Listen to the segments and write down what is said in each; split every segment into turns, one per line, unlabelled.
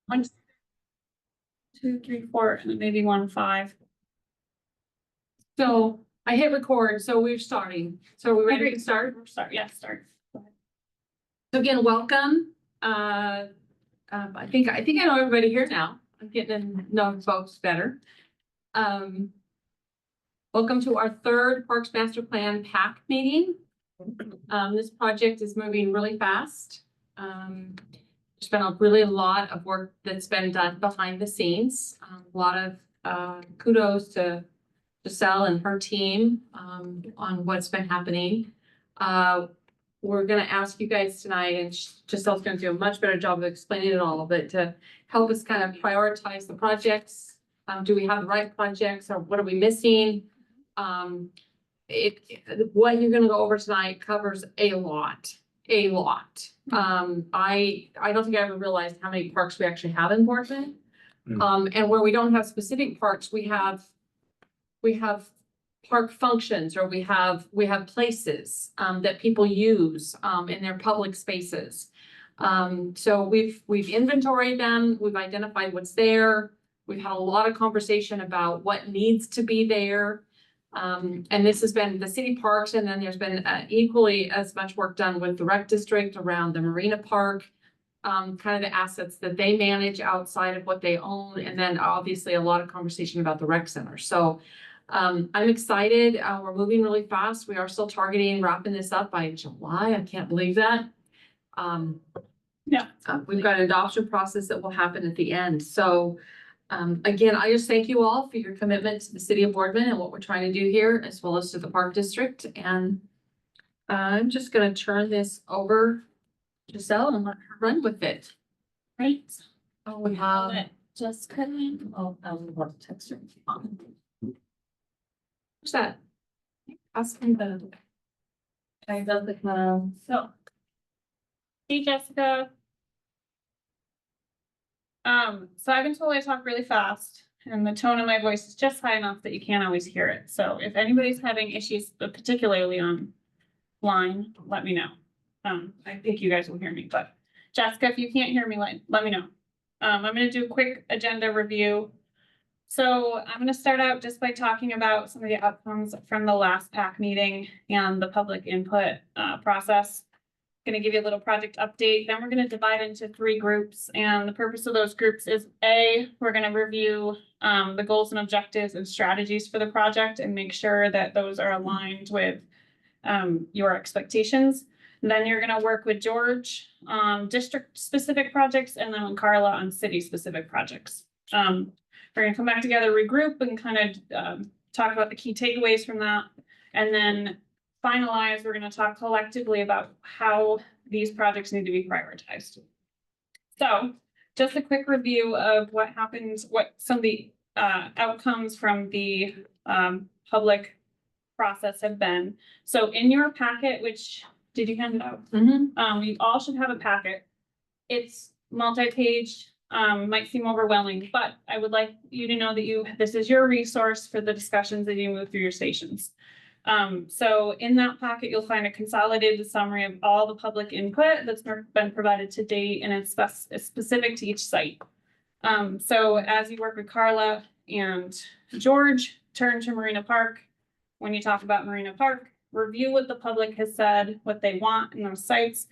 1, 2, 3, 4, and then maybe 1, 5.
So I hit record, so we're starting. So we're ready to start?
Start, yeah, start. Go ahead.
So again, welcome. I think I know everybody here now. I'm getting to know folks better. Welcome to our third Parks Master Plan PAC meeting. This project is moving really fast. There's been a lot of work that's been done behind the scenes. A lot of kudos to Giselle and her team on what's been happening. We're going to ask you guys tonight, and Giselle's going to do a much better job of explaining it all, but to help us kind of prioritize the projects. Do we have the right projects, or what are we missing? What you're going to go over tonight covers a lot. I don't think I ever realized how many parks we actually have in Boardman. And where we don't have specific parks, we have park functions, or we have places that people use in their public spaces. So we've inventoried them, we've identified what's there, we've had a lot of conversation about what needs to be there. And this has been the city parks, and then there's been equally as much work done with the rec district around the marina park, kind of the assets that they manage outside of what they own, and then obviously a lot of conversation about the rec center. So I'm excited. We're moving really fast. We are still targeting wrapping this up by July. I can't believe that. We've got an adoption process that will happen at the end. So again, I just thank you all for your commitment to the city of Boardman and what we're trying to do here, as well as to the park district. And I'm just going to turn this over to Giselle and let her run with it.
Right.
Oh, we have
Jessica.
What text her? What's that? Asking the. I love the
So. Hey, Jessica. So I've been told I talk really fast, and the tone of my voice is just high enough that you can't always hear it. So if anybody's having issues, but particularly on line, let me know. I think you guys will hear me, but Jessica, if you can't hear me, let me know. I'm going to do a quick agenda review. So I'm going to start out just by talking about some of the outcomes from the last PAC meeting and the public input process. Going to give you a little project update. Then we're going to divide into 3 groups, and the purpose of those groups is we're going to review the goals and objectives and strategies for the project and make sure that those are aligned with your expectations. And then you're going to work with George on district specific projects, and then with Carla on city specific projects. We're going to come back together, regroup, and kind of talk about the key takeaways from that, and then finalize. We're going to talk collectively about how these projects need to be prioritized. So just a quick review of what happens, what some of the outcomes from the public process have been. So in your packet, which did you hand it out? You all should have a packet. It's multi-page, might seem overwhelming, but I would like you to know that this is your resource for the discussions as you move through your stations. So in that packet, you'll find a consolidated summary of all the public input that's been provided to date, and it's specific to each site. So as you work with Carla and George, turn to Marina Park. When you talk about Marina Park, review what the public has said, what they want in those sites.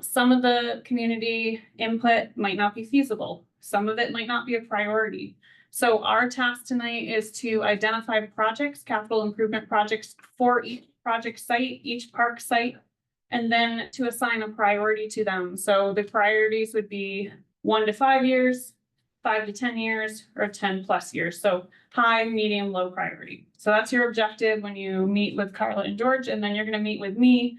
Some of the community input might not be feasible. Some of it might not be a priority. So our task tonight is to identify projects, capital improvement projects for each project site, each park site, and then to assign a priority to them. So the priorities would be 1 to 5 years, 5 to 10 years, or 10+ years. So high, medium, low priority. So that's your objective when you meet with Carla and George, and then you're going to meet with me,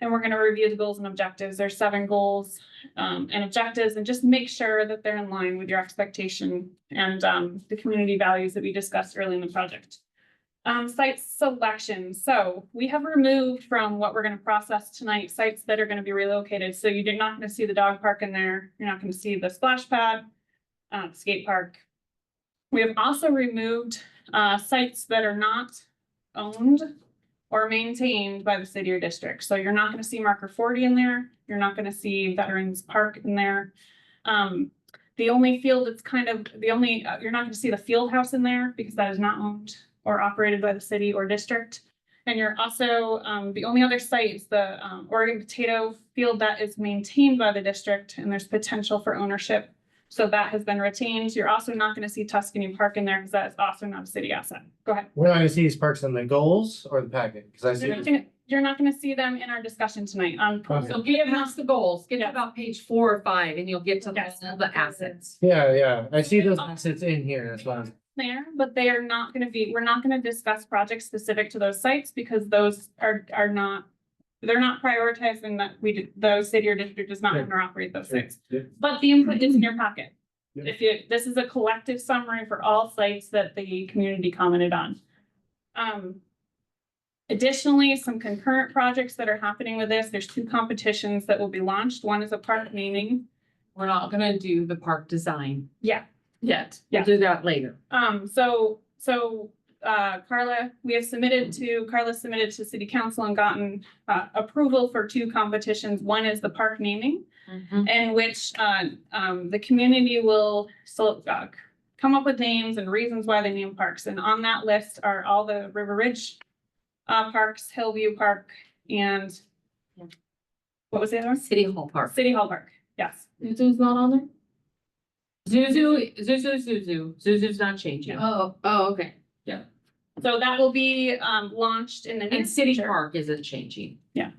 and we're going to review the goals and objectives. There's 7 goals and objectives, and just make sure that they're in line with your expectation and the community values that we discussed early in the project. Site selection. So we have removed from what we're going to process tonight sites that are going to be relocated. So you're not going to see the dog park in there. You're not going to see the splash pad, skate park. We have also removed sites that are not owned or maintained by the city or district. So you're not going to see Marker 40 in there. You're not going to see Veterans Park in there. The only field that's kind of, you're not gonna see the field house in there because that is not owned or operated by the city or district. And you're also, the only other site is the Oregon potato field that is maintained by the district, and there's potential for ownership. So that has been retained. You're also not gonna see Tuscany Park in there because that is also not a city asset. Go ahead.
We're not gonna see these parks in the goals or the packet, because I see.
You're not gonna see them in our discussion tonight on.
Okay.
So get past the goals, get to
Yeah.
about page 4 or 5, and you'll get to
Yes.
the assets.
Yeah, I see those assets in here, that's why.
There, but they are not gonna be, we're not gonna discuss projects specific to those sites because those are not. They're not prioritized in that the city or district does not own or operate those sites, but the input is in your packet.
Yeah.
If you, this is a collective summary for all sites that the community commented on. Additionally, some concurrent projects that are happening with this, there's 2 competitions that will be launched. One is a park naming.
We're not gonna do the park design
Yeah.
yet.
Yeah.
We'll do that later.
Carla submitted to city council and gotten approval for 2 competitions. One is the park naming, in which the community will come up with names and reasons why they name parks. And on that list are all the River Ridge parks, Hillview Park, and what was the other one?
City Hall Park.
City Hall Park. Yes.
Zuzu's not on there? Zuzu's not changing.
Oh, okay.
So that will be launched in the near
And City
future.
Park isn't changing.
And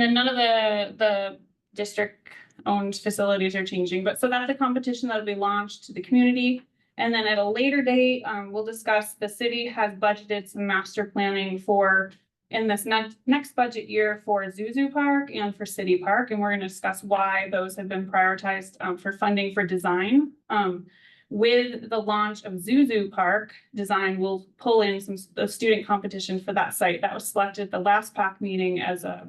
then none of the district owned facilities are changing, but so that's a competition that'll be launched to the community. And then at a later date, we'll discuss, the city has budgeted some master planning for in this next budget year for Zuzu Park and for City Park. And we're gonna discuss why those have been prioritized for funding for design. With the launch of Zuzu Park, design will pull in a student competition for that site. That was selected at the last PAC meeting as a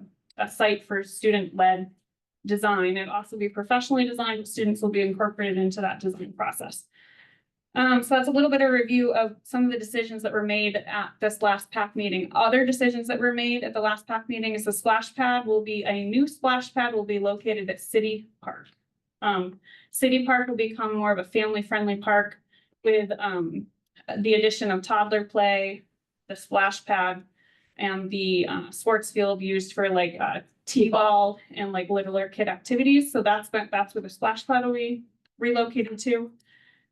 site for student-led design. It'll also be professionally designed, but students will be incorporated into that design process. So that's a little bit of review of some of the decisions that were made at this last PAC meeting. Other decisions that were made at the last PAC meeting is a new splash pad will be located at City Park. City Park will become more of a family-friendly park with the addition of toddler play, the splash pad, and the sports field used for like t-ball and like littler kid activities. So that's where the splash pad will be relocated to.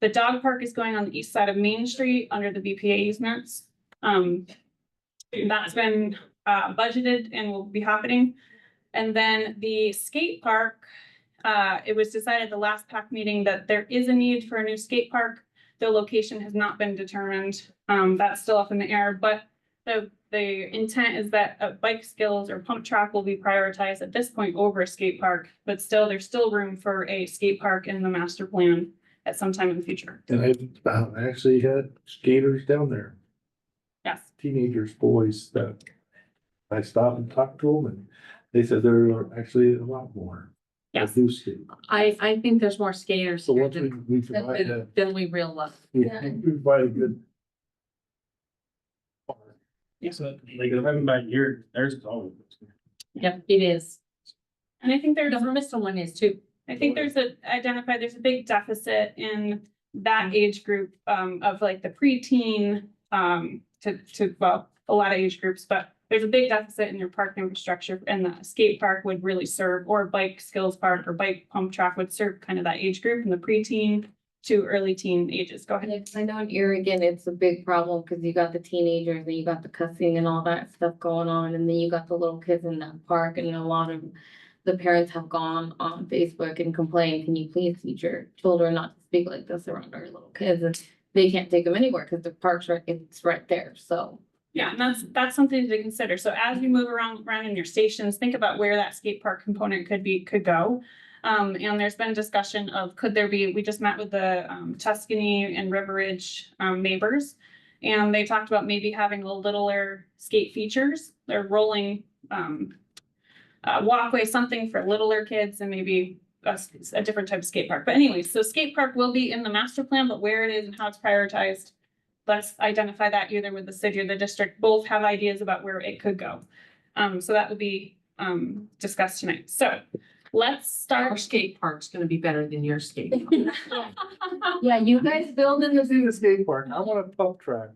The dog park is going on the east side of Main Street under the BPA easements. That's been budgeted and will be happening. And then the skate park, it was decided at the last PAC meeting that there is a need for a new skate park. The location has not been determined. That's still up in the air, but the intent is that bike skills or pump track will be prioritized at this point over a skate park, but still, there's still room for a skate park in the master plan at some time in the future.
And I actually had skaters down there,
Yes.
teenagers, boys that I stopped and talked to them and they said there are actually a lot more. that
Yes.
do skate.
I think there's more skaters
So
here
once we provide that,
than we realize.
we provide a good.
So like if I'm back here, there's always.
Yep, it is.
And I think there's
The Hermiston one is too.
there's a big deficit in that age group of like the preteen well, a lot of age groups, but there's a big deficit in your park infrastructure, and the skate park would really serve, or bike skills park or bike pump track would serve kind of that age group in the preteen to early teen ages. Go ahead.
I know in Oregon, it's a big problem because you got the teenagers and you got the cussing and all that stuff going on. And then you got the little kids in that park, and a lot of the parents have gone on Facebook and complained, can you please teach your children not to speak like this around our little kids? And they can't take them anywhere because the park's it's right there. So.
Yeah, and that's something to consider. So as you move around in your stations, think about where that skate park component could go. And there's been discussion of we just met with the Tuscany and River Ridge neighbors. And they talked about maybe having a littler skate features. They're rolling walkway, something for littler kids, and maybe a different type of skate park. But anyways, so skate park will be in the master plan, but where it is and how it's prioritized, let's identify that either with the city or the district. Both have ideas about where it could go. So that will be discussed tonight. So let's
Our
start.
skate park's gonna be better than your skate.
Yeah, you guys build in
I see the skate park. I want a pump track.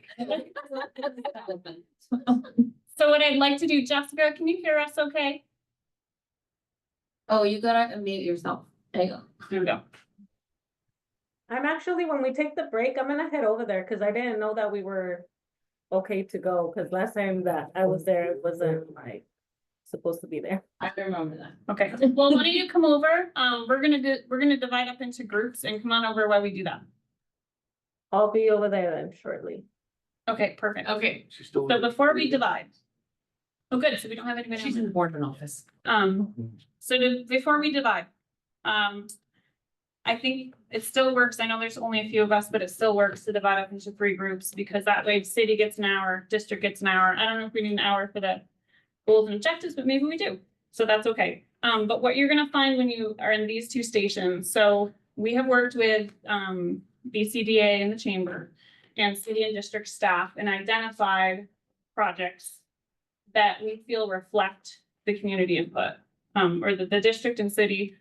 So what I'd like to do, Jessica, can you hear us okay?
Oh, you gotta unmute yourself. There you go.
There we go.
I'm actually, when we take the break, I'm gonna head over there, cause I didn't know that we were okay to go, cause last time that I was there, it wasn't like supposed to be there.
I remember that.
Okay, well, why don't you come over? We're gonna divide up into groups and come on over while we do that.
I'll be over there then shortly.
Okay, perfect.
Okay,
She's still.
So before we divide. Oh, good, so we don't have anybody.
she's
else.
in the Boardman office.
Before we divide, I think it still works. I know there's only a few of us, but it still works to divide up into 3 groups because that way city gets an hour, district gets an hour. I don't know if we need an hour for the goals and objectives, but maybe we do. So that's okay. But what you're gonna find when you are in these 2 stations, so we have worked with BCDA in the chamber and city and district staff and identified projects that we feel reflect the community input, or that the district and city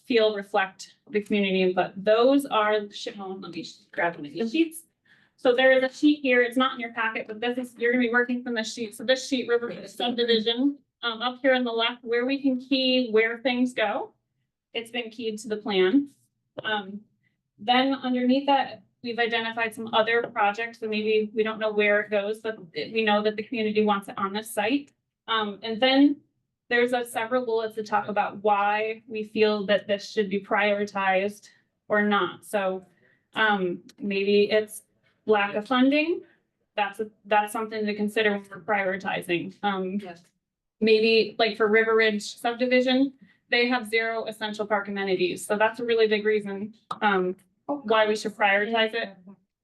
feel reflect the community input. Those are shown, let me grab one of these sheets. So there is a sheet here, it's not in your packet, but this is, you're gonna be working from this sheet. So this sheet, River subdivision, up here on the left, where we can key where things go. It's been keyed to the plan. Then underneath that, we've identified some other projects, so maybe we don't know where it goes, but we know that the community wants it on this site. And then there's several bullets to talk about why we feel that this should be prioritized or not. So maybe it's lack of funding. That's something to consider when we're prioritizing.
Yes.
Maybe like for River Ridge subdivision, they have 0 essential park amenities. So that's a really big reason why we should prioritize it.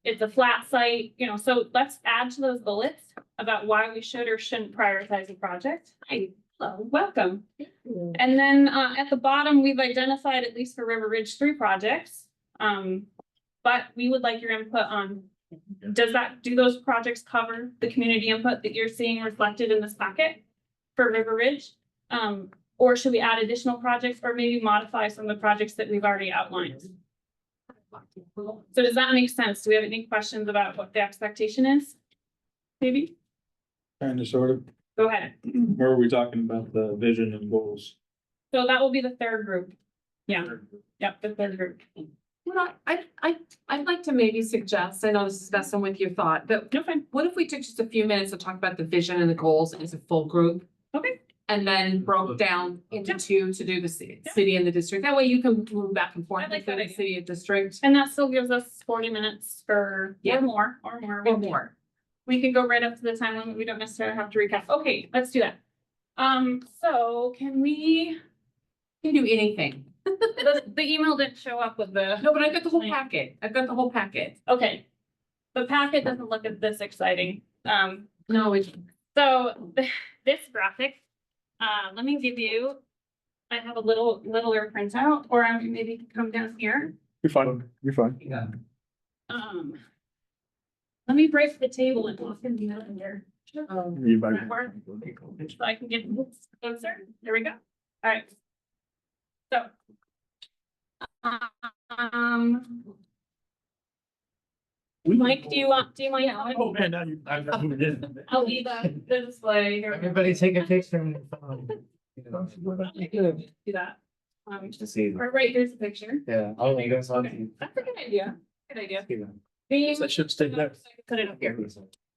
It's a flat site, you know, so let's add to those bullets about why we should or shouldn't prioritize a project. Hi, hello, welcome. And then at the bottom, we've identified, at least for River Ridge, 3 projects. But we would like your input on, do those projects cover the community input that you're seeing reflected in this packet for River Ridge? Or should we add additional projects or maybe modify some of the projects that we've already outlined? So does that make sense? Do we have any questions about what the expectation is? Maybe,
Kind of, sort of.
go ahead.
Where are we talking about the vision and goals?
So that will be the 3rd group. Yeah, yep, the 3rd group.
Well, I'd like to maybe suggest, I know this is messing with your thought, but
No, fine.
what if we took just a few minutes to talk about the vision and the goals as a full group?
Okay.
And then broke down into
Yeah.
2 to do the
Yeah.
city and the district. That way you can move back and forth
I like
between
that
the
idea.
city and district
And that still gives us 40 minutes for,
Yeah.
or more.
or more.
We can go right up to the time limit. We don't necessarily have to recap. Okay, let's do that. So can we,
You can do anything.
the email didn't show up with the,
No, but I've got the whole packet. I've got the whole packet.
okay. The packet doesn't look at this exciting.
No, it's,
So this graphic, let me give you, I have a littler printout, or I maybe come down here.
You're fine, you're fine.
Let me break the table and walk in the other here.
You might-
So I can get closer. There we go. All right. So. Mike, do you mind?
Oh, man, now you.
I'll leave the display here.
Everybody take a picture on your phone. You know.
Do that.
Just see.
Or right, here's the picture.
Yeah, oh, you guys want
Okay,
to.
that's a good idea. Good idea.
See them.
Being-
I should stay there.
Put it up here.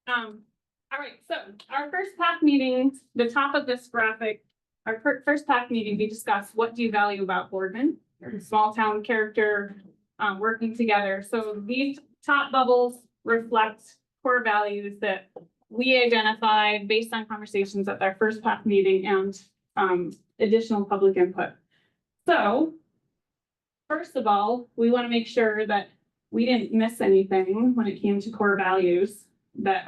All right, so our first PAC meeting, the top of this graphic, our first PAC meeting, we discussed what do you value about Boardman? Small town character, working together. So these top bubbles reflect core values that we identified based on conversations at our first PAC meeting and additional public input. So first of all, we want to make sure that we didn't miss anything when it came to core values that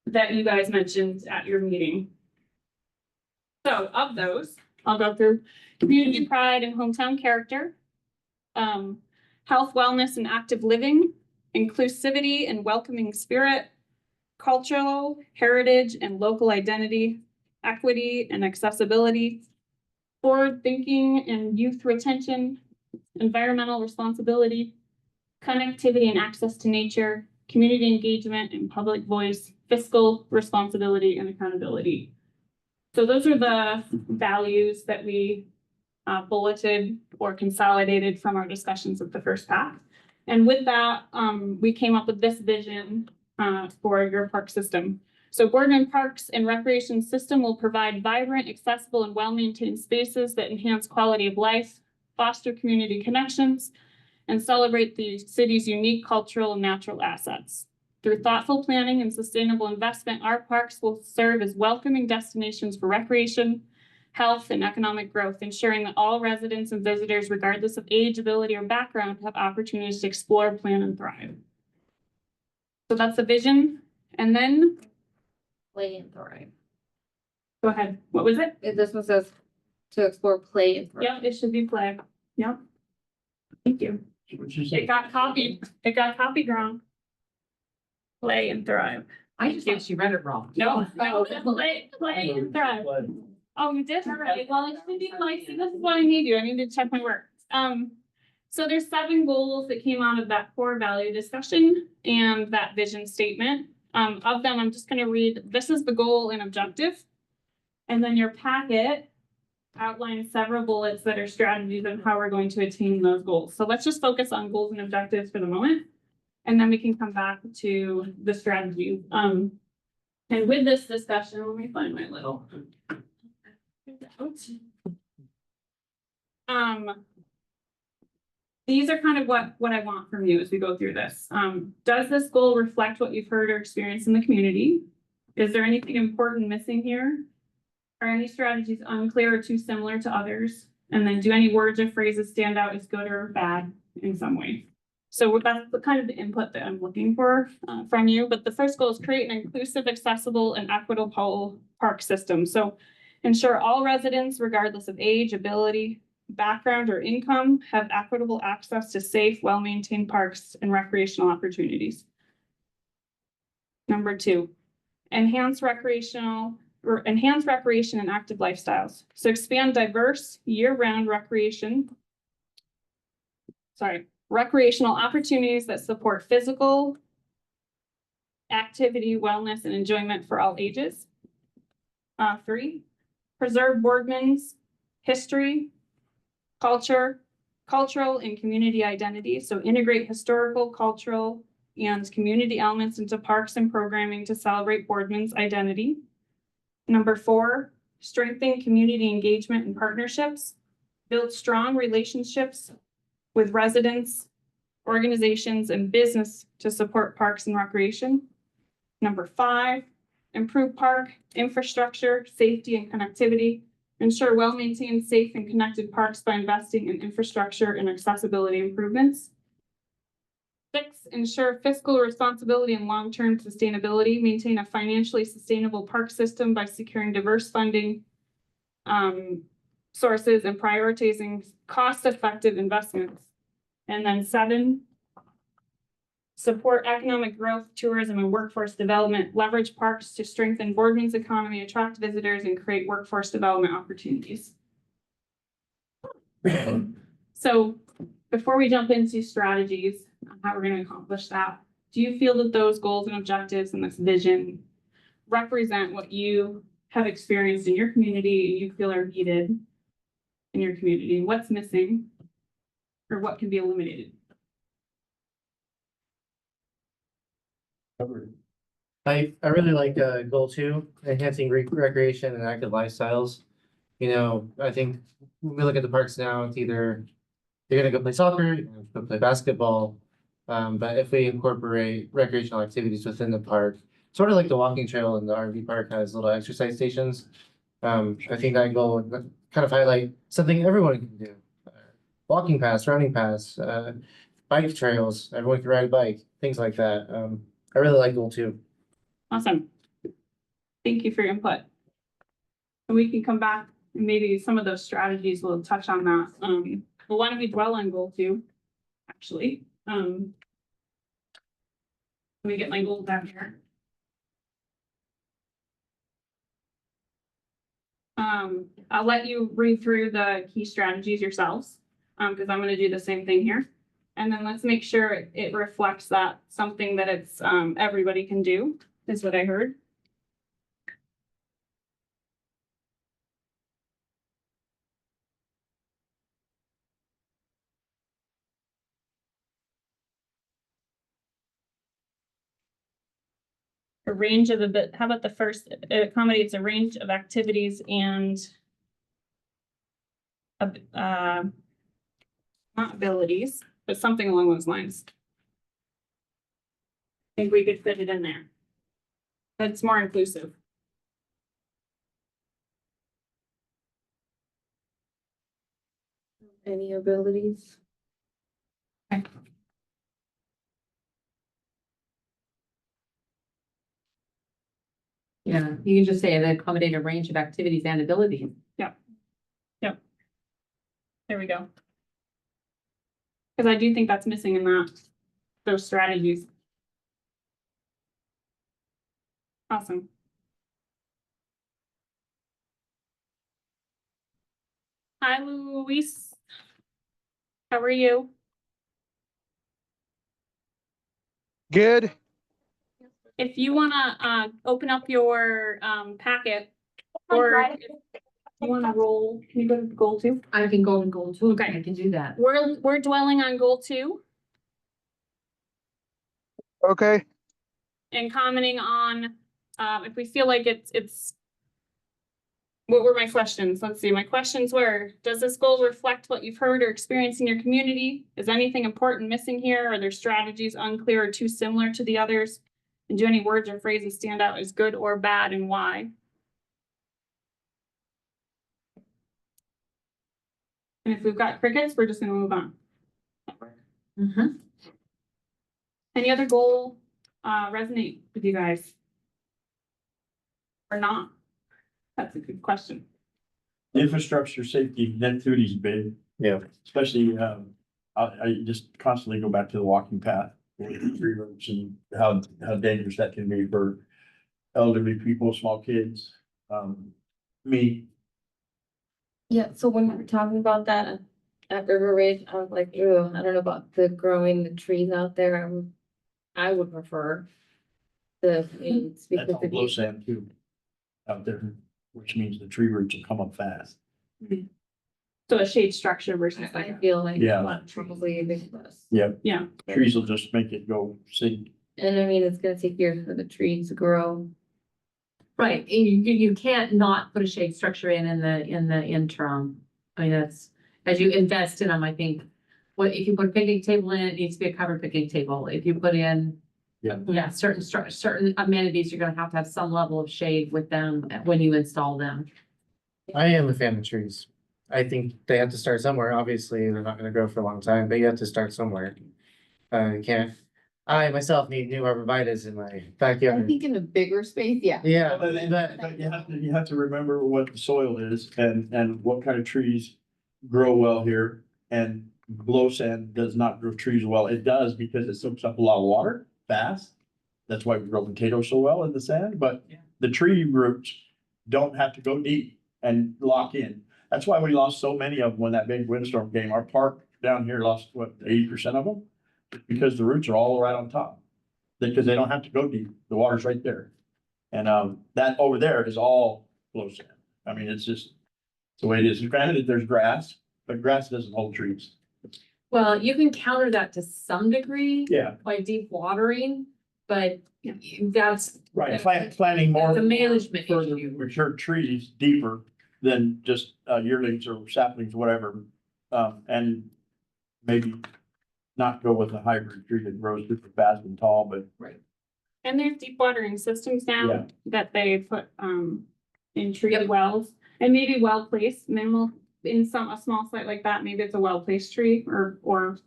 that you guys mentioned at your meeting. So of those, I'll go through community pride and hometown character, health, wellness, and active living, inclusivity and welcoming spirit, cultural heritage and local identity, equity and accessibility, forward thinking and youth retention, environmental responsibility, connectivity and access to nature, community engagement and public voice, fiscal responsibility and accountability. So those are the values that we bulleted or consolidated from our discussions of the first PAC. And with that, we came up with this vision for your park system. So Boardman Parks and Recreation System will provide vibrant, accessible, and well-maintained spaces that enhance quality of life, foster community connections, and celebrate the city's unique cultural and natural assets. Through thoughtful planning and sustainable investment, our parks will serve as welcoming destinations for recreation, health, and economic growth, ensuring that all residents and visitors, regardless of age, ability, or background, have opportunities to explore, plan, and thrive. So that's the vision. And then,
Play and thrive.
go ahead. What was it?
This one says to explore, play and thrive.
Yep, it should be play. Yep. Thank you. It got copied. It got copied wrong. Play and thrive.
I just thought she read it wrong.
No, play and thrive. Oh, you did? All right. Well, it should be like, see, this is what I need you. I need to check my work. So there's 7 goals that came out of that core value discussion and that vision statement. Of them, I'm just gonna read, this is the goal and objective. And then your packet outlines several bullets that are strategies on how we're going to attain those goals. So let's just focus on goals and objectives for the moment. And then we can come back to the strategy. And with this discussion, let me find my little. These are kind of what I want from you as we go through this. Does this goal reflect what you've heard or experienced in the community? Is there anything important missing here? Are any strategies unclear or too similar to others? And then do any words or phrases stand out as good or bad in some way? So that's the kind of the input that I'm looking for from you. But the first goal is create an inclusive, accessible, and equitable park system. So ensure all residents, regardless of age, ability, background, or income, have equitable access to safe, well-maintained parks and recreational opportunities. Number 2, enhance recreation and active lifestyles. So expand diverse year-round recreational opportunities that support physical activity, wellness, and enjoyment for all ages. 3, preserve Boardman's history, cultural and community identity. So integrate historical, cultural, and community elements into parks and programming to celebrate Boardman's identity. Number 4, strengthen community engagement and partnerships. Build strong relationships with residents, organizations, and business to support parks and recreation. Number 5, improve park infrastructure, safety, and connectivity. Ensure well-maintained, safe, and connected parks by investing in infrastructure and accessibility improvements. 6, ensure fiscal responsibility and long-term sustainability. Maintain a financially sustainable park system by securing diverse funding sources and prioritizing cost-effective investments. And then 7, support economic growth, tourism, and workforce development. Leverage parks to strengthen Boardman's economy, attract visitors, and create workforce development opportunities. So before we jump into strategies on how we're going to accomplish that, do you feel that those goals and objectives and this vision represent what you have experienced in your community and you feel are needed in your community? What's missing or what can be eliminated?
I really like goal 2, enhancing recreation and active lifestyles. You know, I think when we look at the parks now, it's either you're gonna go play soccer, you're gonna go play basketball. But if we incorporate recreational activities within the park, sort of like the walking trail in the RV park has little exercise stations. I think that goal would kind of highlight something everyone can do. Walking paths, running paths, bike trails, everyone can ride a bike, things like that. I really like goal 2.
Awesome. Thank you for your input. And we can come back and maybe some of those strategies will touch on that. Well, why don't we dwell on goal 2, actually? Let me get my goals down here. I'll let you read through the key strategies yourselves, because I'm gonna do the same thing here. And then let's make sure it reflects that, something that it's, everybody can do, is what I heard. A range of a bit, how about the first, it accommodates a range of activities and not abilities, but something along those lines. I think we could fit it in there. That's more inclusive.
Any abilities?
Yeah, you can just say that accommodate a range of activities and abilities.
There we go. Because I do think that's missing in those strategies. Awesome. Hi, Luis. How are you?
Good.
If you wanna open up your packet, or if you wanna roll, can you go to goal 2?
I can go and go too.
Okay.
I can do that.
We're dwelling on goal 2
Okay.
and commenting on if we feel like it's. What were my questions? Let's see. My questions were, does this goal reflect what you've heard or experienced in your community? Is anything important missing here? Are there strategies unclear or too similar to the others? And do any words or phrases stand out as good or bad, and why? And if we've got crickets, we're just gonna move on.
Mhm.
Any other goal resonate with you guys? Or not? That's a good question.
Infrastructure safety, connectivity is big,
Yeah.
especially, I just constantly go back to the walking path. With the tree roots and how dangerous that can be for elderly people, small kids, me.
Yeah, so when we were talking about that at River Ridge, I was like, ew, I don't know about the growing the trees out there. I would prefer the weeds
That's
because
all
if
blow
you,
sand too. Out there, which means the tree roots will come up fast.
So a shade structure versus
I
like,
feel like
Yeah.
that's probably a big plus.
Yep,
yeah,
trees will just make it go sink.
And I mean, it's gonna take years for the trees to grow.
Right, and you can't not put a shade structure in the interim. I mean, that's, as you invest in them, I think. What, if you put a picnic table in, it needs to be a covered picnic table. If you put in.
Yeah.
Certain amenities, you're gonna have some level of shade with them when you install them.
I am a fan of trees. I think they have to start somewhere. Obviously, they're not gonna grow for a long time, but you have to start somewhere. You can't, I myself need new arborvitaes in my
I
backyard.
think in a bigger space, yeah.
Yeah,
But
but
you have to remember what the soil is and what kind of trees grow well here. And blow sand does not grow trees well. It does because it soaks up a lot of water fast. That's why we grow potatoes so well in the sand, but the tree roots don't have to go deep and lock in. That's why we lost so many of them when that big windstorm came. Our park down here lost, what, 80% of them? Because the roots are all right on top. Because they don't have to go deep. The water's right there. And that over there is all blow sand. I mean, it's just the way it is. Granted, there's grass, but grass doesn't hold trees.
Well, you can counter that to some degree
Yeah,
by deep watering, but that's.
right. Planting more.
The management
Further
issue.
mature trees deeper than just yearlings or saplings, whatever. And maybe not go with a hybrid tree that grows super fast and tall, but
and there's deep watering systems
Yeah.
now that they put in tree
Yep.
wells. And maybe well placed, minimal, in a small site like that, maybe it's a well placed tree or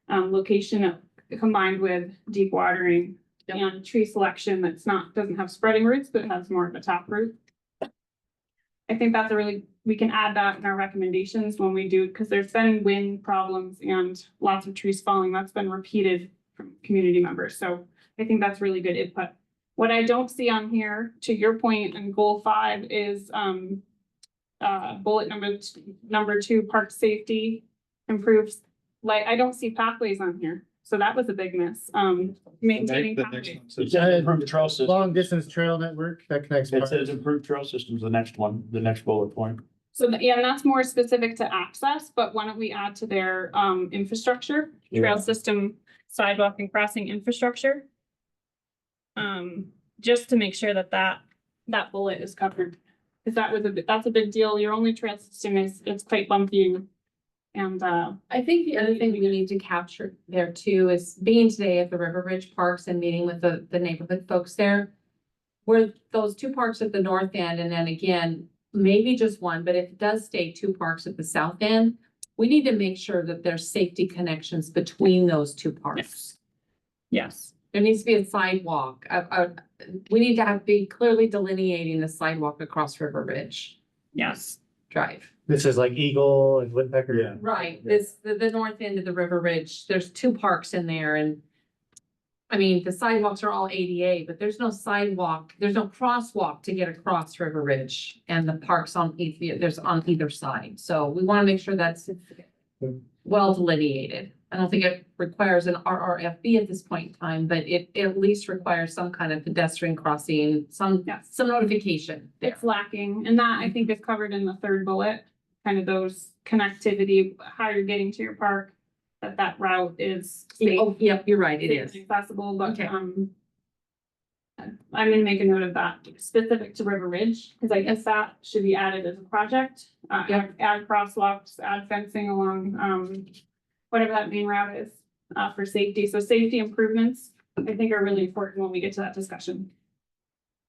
location combined with deep watering.
Yep.
And tree selection that's doesn't have spreading roots, but has more of a top root. I think that's we can add that in our recommendations when we do, because there's been wind problems and lots of trees falling. That's been repeated from community members. So I think that's really good input. What I don't see on here, to your point in goal 5, is bullet number two, park safety improves. Like, I don't see pathways on here, so that was a big miss. Maintaining
The next
pathways.
one
It
says-
says improved trail system.
Long distance trail network that connects.
It
parks.
says improved trail systems, the next one, the next bullet point.
So, yeah, and that's more specific to access, but why don't we add to their, infrastructure, trail
Yeah.
system, sidewalk and crossing infrastructure? Just to make sure that that bullet is covered, because that's a big deal. Your only trail system it's quite bumpy. And,
I think the other thing we need to capture there too is being today at the River Ridge Parks and meeting with the neighborhood folks there. Where those two parks at the north end, and then again, maybe just one, but if it does stay two parks at the south end, we need to make sure that there's safety connections between those two parks.
yes,
There needs to be a sidewalk. We need to be clearly delineating the sidewalk across River Ridge
yes.
Drive.
This is like Eagle and Woodpecker.
Yeah.
Right, the north end of the River Ridge, there's two parks in there and. I mean, the sidewalks are all ADA, but there's no sidewalk, there's no crosswalk to get across River Ridge. And the parks on there's on either side, so we wanna make sure that's well delineated. I don't think it requires an RRFB at this point in time, but it at least requires some kind of pedestrian crossing, some
Yes.
notification there.
It's lacking, and that I think is covered in the third bullet, kind of those connectivity, how you're getting to your park. That route is safe.
Oh, yep, you're right, it
safe
is.
and accessible, but,
Okay.
I'm gonna make a note of that specific to River Ridge, because I guess that should be added as a project.
Yep.
Add crosswalks, add fencing along, whatever that main route is, for safety. So safety improvements, I think are really important when we get to that discussion.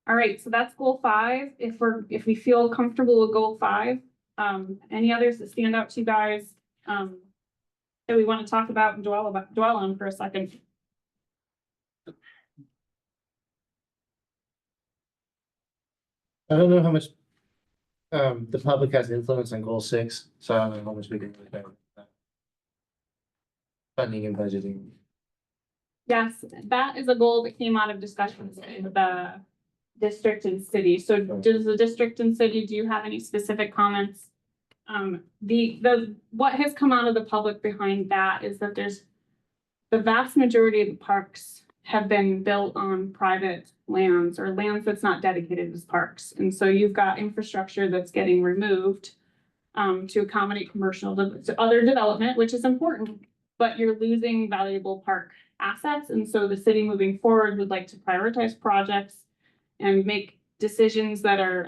All right, so that's goal 5. If we feel comfortable with goal 5, any others that stand out to you guys, that we want to talk about and dwell on for a second?
I don't know how much the public has influence on goal 6, so I don't know how much we can look at that. Funding and budgeting.
Yes, that is a goal that came out of discussions in the district and city. So does the district and city, do you have any specific comments? What has come out of the public behind that is that there's the vast majority of the parks have been built on private lands or lands that's not dedicated as parks. And so you've got infrastructure that's getting removed to accommodate other development, which is important, but you're losing valuable park assets. And so the city moving forward would like to prioritize projects and make decisions that are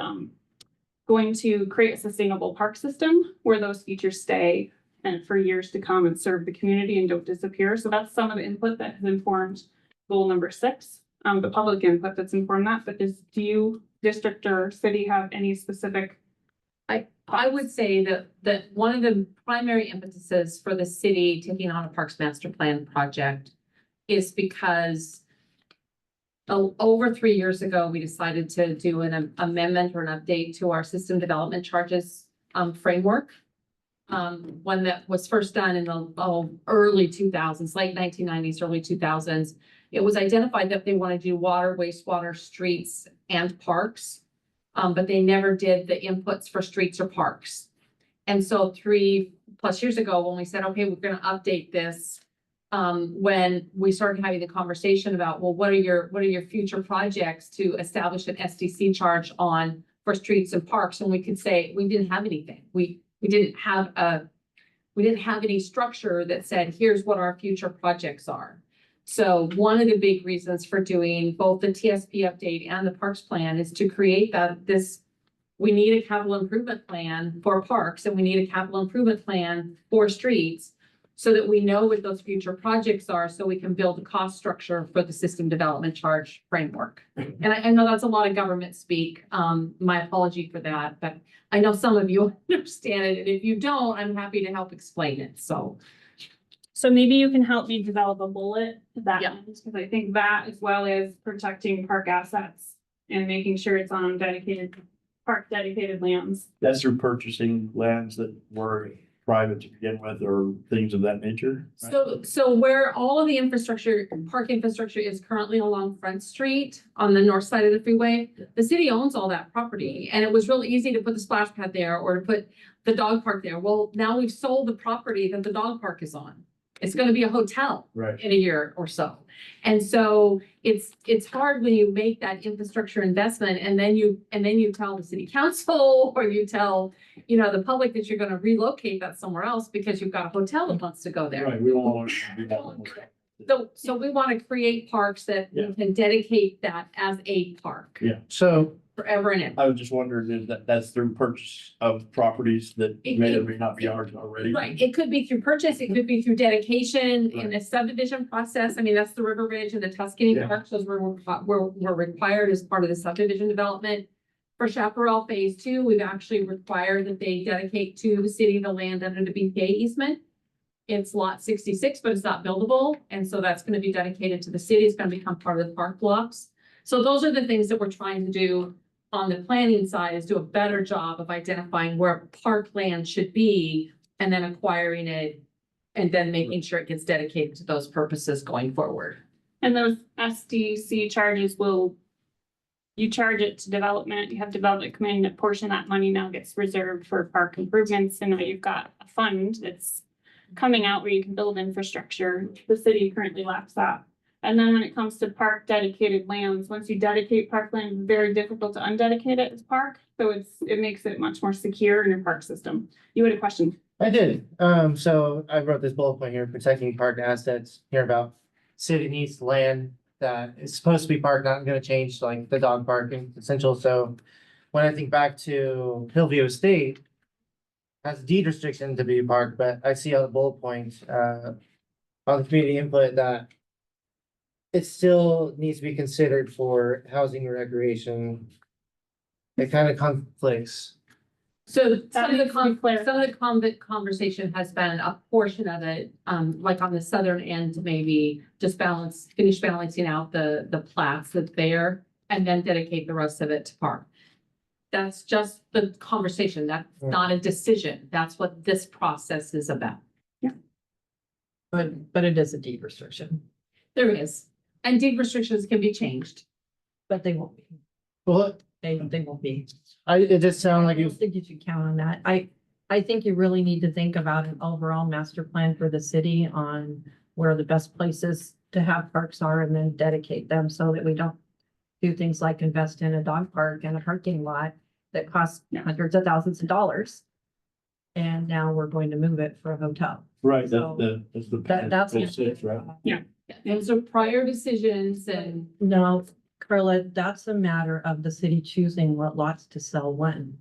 going to create a sustainable park system where those features stay and for years to come and serve the community and don't disappear. So that's some of the input that has informed goal number 6, the public input that's informed that. But do you, district or city, have any specific?
I would say that one of the primary impetuses for the city taking on a Parks Master Plan project is because over 3 years ago, we decided to do an amendment or an update to our system development charges framework. One that was first done in the early 2000s, late 1990s, early 2000s. It was identified that they want to do water, wastewater, streets, and parks. But they never did the inputs for streets or parks. And so 3+ years ago, when we said, okay, we're gonna update this, when we started having the conversation about, well, what are your future projects to establish an SDC charge on for streets and parks? And we could say, we didn't have anything. We didn't have any structure that said, here's what our future projects are. So one of the big reasons for doing both the TSP update and the parks plan is to create we need a capital improvement plan for parks and we need a capital improvement plan for streets so that we know what those future projects are, so we can build a cost structure for the system development charge framework. And I know that's a lot of government speak. My apology for that, but I know some of you understand it. And if you don't, I'm happy to help explain it.
So maybe you can help me develop a bullet to that
Yeah.
end, because I think that, as well as protecting park assets and making sure it's on dedicated lands.
That's through purchasing lands that were private to begin with or things of that nature? right?
So where all of the infrastructure, park infrastructure is currently along Front Street on the north side of the freeway, the city owns all that property. And it was really easy to put the splash pad there or to put the dog park there. Well, now we've sold the property that the dog park is on. It's gonna be a hotel
Right.
in a year or so. And so it's hard when you make that infrastructure investment and then you tell the city council or you tell, the public that you're gonna relocate that somewhere else because you've got a hotel that wants to go there.
Right, we don't want to do that.
So we want to create parks that
Yeah.
we can dedicate that as a park
Yeah.
So,
forever and ever.
I was just wondering if that's through purchase of properties that may or may not be ours already.
Right, it could be through purchase, it could be through dedication in a subdivision process. I mean, that's the River Ridge and the Tuscany
Yeah.
Parks, those were required as part of the subdivision development. For Chaparral Phase 2, we've actually required that they dedicate to the city the land under the BPA easement. It's lot 66, but it's not buildable, and so that's gonna be dedicated to the city, it's gonna become part of the park blocks. So those are the things that we're trying to do on the planning side, is do a better job of identifying where parkland should be and then acquiring it and then making sure it gets dedicated to those purposes going forward.
And those SDC charges you charge it to development, you have development come in, a portion of that money now gets reserved for park improvements, and now you've got a fund that's coming out where you can build infrastructure. The city currently lacks that. And then when it comes to park dedicated lands, once you dedicate parkland, it's very difficult to undedicate it as park. So it makes it much more secure in your park system. You had a question?
I did, so I wrote this bullet point here, protecting park assets, here about city needs land that is supposed to be parked, not gonna change, like the dog parking, essential, so. When I think back to Hillview Estate. Has deed restriction to be parked, but I see on the bullet points, on the community input that. It still needs to be considered for housing and recreation. It kind of conflicts.
So
That
some of
needs to be clear.
the conversation has been a portion of it, like on the southern end, maybe just finish balancing out the plats that's there and then dedicate the rest of it to park. That's just the conversation. That's not a decision. That's what this process is about.
But it is a deed restriction,
There is. And deed restrictions can be changed.
but they won't be,
Well,
they won't be.
it just sounded like
I
you,
don't think you should count on that. I think you really need to think about an overall master plan for the city on where the best places to have parks are and then dedicate them so that we don't do things like invest in a dog park and a parking lot that costs
Yeah.
hundreds of thousands of dollars. And now we're going to move it for a hotel.
Right,
So,
that's the.
That's.
Phase 6, right?
Those are prior decisions and
No, Carla, that's a matter of the city choosing what lots to sell when.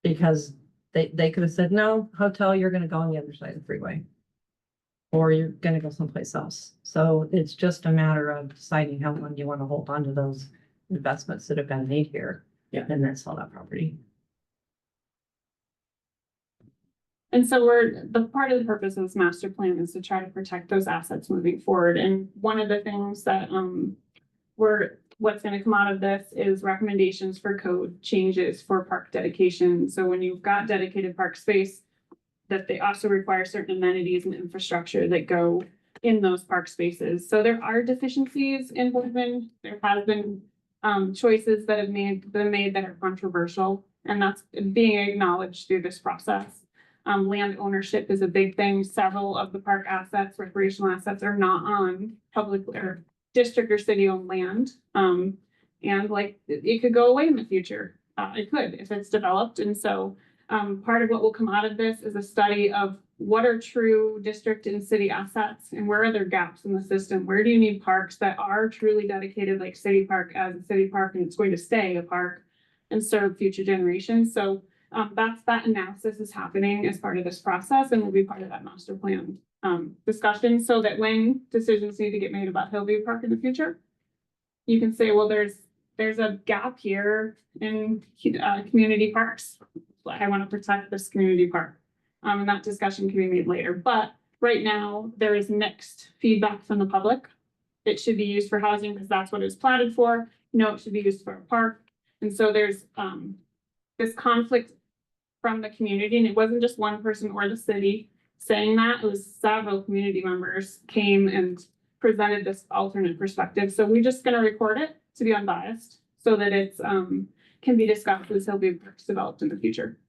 Because they could have said, no, hotel, you're gonna go on the other side of the freeway. Or you're gonna go someplace else. So it's just a matter of deciding how long you wanna hold on to those investments that have been made here.
Yeah.
And then sell that property.
And so the part of the purpose of this master plan is to try to protect those assets moving forward. And one of the things that, what's gonna come out of this is recommendations for code changes for park dedication. So when you've got dedicated park space, that they also require certain amenities and infrastructure that go in those park spaces. So there are deficiencies in Boardman. There has been, choices that have been made that are controversial, and that's being acknowledged through this process. Land ownership is a big thing. Several of the park assets, recreational assets, are not on public or district or city-owned land. And like, it could go away in the future. It could if it's developed. And so, part of what will come out of this is a study of what are true district and city assets and where are there gaps in the system? Where do you need parks that are truly dedicated, like City Park as a city park, and it's going to stay a park and serve future generations? So that analysis is happening as part of this process and will be part of that master plan discussion, so that when decisions need to get made about Hillview Park in the future, you can say, well, there's a gap here in community parks. I want to protect this community park. And that discussion can be made later. But right now, there is mixed feedback from the public. It should be used for housing because that's what it's platted for. No, it should be used for a park. And so there's this conflict from the community, and it wasn't just one person or the city saying that, it was several community members came and presented this alternate perspective. So we're just gonna record it to be unbiased, so that it's, can be discussed as Hillview Parks developed in the future.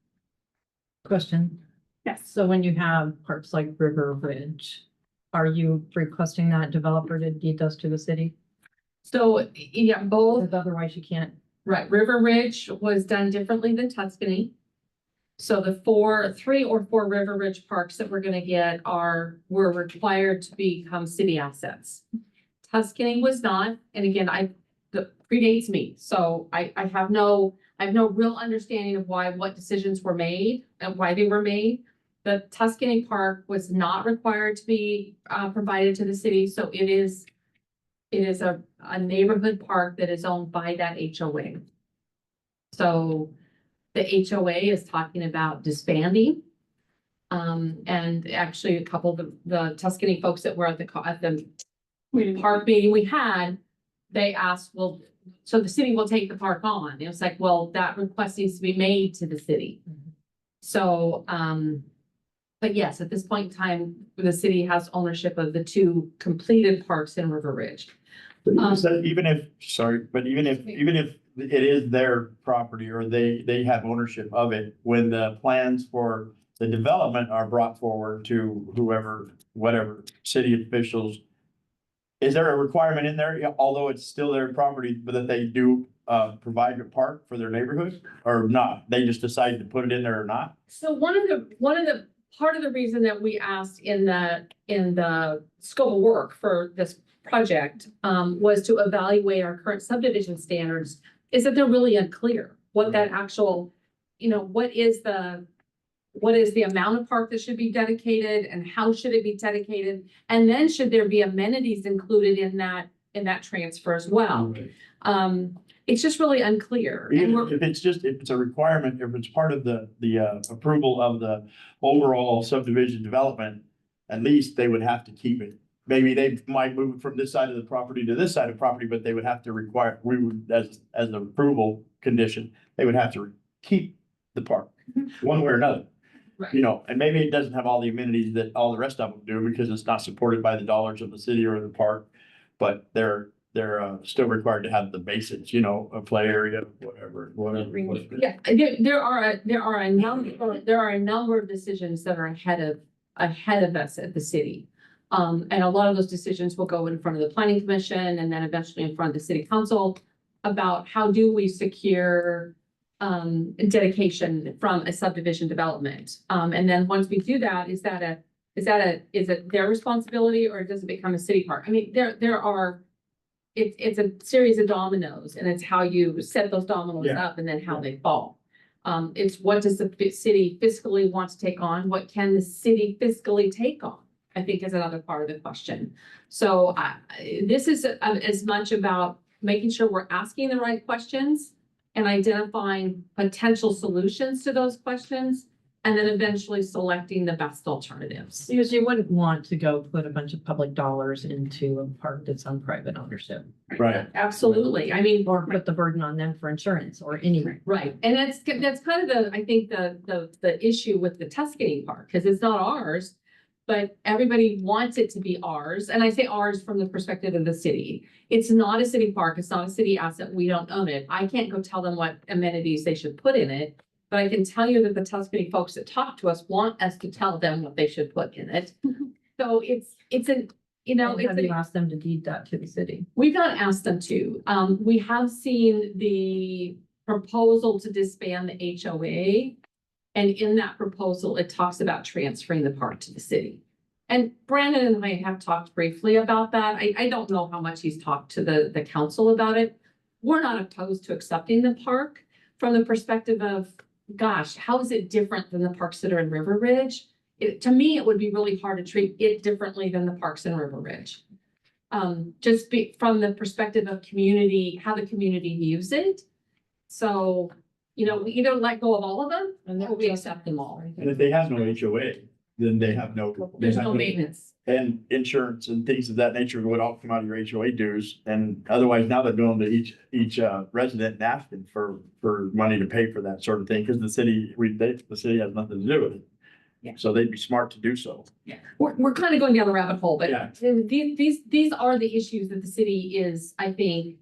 Question.
Yes.
So when you have parks like River Ridge, are you requesting that developer to deed those to the city?
So, yeah, both.
Because otherwise you can't.
Right, River Ridge was done differently than Tuscany. So the three or four River Ridge parks that we're gonna get were required to become city assets. Tuscany was not, and again, the predates me, so I have no real understanding of what decisions were made and why they were made. The Tuscany Park was not required to be provided to the city, so it is a neighborhood park that is owned by that HOA. So the HOA is talking about disbanding. And actually a couple of the Tuscany folks that were at the park meeting we had, they asked, well, so the city will take the park on. It was like, well, that request needs to be made to the city. So, but yes, at this point in time, the city has ownership of the 2 completed parks in River Ridge.
So even if it is their property or they have ownership of it, when the plans for the development are brought forward to whoever, whatever, city officials, is there a requirement in there, although it's still their property, but that they do provide a park for their neighborhood or not? They just decide to put it in there or not?
So part of the reason that we asked in the scope of work for this project was to evaluate our current subdivision standards, is that they're really unclear what that actual, what is the amount of park that should be dedicated and how should it be dedicated? And then should there be amenities included in that transfer as well? It's just really unclear. And
Even if it's a requirement, if it's part of the approval of the overall subdivision development, at least they would have to keep it. Maybe they might move it from this side of the property to this side of property, but they would have to require, we would, as an approval condition, they would have to keep the park one way or another.
Right.
And maybe it doesn't have all the amenities that all the rest of them do because it's not supported by the dollars of the city or the park. But they're still required to have the basics, a play area, whatever.
Yeah, there are a number of decisions that are ahead of us at the city. And a lot of those decisions will go in front of the planning commission and then eventually in front of the city council about how do we secure dedication from a subdivision development. And then once we do that, is it their responsibility or does it become a city park? I mean, it's a series of dominoes and it's how you set those dominoes up and then how they fall. It's what does the city fiscally want to take on? What can the city fiscally take on? I think is another part of the question. So this is as much about making sure we're asking the right questions and identifying potential solutions to those questions, and then eventually selecting the best alternatives.
Because you wouldn't want to go put a bunch of public dollars into a park that's on private ownership.
Right.
Absolutely. I mean,
Or put the burden on them for insurance or anything.
right. And that's kind of I think the issue with the Tuscany Park, because it's not ours, but everybody wants it to be ours. And I say ours from the perspective of the city. It's not a city park. It's not a city asset. We don't own it. I can't go tell them what amenities they should put in it. But I can tell you that the Tuscany folks that talk to us want us to tell them what they should put in it. So it's
Have you asked them to deed that to the city?
we've not asked them to. We have seen the proposal to disband the HOA. And in that proposal, it talks about transferring the park to the city. And Brandon and I have talked briefly about that. I don't know how much he's talked to the council about it. We're not opposed to accepting the park from the perspective of, gosh, how is it different than the parks that are in River Ridge? To me, it would be really hard to treat it differently than the parks in River Ridge. From the perspective of community, how the community views it. So, we either let go of all of them or we accept them all.
And if they have no HOA, then they have no. they
There's
have
no maintenance.
And insurance and things of that nature would all come out of your HOA dues, and otherwise now they're going to each resident and asking for money to pay for that sort of thing, because the city, the city has nothing to do with it.
Yeah.
So they'd be smart to do so.
Yeah, we're kind of going down the rabbit hole, but
Yeah.
these are the issues that the city is, I think,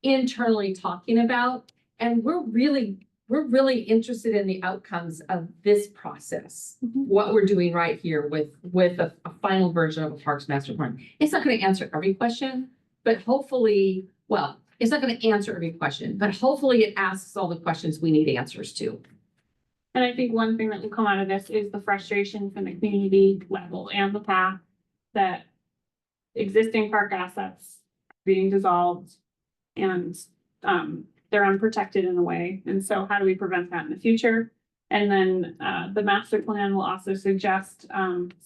internally talking about. And we're really interested in the outcomes of this process. What we're doing right here with a final version of a Parks Master Plan. It's not going to answer every question, but hopefully, well, it's not going to answer every question, but hopefully it asks all the questions we need answers to.
And I think one thing that will come out of this is the frustration from the community level and the path that existing park assets being dissolved and they're unprotected in a way. And so how do we prevent that in the future? And then the master plan will also suggest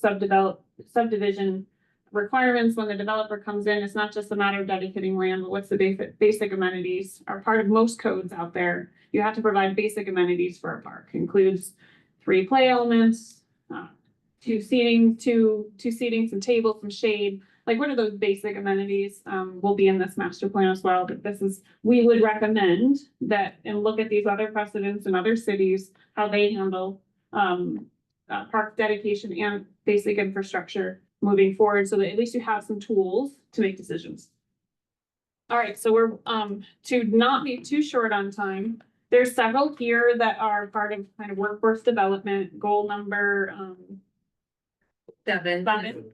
subdivision requirements when the developer comes in. It's not just a matter of dedicating land, but what's the basic amenities are part of most codes out there. You have to provide basic amenities for a park. Includes 3 play elements, 2 seating, some tables, some shade. Like, what are those basic amenities? Will be in this master plan as well, but we would recommend that and look at these other precedents in other cities, how they handle park dedication and basic infrastructure moving forward, so that at least you have some tools to make decisions. All right, so we're to not be too short on time. There's several here that are part of kind of workforce development, goal number
7.
7.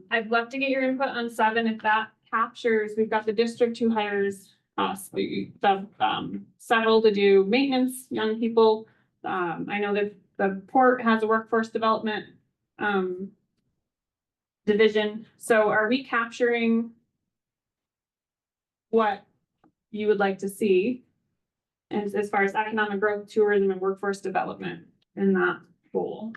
I'd love to get your input on 7. If that captures, we've got the district who hires us, several to do maintenance, young people. I know that the port has a workforce development division. So are we capturing what you would like to see? And as far as economic growth, tourism, and workforce development in that goal?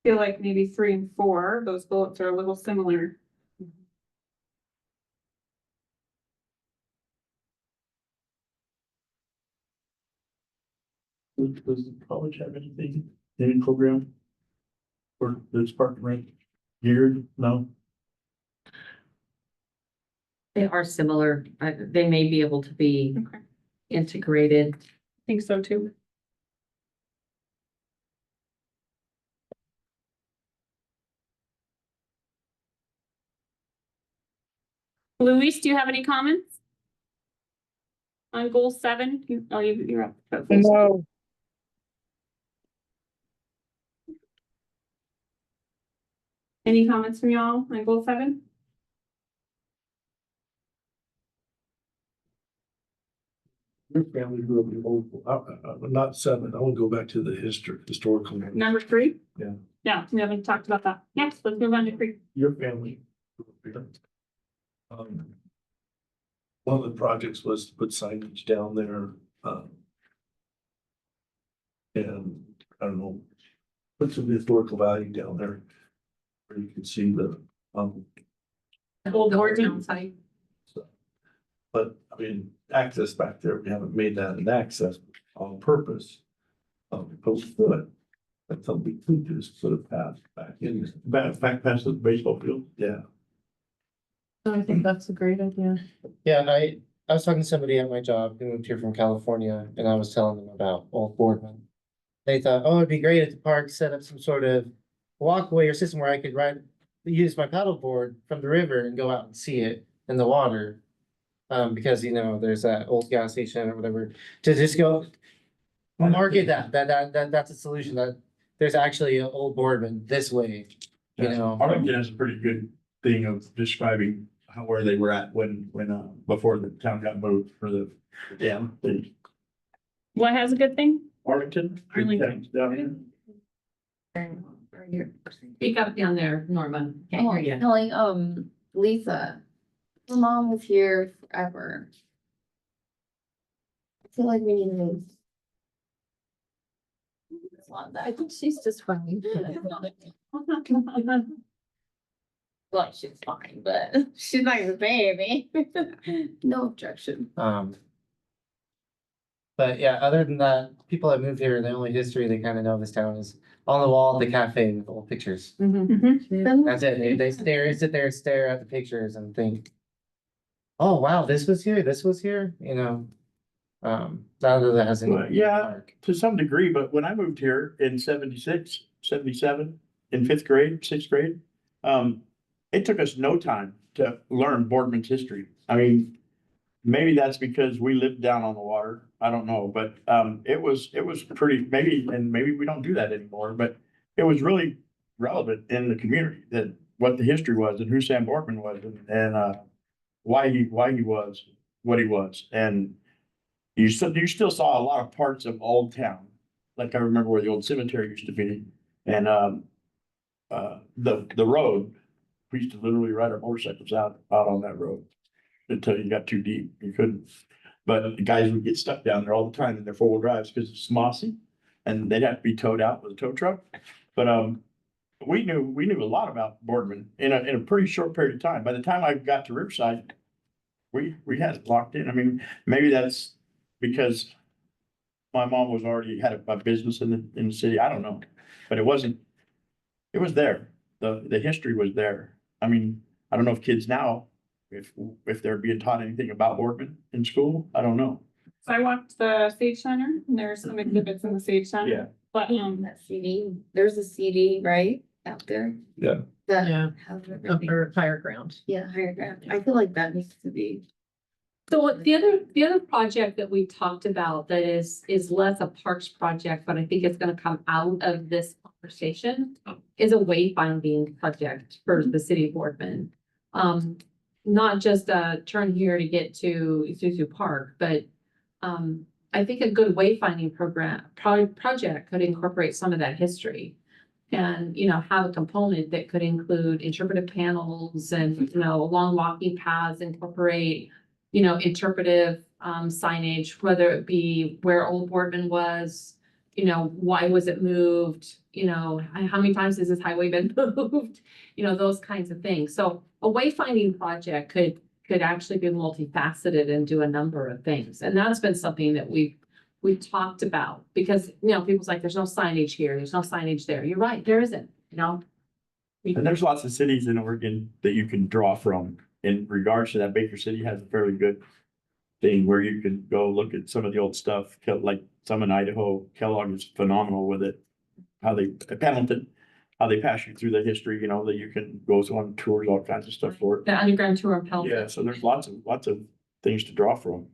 Feel like maybe 3 and 4, those bullets are a little similar.
Does the college have anything, any program for this park and rent geared? No?
They are similar. They may be able to be
Okay.
integrated.
I think so too. Luis, do you have any comments? On goal 7? You're up.
No,
Any comments from y'all on goal 7?
Your family grew up in old, not 7, I want to go back to the historical.
Number 3?
Yeah.
Yeah, we haven't talked about that. Yes, let's move on to 3.
Your family. One of the projects was to put signage down there, and I don't know, put some historical value down there. Where you can see the,
Old Boardman.
town site.
but I mean, access back there, we haven't made that an access on purpose. Post foot. That's something we could just sort of pass back in, back past the baseball field, yeah.
I think that's a great idea.
Yeah, I was talking to somebody at my job who moved here from California, and I was telling them about Old Boardman. They thought, oh, it'd be great if the park set up some sort of walkway or system where I could use my paddleboard from the river and go out and see it in the water. Because, there's that old gas station or whatever, to just go market that's a solution, that there's actually an Old Boardman this way,
Arlington has a pretty good thing of describing where they were at when before the town got moved for the dam.
What has a good thing?
Arlington.
Arlington.
Down here.
Speak up down there, Norma. Can't
Oh,
hear you.
Kelly, Lisa, her mom was here forever. feel like we need to.
I think she's just fine.
Well, she's fine, but she's not gonna say anything. No objection.
But yeah, other than that, people that moved here, the only history they kind of know of this town is on the wall, the cafe with old pictures. That's it. They sit there, stare at the pictures and think, oh, wow, this was here, you know? None of that has any.
Well, yeah. To some degree, but when I moved here in 76, 77, in fifth grade, sixth grade, it took us no time to learn Boardman's history. I mean, maybe that's because we lived down on the water. I don't know, but it was pretty, maybe we don't do that anymore, but it was really relevant in the community that what the history was and who Sam Boardman was and why he was what he was. And you still saw a lot of parts of Old Town. Like I remember where the old cemetery used to be and the road, we used to literally ride our motorcycles out on that road until you got too deep. You couldn't. But the guys would get stuck down there all the time in their four-wheel drives because it's mossy and they'd have to be towed out with a tow truck. But we knew a lot about Boardman in a pretty short period of time. By the time I got to Riverside, we had it locked in. I mean, maybe that's because my mom was already had a business in the city. I don't know, but it was there. The history was there. I mean, I don't know if kids now, if they're being taught anything about Boardman in school, I don't know.
So I walked the Sage Center and there's some exhibits in the Sage Center.
Yeah.
But,
That CD, there's a CD, right, out there?
Yeah.
That
Yeah.
has
Of
everything.
her higher ground.
Yeah, higher ground. I feel like that needs to be.
So what the other project that we talked about that is less a parks project, but I think it's gonna come out of this conversation is a wayfinding project for the city of Boardman. Not just a turn here to get to Isuzu Park, but I think a good wayfinding project could incorporate some of that history. And, you know, have a component that could include interpretive panels and, you know, along walking paths, incorporate, you know, interpretive signage, whether it be where old Boardman was, you know, why was it moved? You know, how many times has this highway been moved? You know, those kinds of things. So a wayfinding project could actually be multifaceted and do a number of things. And that's been something that we've talked about because, you know, people's like, there's no signage here, there's no signage there. You're right, there isn't, you know?
And there's lots of cities in Oregon that you can draw from in regards to that. Baker City has a fairly good thing where you can go look at some of the old stuff, like some in Idaho. Kellogg is phenomenal with it. Pendleton, how they pass you through the history, you know, that you can go on tours, all kinds of stuff for it.
The underground tour of Pelham.
Yeah, so there's lots of things to draw from.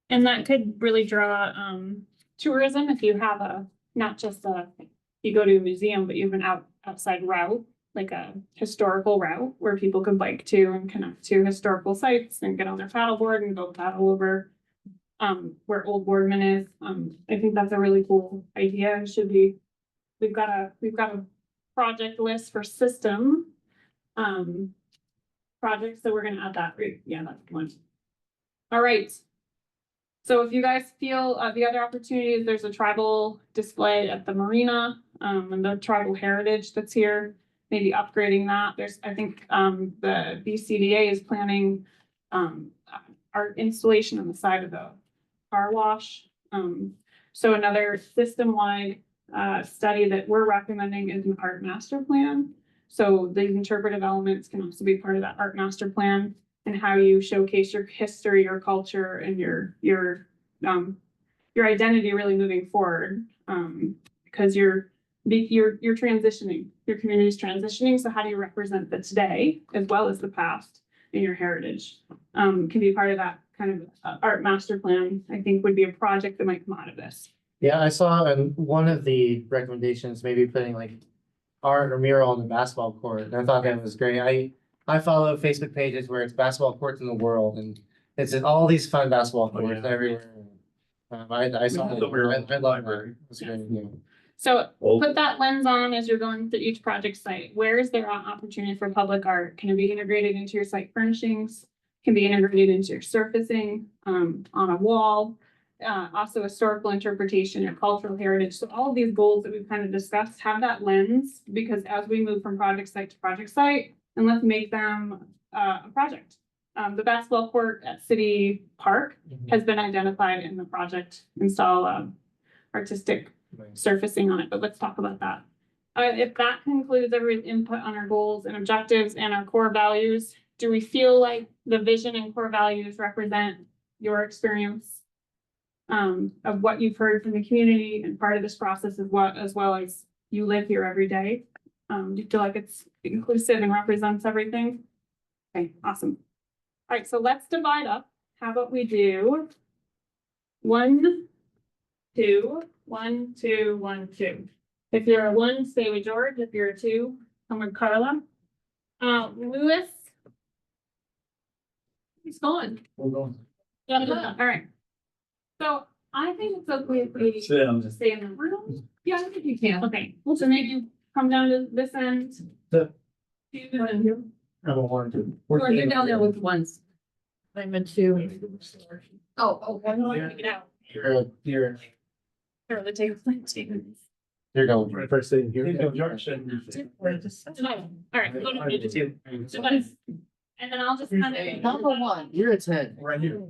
and that could really draw, tourism if you have not just you go to a museum, but you have an outside route, like a historical route where people can bike to and connect to historical sites and get on their paddleboard and go paddle over where old Boardman is. I think that's a really cool idea. It should be, we've got a project list for system projects, so we're gonna add that. Yeah, that's one. All right. So if you guys feel the other opportunities, there's a tribal display at the marina and the tribal heritage that's here, maybe upgrading that. I think the BCDA is planning our installation on the side of the car wash. So another system-wide study that we're recommending is an art master plan. So these interpretive elements can also be part of that art master plan and how you showcase your history, your culture, and your identity really moving forward. Because you're transitioning, your community's transitioning. So how do you represent the today as well as the past in your heritage? Can be part of that kind of art master plan. I think would be a project that might come out of this.
Yeah, I saw in one of the recommendations, maybe putting like art or mural on the basketball court. And I thought that was great. I follow Facebook pages where it's basketball courts in the world and it's in all these fun basketball
Oh,
courts
yeah.
everywhere. I saw
have
it.
the mural
I love
library.
it. It's great. Yeah.
So
Well,
put that lens on as you're going through each project site. Where is there an opportunity for public art? Can it be integrated into your site furnishings? Can be integrated into your surfacing, on a wall? also historical interpretation and cultural heritage. So all of these goals that we've kind of discussed have that lens, because as we move from project site to project site, and let's make them a project. The basketball court at City Park has been identified in the project, install artistic surfacing on it, but let's talk about that. If that concludes every input on our goals and objectives and our core values, do we feel like the vision and core values represent your experience of what you've heard from the community, and part of this process is what, as well as you live here every day? Do you feel like it's inclusive and represents everything? Okay, awesome. All right, so let's divide up. How about we do 1, 2, 1, 2, 1, 2. If you're a 1, stay with George. If you're a 2, come with Carla. Lewis. He's gone. Yeah, all right. So I think it's okay if we
Sit down.
just stay in the room.
Yeah, I think you can.
Okay, so maybe you come down to this end.
The-
Two, and
Or you're down there with ones.
I'm a 2.
Oh,
Take it out.
You're
Or the table.
going first thing here.
All right, go to 2. And then I'll just kind of.
Number 1.
You're a 10.
Right here.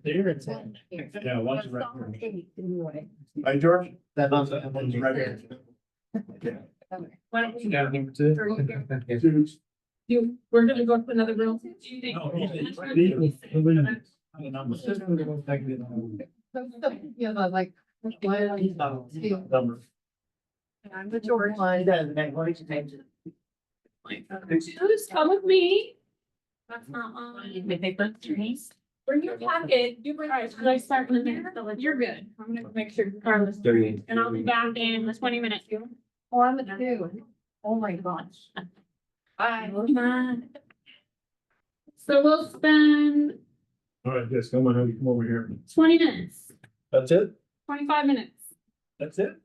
You're a 10.
Yeah, one's right here.
Anyway.
Right, George?
One's
One's right here.
Why don't we
Yeah, number 2.
we're gonna go to another room. Do you think?
No, he's-
Yeah, like.
Number.
I'm the George.
Just come with me. That's not on. Bring your packet. You bring, all right, should I start with there? You're good. I'm gonna make sure Carla's doing, and I'll be back in 20 minutes.
Oh, I'm a 2. Oh, my gosh.
Bye. So we'll spend
All right, yes, come on, come over here.
20 minutes,
That's it?
25 minutes.
That's it?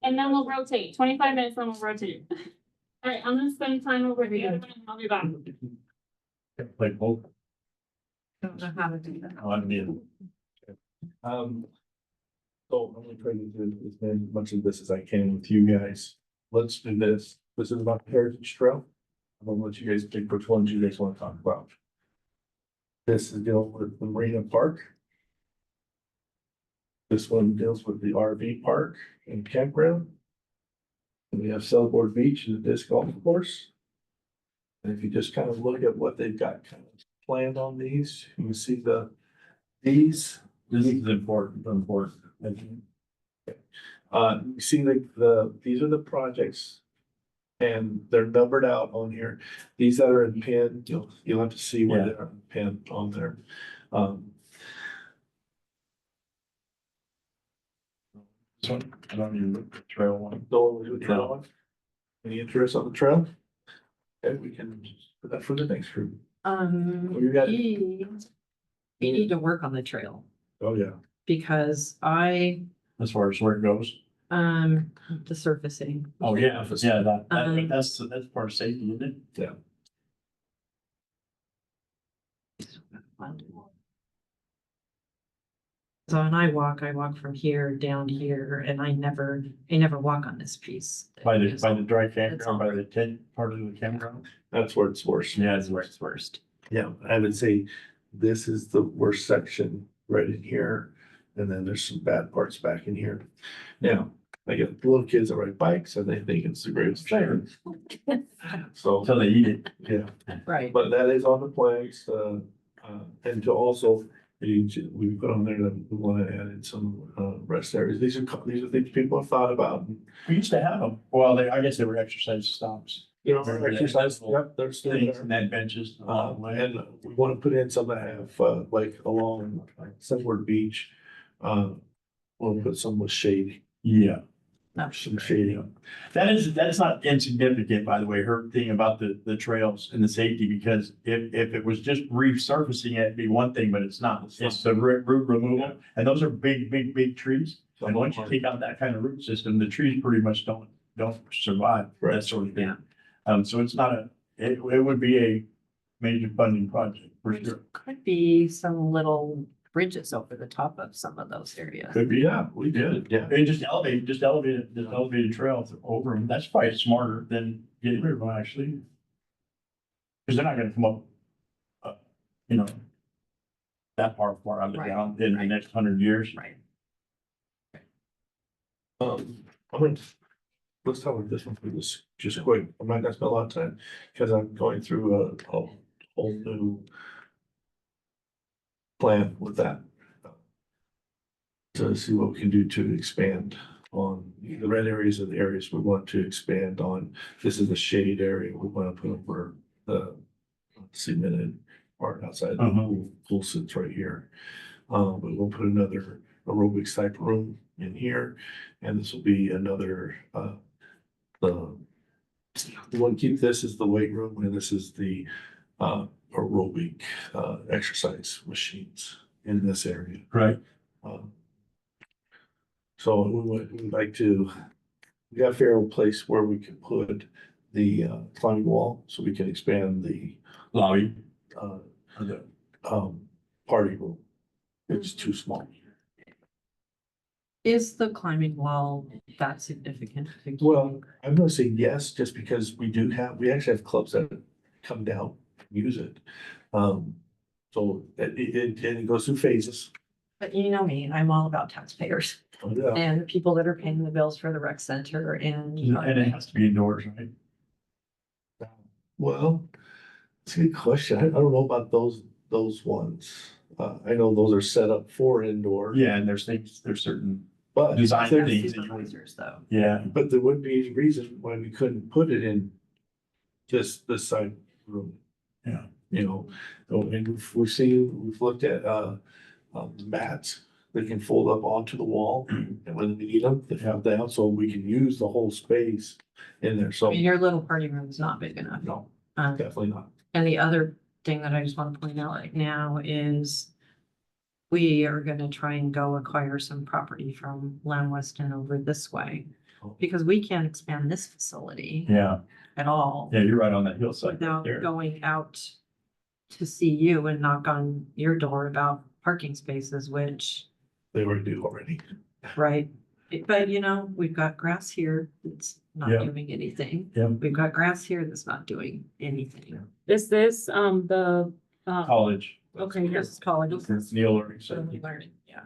And then we'll rotate, 25 minutes, then we'll rotate. All right, I'm gonna spend time over the other one, and I'll be back.
Like both.
Don't know how to do that.
Oh, I mean. So I'm gonna try to do as much of this as I can with you guys. Let's do this. This is about Heritage Trail. I'm gonna let you guys pick which ones you guys wanna talk about. This is dealing with the Marina Park. This one deals with the RV park and campground. And we have Sailboard Beach and the disc golf course. And if you just kind of look at what they've got kind of planned on these, you can see these. This is important. You see these are the projects. And they're numbered out on here. These that are in pen, you'll have to see where they're in pen on there.
This one, I don't even look at the trail one.
The trail one. Any interest on the trail? Okay, we can put that for the next group. You got it.
We need to work on the trail
Oh, yeah.
because
As far as where it goes.
the surfacing.
Oh, yeah, that's part of safety, isn't it?
Yeah.
So when I walk from here down here and I never walk on this piece.
By the dry
It's
campground, by the tent part of the campground.
That's where it's worse.
Yeah, it's where it's worst.
Yeah, I would say this is the worst section right in here. And then there's some bad parts back in here. Now, I get little kids that ride bikes and they think it's the greatest thing. So,
Until they eat it.
yeah,
Right.
but that is on the plans, and to also, we put on there that we want to add in some, rest areas. These are things people have thought about.
We used to have them. Well, I guess they were exercise stops.
You know,
Very
exercise,
accessible
yep, they're still
Things
there.
and that benches. along the way.
And we want to put in some that have, like along Sunward Beach. We'll put some with shade,
Yeah.
some shading.
That's not insignificant, by the way, her thing about the trails and the safety, because if it was just resurfacing it, it'd be one thing, but it's not. It's the root removal, and those are big trees. And once you take out that kind of root system, the trees pretty much don't survive, that sort of thing. So it's not it would be a major funding project for sure.
Could be some little bridges over the top of some of those areas.
Could be,
Yeah, we did, yeah.
and just elevated trail over them. That's probably smarter than getting rid of them, actually. Cause they're not gonna come up, you know, that far out of the
Right,
ground in the
right.
next 100 years.
Right.
I'm gonna, let's talk about this one for this, just quick, I'm not gonna spend a lot of time, because I'm going through a whole new plan with that. To see what we can do to expand on the red areas of the areas we want to expand on. This is the shade area we want to put over the cemented part outside the pool sits right here. But we'll put another aerobics type room in here, and this will be another, we want to keep this as the weight room, and this is the, aerobic, exercise machines in this area.
Right.
So we'd like to, we got a fair place where we can put the, climbing wall, so we can expand the,
Lobby.
uh,
or the-
party room. It's too small.
Is the climbing wall that significant? to keep-
Well, I'm gonna say yes, just because we actually have clubs that come down, use it. So it goes through phases.
But you know me, I'm all about taxpayers
Yeah.
and the people that are paying the bills for the rec center and.
And it has to be indoors, right?
Well, it's a good question. I don't know about those ones. I know those are set up for indoor.
Yeah, and there's certain
But
design
there-
things.
Supervisors though.
Yeah,
but there wouldn't be any reason why we couldn't put it in just this side room.
Yeah.
You know, and we've looked at, mats that can fold up onto the wall, and when we need them, they have down, so we can use the whole space in there,
I
so,
mean, your little party room is not big enough.
no,
Um,
definitely not.
And the other thing that I just want to point out right now is we are gonna try and go acquire some property from Lamb Weston over this way. Because we can't expand this facility
yeah,
at all
yeah, you're right on that hillside right
without
there.
going out to see you and knock on your door about parking spaces, which,
They already do already.
right? But you know, we've got grass here that's not
Yeah.
doing anything.
Yeah.
We've got grass here that's not doing anything.
Is this, the,
College.
okay,
This is college.
It's Neil Learning
So
Center.
we learn, yeah.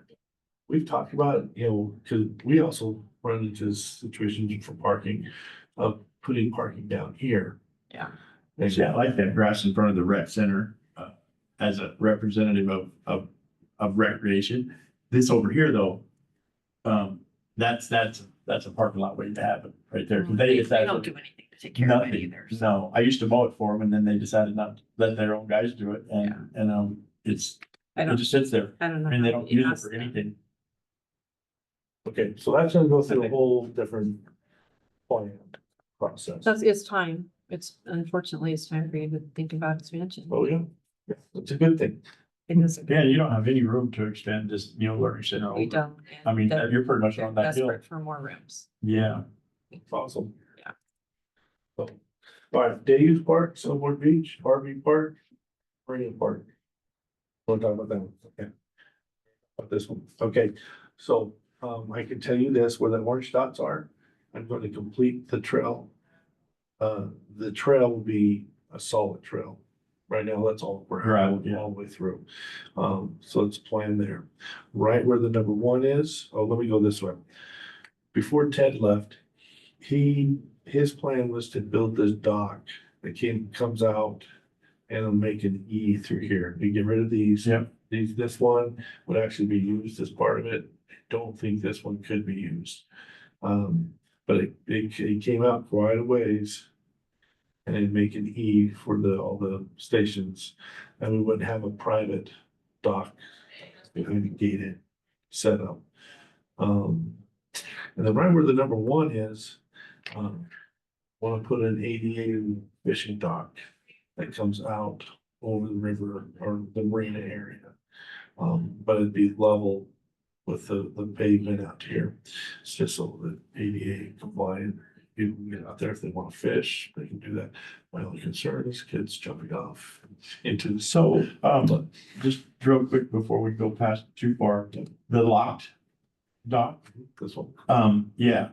We've talked about, cause we also run into situations for parking, of putting parking down here.
Yeah.
And
Yeah, I like that grass in front of the rec center, as a representative of recreation. This over here, though, that's a parking lot waiting to happen right there. 'Cause
They
decided
don't do anything to take care of it
nothing.
either. so.
No, I used to mow it for them, and then they decided not to let their own guys do it,
Yeah.
and it
I don't,
just sits there,
I don't know.
and they
how
don't
you
use it
ask
for
them.
anything.
Okay, so that's gonna go through a whole different plan process.
It's time. It's unfortunately, it's time for you to think about expansion.
Oh, yeah, it's a good thing.
It is.
Yeah, you don't have any room to expand this Neil Learning Center
We
over.
don't. and
I mean,
they're-
you're pretty much
they're
on that hill.
desperate for more rooms.
Yeah,
It's awesome.
Yeah.
So, all right, day use park, Silver Beach, RV park, Marine Park. We'll talk about that one, okay? About this one, okay, so, I can tell you this, where the orange dots are, I'm going to complete the trail. The trail will be a solid trail. Right now, that's all we're
Gravel, yeah.
all the way through. So it's planned there. Right where the number one is, let me go this way. Before Ted left, his plan was to build this dock that comes out and it'll make an E through here. You get rid of these.
Yep.
This one would actually be used as part of it. I don't think this one could be used. But it came out quite a ways. And it'd make an E for all the stations, and we wouldn't have a private dock behind a gated setup. And then right where the number one is, want to put an ADA fishing dock that comes out over the river or the marina area. But it'd be level with the pavement out here. It's just so that ADA compliant. people can get out there if they wanna fish, they can do that. My only concern is kids jumping off into the.
So, just real quick before we go past too far, the locked dock,
This one.
yeah.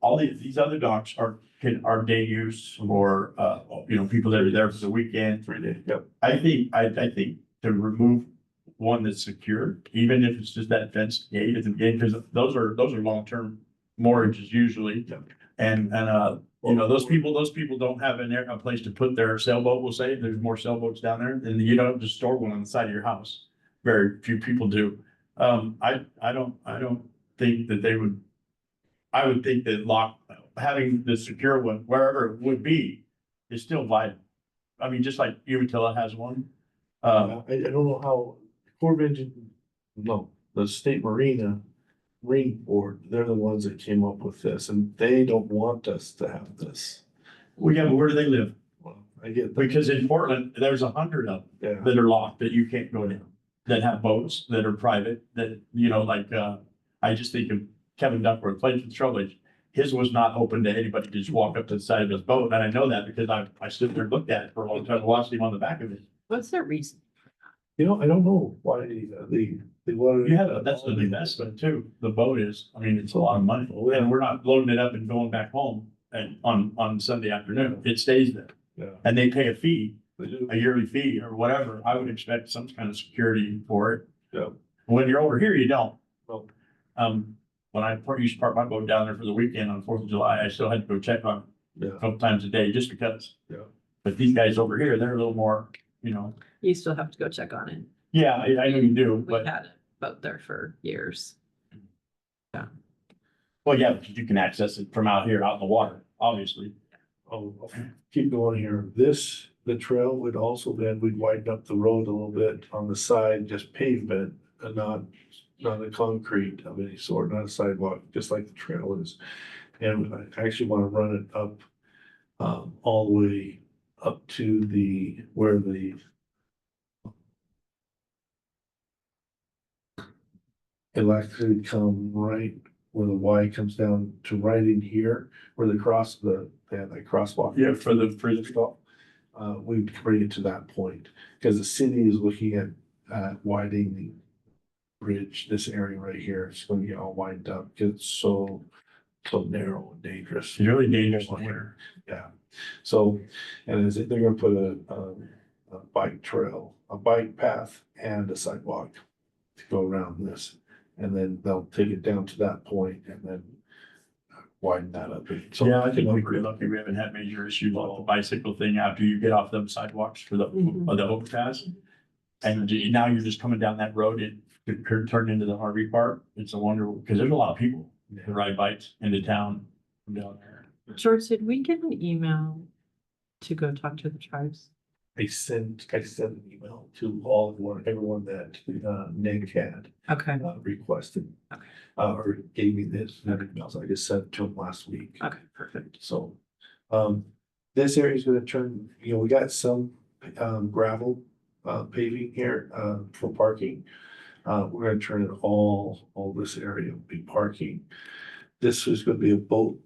All these other docks are day use or, people that are there for the weekend.
3 days, yep.
I think to remove one that's secure, even if it's just that fenced gate at the beginning, because those are long-term mortgages usually.
Yep.
And, those people don't have a place to put their sailboat, we'll say, there's more sailboats down there, and you don't just store one on the side of your house. Very few people do. I don't think that they would. I would think that having the secure one, wherever it would be, is still vital. I mean, just like Umatilla has one.
I don't know how, Corps of Engineers, no, the state Marine Board, they're the ones that came up with this, and they don't want us to have this.
Well, yeah, but where do they live?
Well, I get,
Because in Portland, there's 100 of them
yeah,
that are locked, that you can't go in, that have boats, that are private, that, I just think of Kevin Duckworth, played for the Trailblazers. His was not open to anybody to just walk up to the side of his boat, and I know that because I stood there and looked at it for a long time, watched him on the back of it.
What's their reason?
I don't know why they wanted.
That's an investment too, the boat is, I mean, it's a lot of money, and we're not loading it up and going back home and on Sunday afternoon, it stays there.
Yeah,
And they pay a fee,
they do.
a yearly fee or whatever, I would expect some kind of security for it.
Yeah.
When you're over here, you don't.
No.
When I used to park my boat down there for the weekend on 4th of July, I still had to go check on it
Yeah,
a couple times a day just because.
Yeah.
But these guys over here, they're a little more,
You still have to go check on it.
yeah, I know you do,
We
but,
had a boat there for years.
well, yeah, because you can access it from out here, out in the water, obviously.
I'll keep going here. The trail would also then, we'd widen up the road a little bit on the side, just pavement and not a concrete of any sort, not a sidewalk, just like the trail is. And I actually want to run it up, all the way up to where it'll actually come right where the Y comes down to right in here, where they have that crosswalk.
Yeah, for the
stop. We bring it to that point, because the city is looking at widening the bridge, this area right here, it's gonna get all widened up, because it's so narrow and dangerous.
It's really dangerous in winter.
Yeah, so, and they're gonna put a bike trail, a bike path and a sidewalk to go around this. And then they'll take it down to that point and then widen that up. So
Yeah, I think we're pretty lucky. We haven't had major issues with the bicycle thing after you get off them sidewalks for the overpass. And now you're just coming down that road, it could turn into the RV park. It's a wonder, because there's a lot of people that ride bikes into town from down there.
George, did we get an email to go talk to the tribes?
I sent an email to everyone that Nick had
Okay,
requested.
Okay.
Or gave me this emails. I just sent it to him last week.
okay, perfect.
So, this area is gonna turn, we got some gravel paving here for parking. We're gonna turn it all this area will be parking. This is gonna be a boat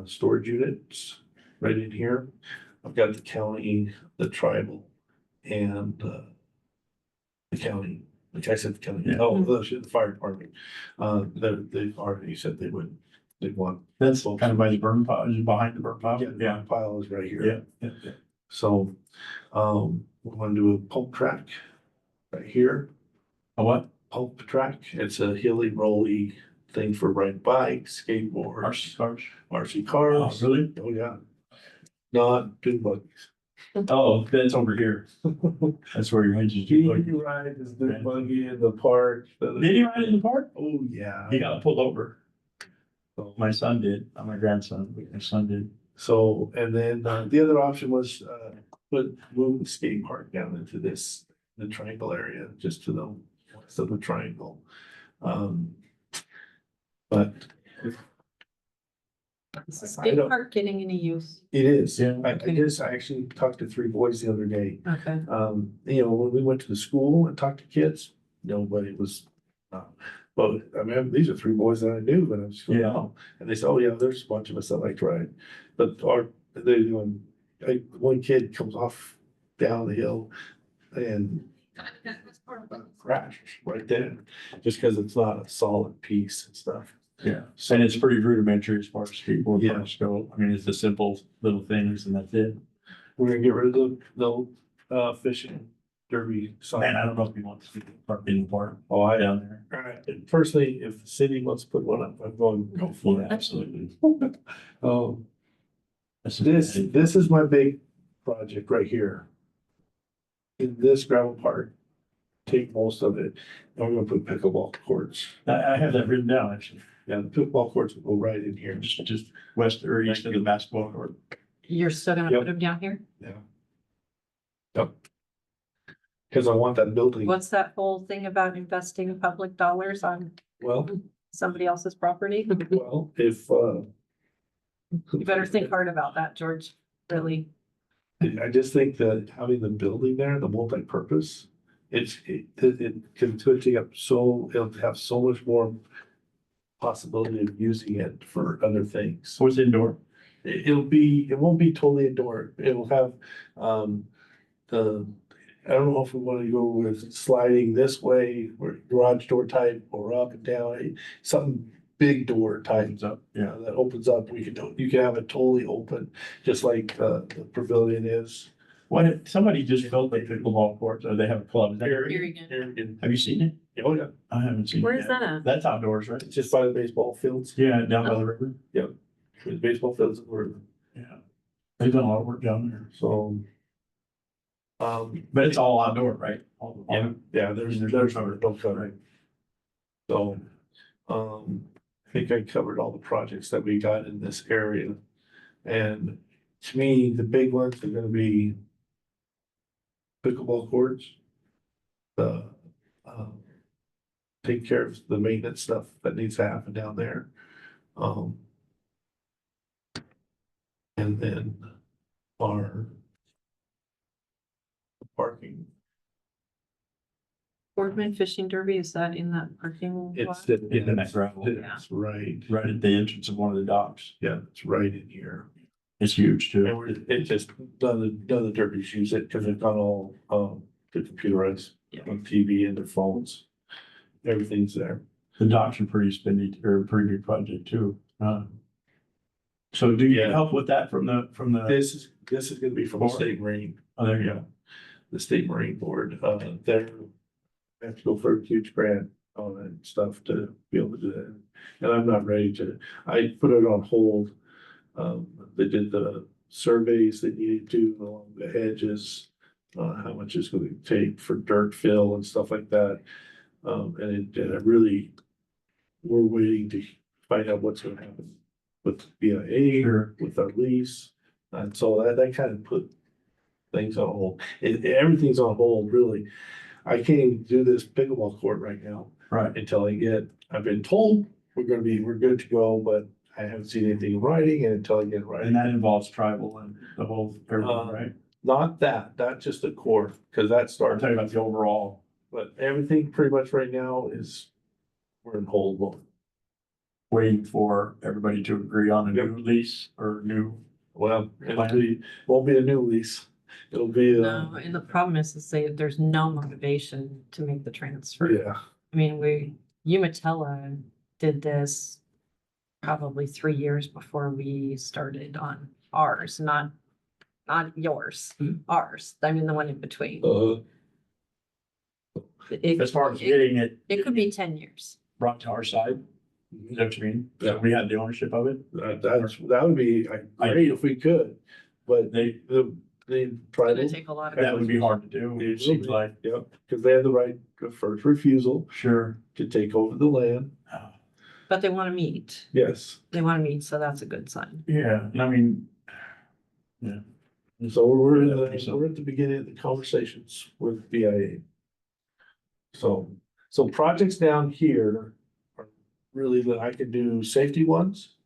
storage units right in here. I've got the county, the tribal, and the county, like I said, the county, the fire department. They've already said they'd want.
That's kind of by the burn pile, is it behind the burn pile?
Yeah, the pile is right here.
Yeah.
So, we wanna do a pump track right here,
A what?
pump track. It's a hilly, rolly thing for riding bikes, skateboards,
RC cars?
RC
Oh,
cars.
really?
Oh, yeah. Not dune buggies.
Oh, that's over here. That's where your engines
He
do.
rides his dune buggy in the park.
Did he ride in the park?
Oh, yeah.
He got pulled over.
So-
My son did, not my grandson, but my son did.
So, and then the other option was move the skate park down into the triangle area, just to the west of the triangle. But
Is the
I
skate
don't-
park getting any use?
it is,
Yeah.
I actually talked to 3 boys the other day.
Okay,
When we went to the school and talked to kids, nobody was, Well, I mean, these are three boys that I knew when I was going
Yeah.
out, and they said, oh, yeah, there's a bunch of us that like to ride. But one kid comes off down the hill and crash right there, just because it's not a solid piece and stuff.
Yeah, and it's pretty rudimentary as far as skateboard
Yeah.
parks go. I mean, it's the simple little things and that's it.
We're gonna get rid of the fishing derby sign.
Man, I don't know if you want to see the park being part
Oh, I
down there.
Alright, personally, if the city wants to put one up, I'm going, go for
Yeah,
it.
absolutely.
Um,
That's
this is my big project right here. In this gravel park, take most of it, and we're gonna put pickleball courts.
I have that written down actually,
Yeah, the pickleball courts will go right in here.
just west or east of the basketball court.
You're still gonna
Yep.
put them down here?
Yeah. Yep. Cause I want that building,
What's that whole thing about investing public dollars on
well,
somebody else's property?
if,
You better think hard about that, George, really.
I just think that having the building there, the multi-purpose, it can take up it'll have so much more possibility of using it for other things.
So it's indoor.
It won't be totally indoor. It'll have, I don't know if we want to go with sliding this way, or garage door type, or up and down, something big door type.
Opens up, yeah.
That opens up, you can have it totally open, just like, the pavilion is.
What, somebody just built the pickleball court, or they have a club. Is that-
Here again.
Here,
Have you seen it?
oh yeah,
I haven't seen it.
Where is
yet.
that at?
That's outdoors, right?
it's just by the baseball fields,
Yeah, down by the river.
the baseball fields were,
Yeah. They've done a lot of work down there.
so.
But it's all outdoor, right?
Yeah, there's no covering. So, I think I covered all the projects that we got in this area. And to me, the big ones are gonna be pickleball courts. The, take care of the maintenance stuff that needs to happen down there. And then our parking,
Boardman Fishing Derby, is that in that parking
it's,
lot?
In that gravel.
it's right,
Right at the entrance of one of the docks.
yeah, it's right in here.
It's huge
And
too.
it just, none of the derbies use it because they've got all, the computerized
Yeah.
on TV and their phones. Everything's there.
The docks are pretty spendy, or a pretty big project too. So do you
Yeah.
help with that from the?
This is gonna be from the state marine,
Oh, there you go.
the state marine board, they have to go for a huge grant on it and stuff to be able to do that. And I'm not ready to, I put it on hold. They did the surveys they needed to along the hedges, how much it's gonna take for dirt fill and stuff like that. And I really, we're waiting to find out what's gonna happen with BIA,
Sure.
with our lease. And so that kind of put things on hold. Everything's on hold, really. I can't even do this pickleball court right now
Right.
until I've been told we're good to go, but I haven't seen anything in writing, and until I get it
And
writing.
that involves tribal and the whole, everything, right?
Not that's just the core, because that
I'm
started,
talking about the overall.
but everything pretty much right now we're in hold mode.
Waiting for everybody to agree on a new lease or new.
Well, won't be a new lease. It'll be,
No, and the problem is there's no motivation to make the transfer.
yeah,
I mean, Umatilla did this probably 3 years before we started on ours, not yours, ours. I mean, the one in between.
As far as getting it
It could be 10 years.
brought to our side, is that what you mean? So we had the ownership of it?
that would be great if we could, but
They,
the
It's
tribal.
gonna take a lot of.
that would be hard to do, it seems like.
Yep, because they have the right of first refusal
Sure.
to take over the land.
But they wanna meet.
Yes,
They wanna meet, so that's a good sign.
Yeah, and I mean,
so we're at the beginning of the conversations with BIA. So projects down here are really that I can do safety ones.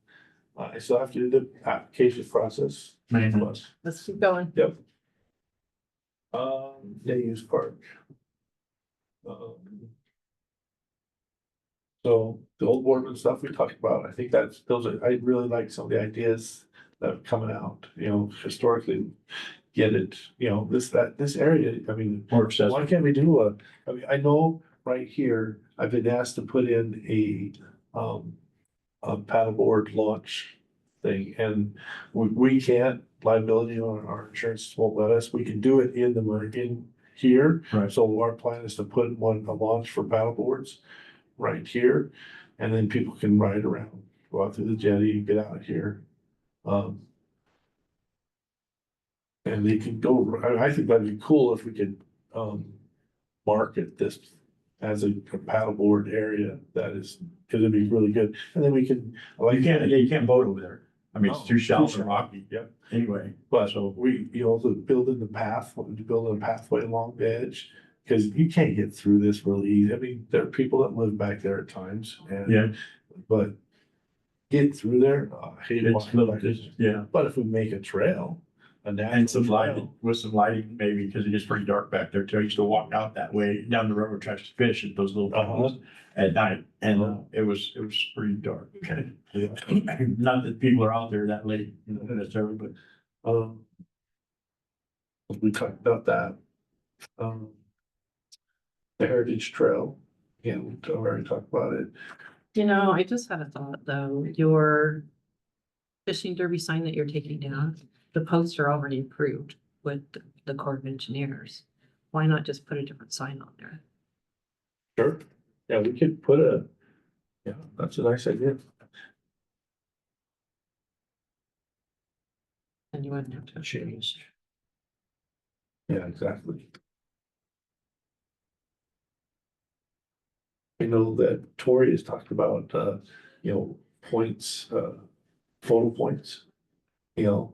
I still have to do the application process.
maintenance.
Let's keep going.
Yep. Day use park. So the old Boardman stuff we talked about, I think I really like some of the ideas that are coming out, historically. Get it, this area, I mean,
More accessible.
why can't we do I know right here, I've been asked to put in a paddleboard launch thing, and we can't, liability on our insurance won't let us, we can do it in here.
Right.
So our plan is to put a launch for paddleboards right here, and then people can ride around, go out through the jetty, get out of here. And they can go, I think that'd be cool if we could, market this as a paddleboard area that is, cause it'd be really good. And then we can,
You can't boat over there. I mean, it's
No,
too shallow
too
and
shallow.
rocky.
Yep.
Anyway,
But
so
also building the pathway along the edge, cause you can't get through this really easy. I mean, there are people that live back there at times and.
yeah,
But get through there, I hate
it's
walking
little,
back there.
yeah.
But if we make a trail, a
And
natural
some lighting,
trail.
with some lighting maybe, because it gets pretty dark back there too. I used to walk out that way down the river, try to fish at those little ponds at night. And it was pretty dark.
Yeah.
Not that people are out there that late, necessarily, but
We talked about that. The Heritage Trail, yeah, we already talked about it.
I just had a thought though, your fishing derby sign that you're taking down, the posts are already approved with the Corps of Engineers. Why not just put a different sign on there?
Sure. Yeah, we could yeah, that's a nice idea.
And you wouldn't have to change.
Yeah, exactly. I know that Tori has talked about, points, photo points. That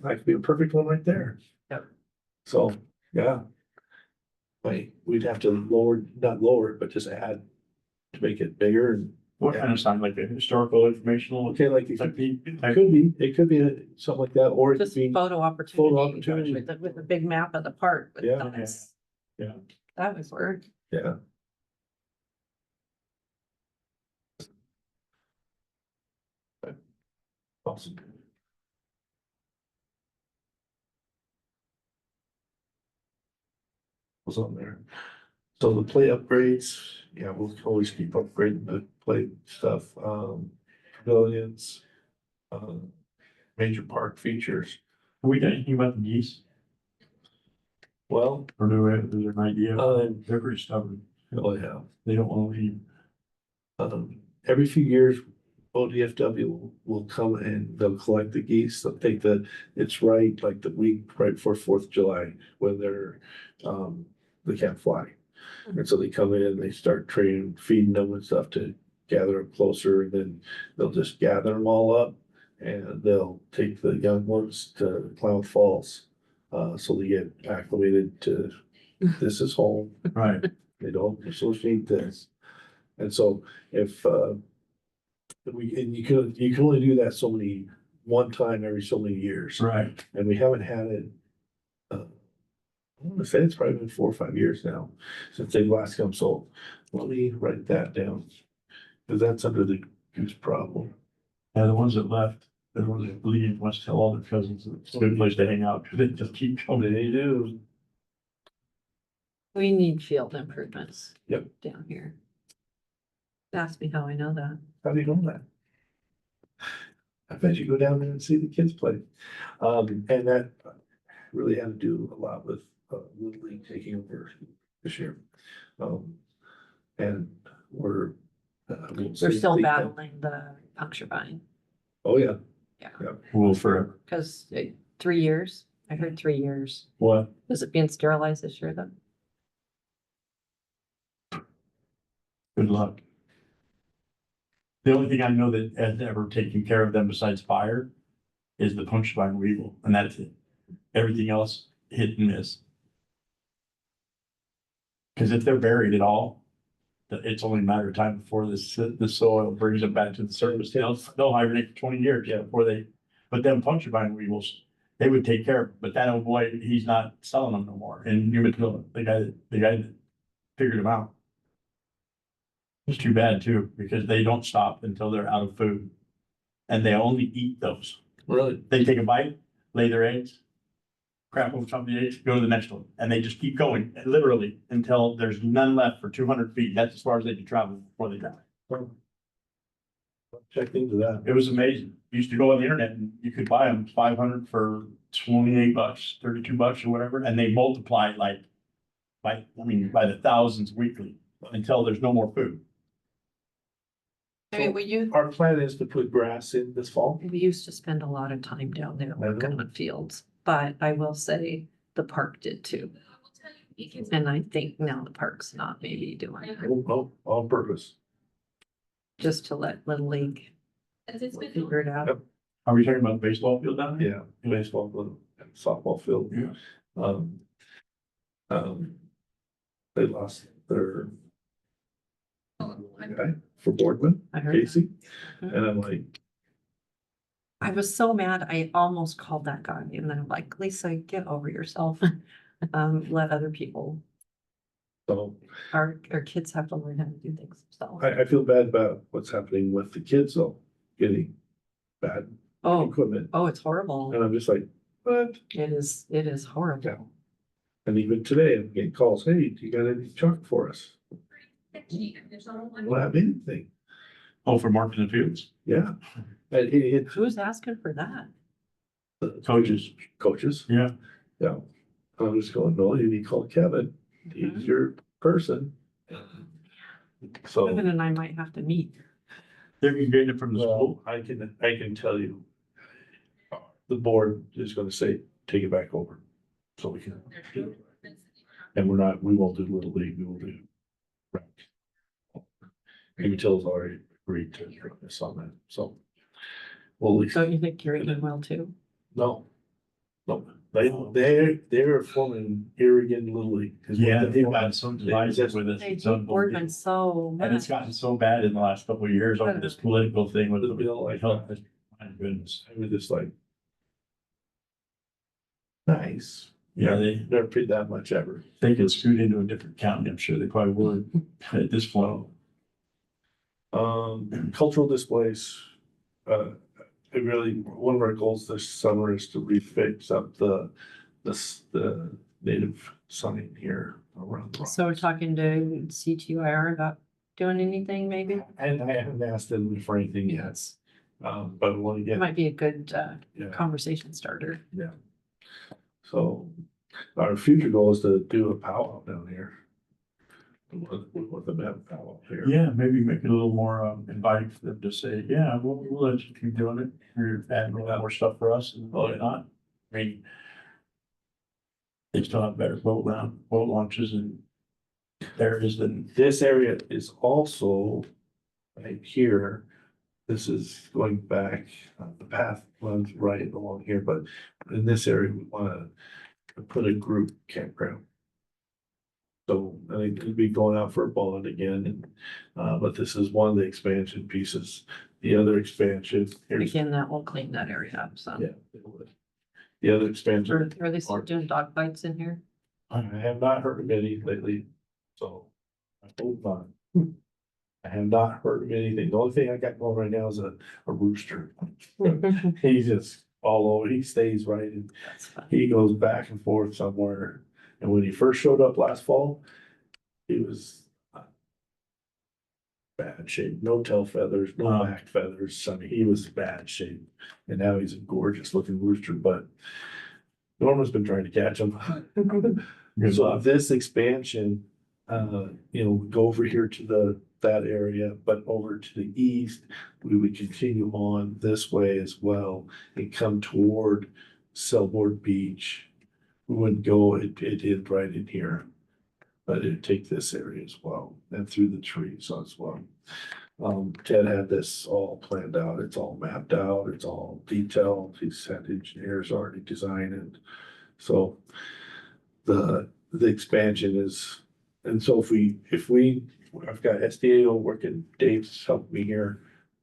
could be a perfect one right there.
Yep.
So, yeah. We'd have to not lower it, but just add to make it bigger and,
what kind of sign, like a historical informational?
okay, like it
Like
could be something like that, or it could
Just
be,
photo opportunity.
opportunity.
With a big map of the park. with
Yeah.
dots.
Yeah.
That would work.
yeah. Awesome. Was on there. So the play upgrades, yeah, we'll always keep upgrading the play stuff, pavilions, major park features.
Have we done anything about the geese?
Well,
Or is there an idea? They're pretty stubborn.
oh yeah,
They don't want to leave.
every few years, ODFW will come and they'll collect the geese. They'll take it's right, like the week right before 4th of July, when they can't fly. And so they come in and they start training, feeding them and stuff to gather them closer, and then they'll just gather them all up. And they'll take the young ones to Klamath Falls, so they get acclimated to, this is home.
Right.
They don't associate this. And so if, you can only do that one time every so many years.
Right.
And we haven't had it. I want to say it's probably been 4 or 5 years now since they've last come, so let me write that down. Cause that's under the goose problem.
Yeah, the ones that left, the ones that leave, must tell all their cousins it's a good place to hang out, because they just keep coming.
They do.
We need field improvements.
Yep.
Down here. Ask me how I know that.
How do you know that? I bet you go down there and see the kids play. And that really had to do a lot with Little League taking over this year. And we're.
We're still battling the puncture vine,
Oh, yeah.
Well, forever.
because 3 years, I heard 3 years.
What?
Is it being sterilized this year though?
Good luck. The only thing I know that has ever taken care of them besides fire is the puncture vine weevil, and that's it. Everything else hit and miss. Cause if they're buried at all, it's only a matter of time before the soil brings them back to the surface. They'll hibernate for 20 years before but then puncture vine weevils, they would take care of it. But that old boy, he's not selling them no more. And Newmanville, the guy that figured them out. It's too bad too, because they don't stop until they're out of food. And they only eat those.
Really?
They take a bite, lay their eggs, crap over top of the eggs, go to the next one, and they just keep going, literally, until there's none left for 200 feet. That's as far as they can travel before they die.
Check into that.
It was amazing. You used to go on the internet and you could buy them 500 for $28, $32 or whatever, and they multiply like by the thousands weekly until there's no more food.
I mean,
Our plan is to put grass in this fall.
we used to spend a lot of time down there working on fields, but I will say the park did too. And I think now the park's not maybe doing it,
Oh, on purpose.
just to let Little League figure it out.
Yep.
Are we talking about the baseball field down there?
Yeah, baseball field, and softball field.
Yeah.
They lost their guy for Boardman,
I heard.
Casey,
Mhm.
and I'm like,
I was so mad, I almost called that guy and then I'm like, Lisa, get over yourself. Let other people,
so
our kids have to learn how to do things themselves.
I feel bad about what's happening with the kids though, getting bad
Oh,
equipment.
oh, it's horrible.
And I'm just like, what?
It is horrible.
And even today, I'm getting calls, hey, do you got any chalk for us? I don't have anything.
Oh, for marking the fields,
Yeah. And it,
Who's asking for that?
coaches.
coaches,
Yeah.
yeah. I'm just going, no, you need to call Kevin.
Mm-hmm.
He's your person. So,
Kevin and I might have to meet.
They're getting it from the
well,
school.
I can tell you. The board is gonna say, take it back over. So we can. And we won't do Little League, we will do. Rec. Maybe Till's already agreed to this on that, so. Well, at least,
So you think Gary will too?
no. No, they're forming Irrigan Little League. is what
Yeah,
they're
they've
forming.
gotten so divisive with us.
They
It's
do
unbelievable.
Boardman so
And it's
much.
gotten so bad in the last couple of years over this political thing with the bill.
Like,
My goodness.
I was just like. Nice.
Yeah, they
Never paid that much ever.
could scoot into a different county. I'm sure they probably would at this point.
Cultural displays. It really, one of our goals this summer is to refix up the native sign here around. the
So we're
rocks.
talking to CTUIR about doing anything maybe?
And I haven't asked them for anything yet. But I want to
It
get,
might be a good
yeah,
conversation starter.
so our future goal is to do a powwow down here. We want them to have a powwow here.
Yeah, maybe make it a little more inviting for them to say, yeah, we'll let you keep doing it. You're adding a little more stuff for us and whatnot. I mean, they still have better boat launches and areas than,
This area is also right here. This is going back, the path runs right along here, but in this area, we wanna put a group campground. So I think it'd be going out for a bond again, and, but this is one of the expansion pieces. The other expansion, here's,
Again, that will clean that area up some.
yeah. it would. The other expansion,
Are they still doing dog bites in here?
I have not heard of any lately, so I hope not. I have not heard of anything. The only thing I got going right now is a rooster. He's just all over, he stays right, and
That's fun.
he goes back and forth somewhere. And when he first showed up last fall, he was bad shape, no tail feathers, no
Wow.
back feathers. I mean, he was bad shape. And now he's a gorgeous looking rooster, but Norma's been trying to catch him.
good
So
luck.
this expansion, we go over here to that area, but over to the east, we would continue on this way as well and come toward Selborne Beach. We wouldn't go, it is right in here, but it'd take this area as well and through the trees as well. Ted had this all planned out, it's all mapped out, it's all detailed, he's had engineers already design it. So the expansion is, and so if we, I've got SDAO working, Dave's helped me here.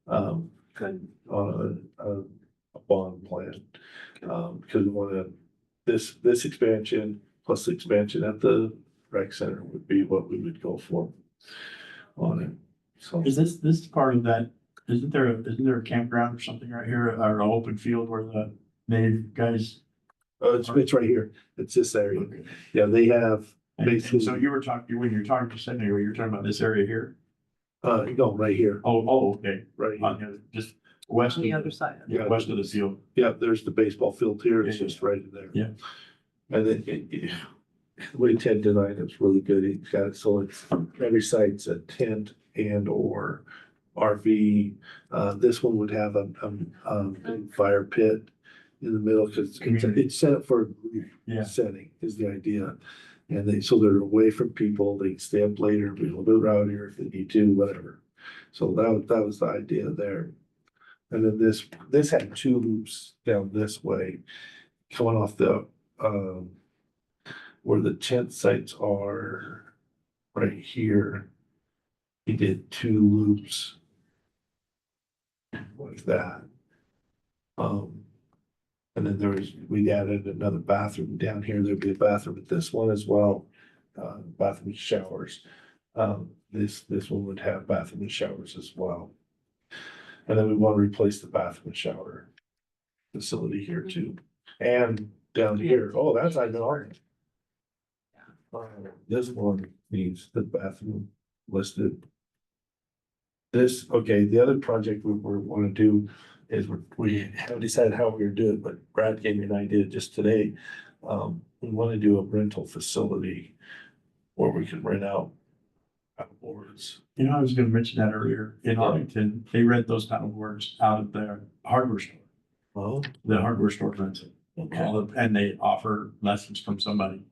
Good.
On a bond plan, because we wanna, this expansion plus the expansion at the rec center would be what we would go for on it.
So
Is this part of that, isn't there a campground or something right here, or an open field where the native guys?
It's right here. It's this area. Yeah, they have
And so
basically,
you were talking, when you're talking to Sydney, you were talking about this area here?
no, right here,
Okay,
right here.
on the other, just west
On
of
the other side.
yeah, west of the field.
Yeah, there's the baseball field here. It's
Yeah,
just right in there.
Yeah.
And then the way Ted designed it's really good. He's got it so it's every site's a tent and or RV. This one would have a big fire pit in the middle because it's set up for a group
Yeah.
setting is the idea. And so they're away from people. They can stay up later, be a little bit rowdier if they need to, whatever. So that was the idea there. And then this had two loops down this way, coming off the where the tent sites are right here. He did two loops like that. And then we added another bathroom down here. There'd be a bathroom at this one as well. Bathroom and showers. This one would have bathroom and showers as well. And then we want to replace the bathroom and shower facility here too. And down here, oh, that's ironic. This one needs the bathroom listed. Okay, the other project we want to do is we haven't decided how we're gonna do it, but Brad gave me an idea just today. We want to do a rental facility where we can rent out boards.
You know, I was gonna mention that earlier. In Arlington, they rent those paddle boards out of their hardware store.
Oh,
The hardware store rents it.
okay.
And they offer lessons from somebody.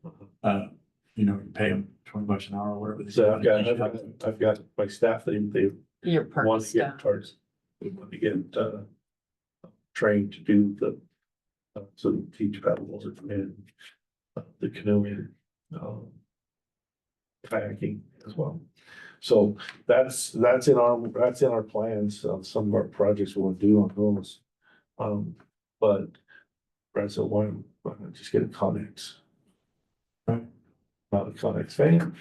You know, you pay them $20 an hour or whatever. they
So
say.
I've got my staff, they
Your
want
part
to
staff.
get parts. They want to get trained to do so teach paddleboard and the canoeing, kayaking as well. So that's in our plans, some of our projects we'll do on those. But Brad said, why not just get a Connex?
Right.
Not a Connex fan.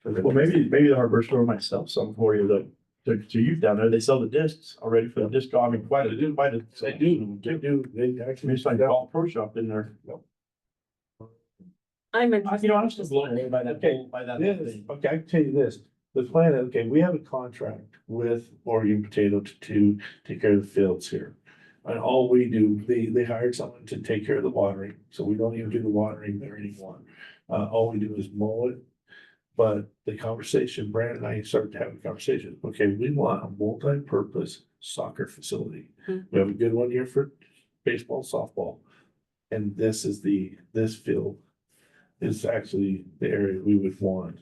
Well, maybe the hardware store might sell some for you, to you down there. They sell the discs already for the disc golf. I mean, quite a.
They do. They actually.
It's like a golf pro shop in there.
I'm
You
interested.
know, I'm just blown away by that,
Okay.
by that
This,
thing.
okay, I can tell you this, the plan, okay, we have a contract with Oregon Potato to take care of the fields here. And all we do, they hired someone to take care of the watering, so we don't even do the watering there anymore. All we do is mow it. But the conversation, Brandon and I started having a conversation, okay, we want a multi-purpose soccer facility. We have a good one here for baseball, softball. And this field is actually the area we would want.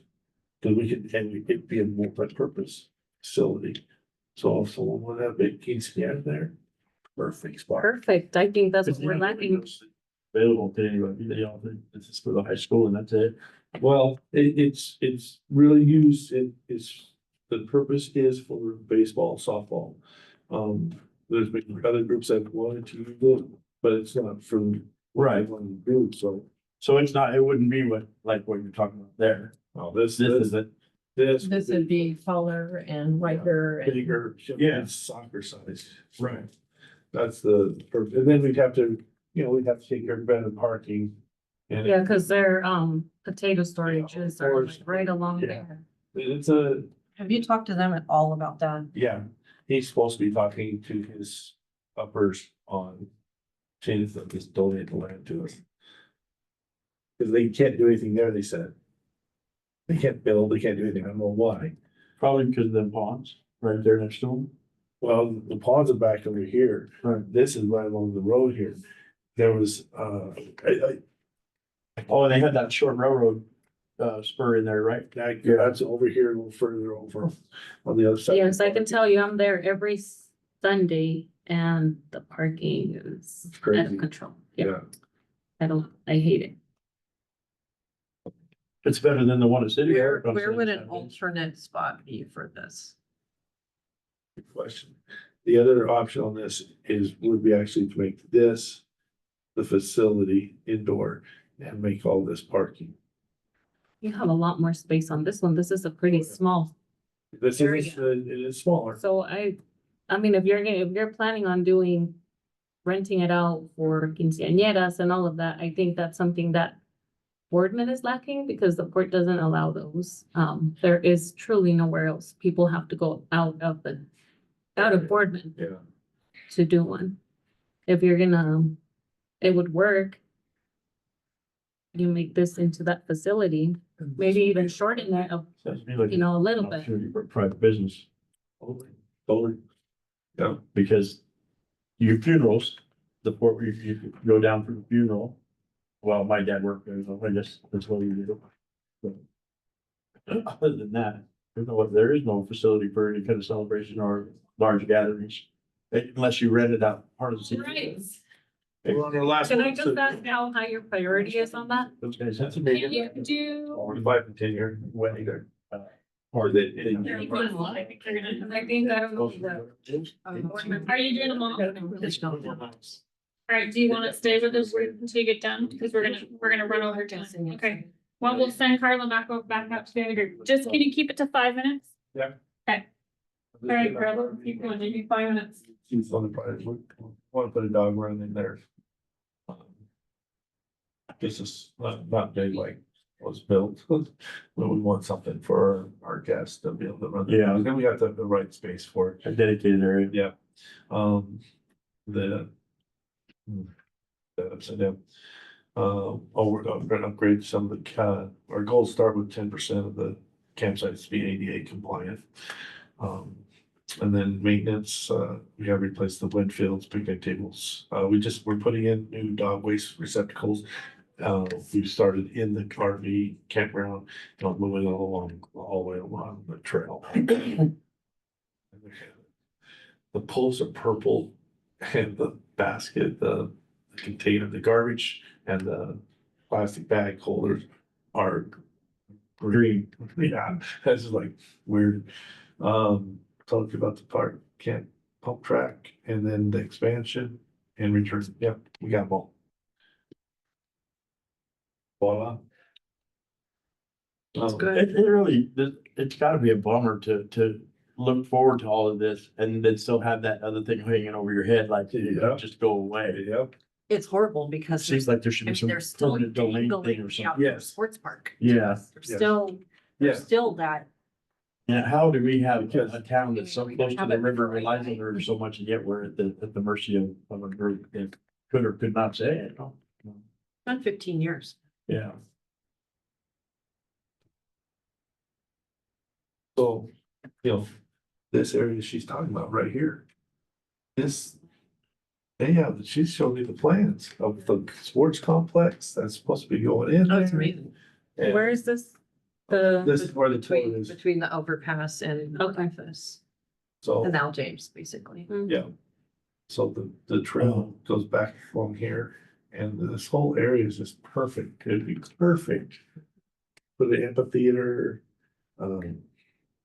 Cause we could be a multi-purpose facility. So if someone would have big quinceañera there, perfect spot.
Perfect. I think that's what we're lacking.
Available to anybody. They all think this is for the high school and that's it.
Well, it's really used, the purpose is for baseball, softball. There's been other groups that wanted to use it, but it's not for.
Right.
One group, so.
So it's not, it wouldn't be like what you're talking about there.
Oh,
This is it.
This.
This would be taller and wider and
Bigger,
Yeah.
it's soccer size. Right. That's the, and then we'd have to, we'd have to take care of better parking. And
Yeah, because their potato storages are
course.
like right along
Yeah.
there.
it's
have you talked to them at all about that?
yeah, he's supposed to be talking to his uppers on changing them, just donate the land to us. Cause they can't do anything there, they said. They can't build, they can't do anything, I don't know why.
Probably because of them ponds right there next to them.
Well, the ponds are back over here.
Right.
This is right along the road here. There was,
Oh, and they had that short railroad spur in there, right?
that's over here a little further over on the other side.
Yes, I can tell you, I'm there every Sunday and the parking is
It's
out
crazy.
of control.
Yeah,
I hate it.
It's better than the one at City.
Where
Hall.
would an alternate spot be for this?
good question. The other option on this would be actually to make this the facility indoor and make all this parking.
You have a lot more space on this one. This is a pretty small
This
Very
is, it is smaller.
So I mean, if you're planning on doing, renting it out for quinceañeras and all of that, I think that's something that Boardman is lacking because the port doesn't allow those. There is truly nowhere else. People have to go out of Boardman
Yeah.
to do one. If you're gonna, it would work. You make this into that facility, maybe even shorten it,
Sounds to me like
you know, a little
an
bit.
opportunity for private business.
Totally. Yeah.
Because your funerals, the port, you go down for the funeral. Well, my dad worked there, so I guess that's what he did. But other than that, there is no facility for any kind of celebration or large gatherings. Unless you rent it out part of the city.
Right.
We're on our last
Can
one.
I just ask how high your priority is on that?
Those guys, that's
Can you do?
45 and 10 year wedding there. Or
I think you're gonna, I think, I don't know. Are you doing them all? All right, do you wanna stay with us until you get done? Because we're gonna run over time. Okay. Well, we'll send Carla back out to the other group. Just, can you keep it to 5 minutes?
Yeah.
Okay. All right, Carla, keep going, maybe 5 minutes.
She's on the project, want to put a dog run in there. This is not big like was built, but we want something for our guests to be able to run.
Yeah.
Then we got the right space for it.
a dedicated area.
Yeah. The. Upside down. We're gonna upgrade some of the, our goals start with 10% of the campsites to be ADA compliant. And then maintenance, we have replaced the wind fields, picnic tables. We're putting in new dog waste receptacles. We started in the RV campground, moving along all the way along the trail. The poles are purple and the basket, the container, the garbage and the plastic bag holders are green. Yeah, that's just like weird. Talking about the park camp pump track and then the expansion and return. Yep, we got them all. Voila.
That's good.
It really, it's gotta be a bummer to look forward to all of this and then still have that other thing hanging over your head, like,
Yeah.
just go away.
Yep.
It's horrible because
Seems like there should
I
be
mean,
some
there's still a
permanent
day
domain
going
thing or
to the
something.
outdoor
Yes.
sports park.
Yeah.
There's
Yes.
still, there's still that.
And how do we have
Because-
a town that's so
We
close to
have
the
it
river,
for
relies on
everybody.
the river so much, and yet we're at the mercy of a group that could or could not say it?
Been 15 years.
Yeah.
So, this area she's talking about right here. She showed me the plans of the sports complex that's supposed to be going in.
Oh, it's
there.
amazing.
And
Where is this?
This is where the toilet
Between,
is.
between the overpass and
Okay.
Memphis
So,
and Al James, basically.
yeah. So the trail goes back from here and this whole area is just perfect. It'd be perfect. For the amphitheater,
Oh,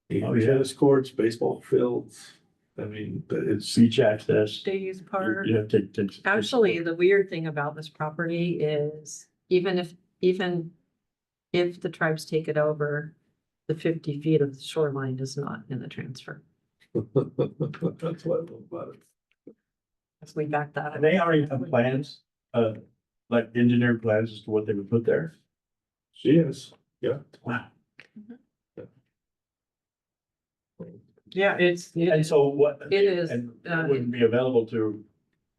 yeah.
tennis courts, baseball fields. I mean, it's.
Beach access.
Days Park.
You have to take.
Actually, the weird thing about this property is even if the tribes take it over, the 50 feet of the shoreline is not in the transfer.
That's what I love about it.
As we back that up.
And they already have plans, like engineered plans as to what they would put there.
She is, yeah.
Wow.
Yeah,
And so what?
It is,
And it wouldn't be available to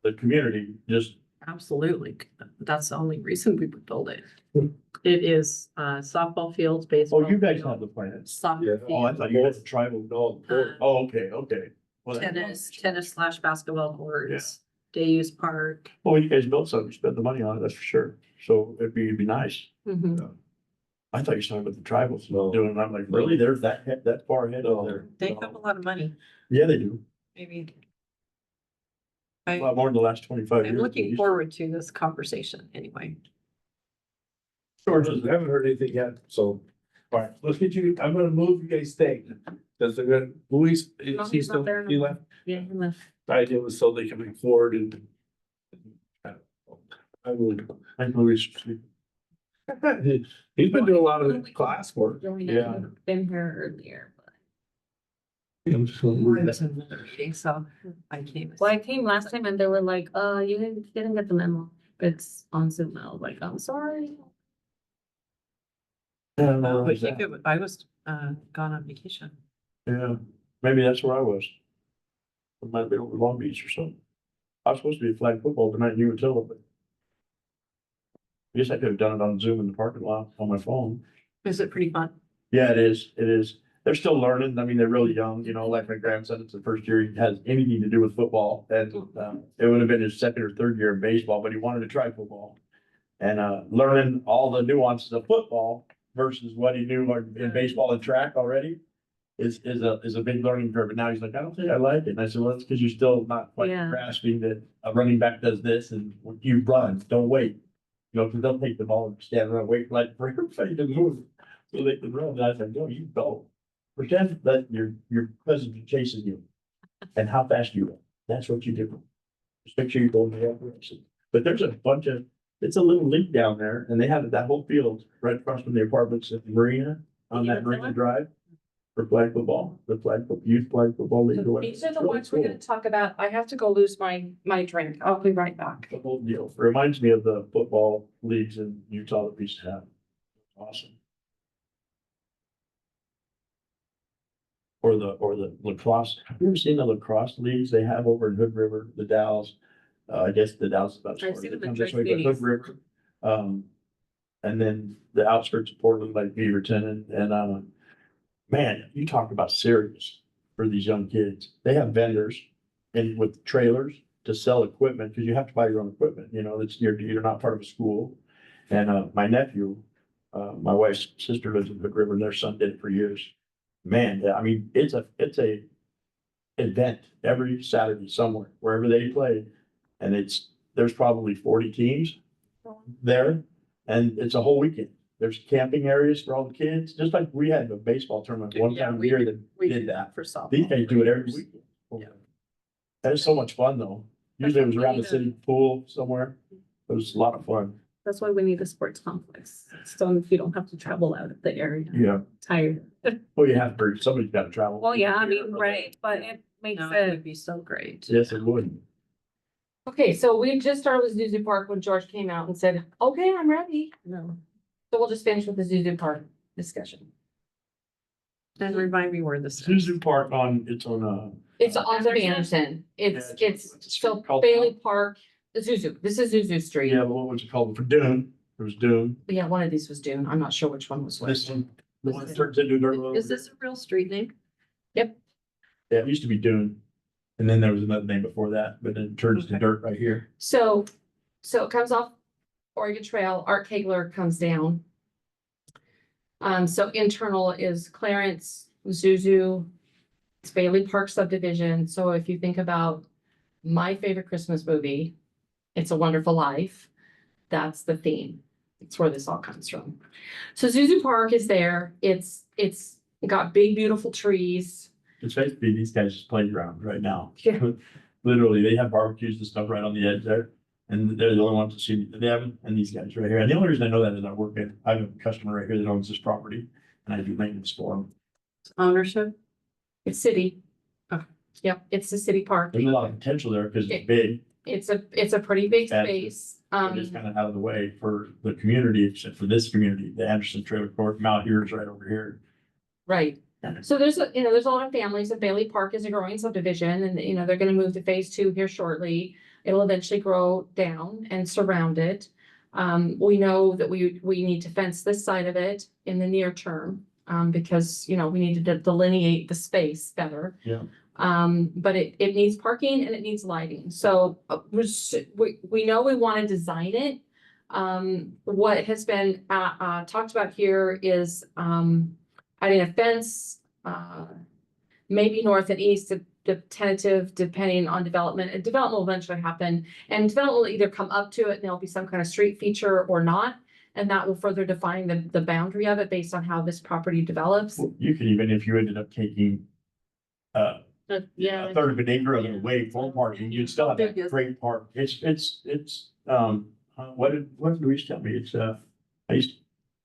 the community, just,
absolutely. That's the only reason we would build it. It is softball fields, baseball.
oh, you guys have
field,
the plans.
Soccer
Oh, I
field,
thought you had the tribal.
No,
Oh, okay. Well, that-
tennis/basketball courts, day use park.
Well, you guys built something, you spent the money on it, that's for sure. So it'd be nice.
Mhm.
I thought you started with the tribals
No.
doing, it. I'm like, really? They're that far ahead
No.
of there?
They have a lot of money,
Yeah, they do.
maybe.
A lot more than the last 25 years.
I'm looking forward to this conversation anyway.
George, I haven't heard anything yet, so, all right, let's get you, I'm gonna move, you guys stay. Cause they're gonna, Luis,
No,
is he
he's not
still,
there no
he
more.
left?
Yeah, he left.
The idea was so they can record and. I would.
I think Louis,
He's been doing a lot of class work.
Joey
Yeah.
had been here earlier, but.
I'm just
I
gonna.
was in another meeting, so I came.
Well, I came last time and they were like, you didn't get the memo. It's on Zoom now. Like, I'm sorry.
Yeah, no,
I think I was, gone on vacation.
yeah, maybe that's where I was. It might have been over Long Beach or something. I was supposed to be at flag football tonight, you were telling me. I guess I could have done it on Zoom in the parking lot on my phone.
Is it pretty fun?
Yeah, it is, it is. They're still learning. I mean, they're really young, you know, like my grandson, it's the first year he has anything to do with football. And, it would have been his second or third year in baseball, but he wanted to try football. And, learning all the nuances of football versus what he knew like in baseball and track already is a big learning curve. And now he's like, I don't think I like it. And I said, well, that's because you're still not quite
Yeah.
grasping that a running back does this and you run, don't wait. You know, because they'll take the ball and stand around, wait like for everybody to move so they can run. And I said, no, you go. Pretend that your cousin is chasing you and how fast you run. That's what you do. Just make sure you go in the right direction. But there's a bunch of, it's a little league down there and they have that whole field right across from the apartments at the marina on that marina drive for flag football, youth flag football league. or whatever.
These are the
It's really
ones we're
cool.
gonna talk about. I have to go lose my drink. I'll be right back.
The whole deal. Reminds me of the football leagues in Utah that we used to have. Awesome. Or the lacrosse. Have you ever seen the lacrosse leagues they have over in Hood River, the Dalles? I guess the Dalles is about. as
I've
far
seen
as it
them in
comes this way, but
Tri-Cities.
Hood River. And then the outskirts of Portland, like Beaverton and, man, you talk about serious for these young kids. They have vendors and with trailers to sell equipment, because you have to buy your own equipment, you know, that's, you're not part of a school. And, my nephew, my wife's sister lives in Hood River and their son did it for years. Man, yeah, I mean, it's a event every Saturday somewhere, wherever they play. And there's probably 40 teams there and it's a whole weekend. There's camping areas for all the kids, just like we had a baseball tournament one
Yeah,
time a
we
year that
We
did that.
for softball.
These guys do it every
years.
weekend.
Yeah.
That is so much fun though. Usually it was around the city pool somewhere. It was a lot of fun.
That's why we need a sports complex. So if you don't have to travel out of the area.
Yeah.
Tired.
Well, you have to, somebody's got to travel.
Well, yeah, I mean, right, but it makes
No, it would
it.
be so great.
Yes, it would.
Okay, so we just started with Zuzu Park when George came out and said, okay, I'm ready.
No.
So we'll just finish with the Zuzu Park discussion.
And remind me where this is.
Zuzu Park it's on,
It's on the Anderson. It's so Bailey Park, Zuzu. This is Zuzu Street.
yeah, what was it called? For Dune. It was Dune.
Yeah, one of these was Dune. I'm not sure which one was which.
This one, the one that turns into a dirt road.
Is this a real street name?
Yeah, it used to be Dune. And then there was another name before that, but then it turns to dirt right here.
So it comes off Oregon Trail, Art Kegler comes down. So internal is Clarence, Zuzu, it's Bailey Park subdivision. So if you think about my favorite Christmas movie, It's a Wonderful Life, that's the theme. It's where this all comes from. So Zuzu Park is there. It's got big, beautiful trees.
It's basically these guys' playground right now.
Yeah.
Literally, they have barbecues and stuff right on the edge there. And they're the only ones to see them and these guys right here. And the only reason I know that is I have a customer right here that owns this property and I do maintenance for them.
Ownership?
It's city.
Okay.
Yep, it's the city park.
There's a lot of potential there because it's big.
It's a pretty big
And
space.
It is kind of out of the way for the community, except for this community, the Anderson Trailer Court, Mount Here's right over here.
Right. So there's a lot of families and Bailey Park is a growing subdivision and, they're gonna move to phase 2 here shortly. It'll eventually grow down and surround it. We know that we need to fence this side of it in the near term, because, we need to delineate the space better.
Yeah.
But it needs parking and it needs lighting. So we know we want to design it. What has been talked about here is adding a fence, maybe north and east, the tentative, depending on development. And development will eventually happen, and development will either come up to it and there'll be some kind of street feature or not. And that will further define the boundary of it based on how this property develops.
Well, you could even, if you ended up taking a
Yeah.
third of an acre of it away for parking, you'd still have
Big
that
is-
great park. What did Luis tell me? I used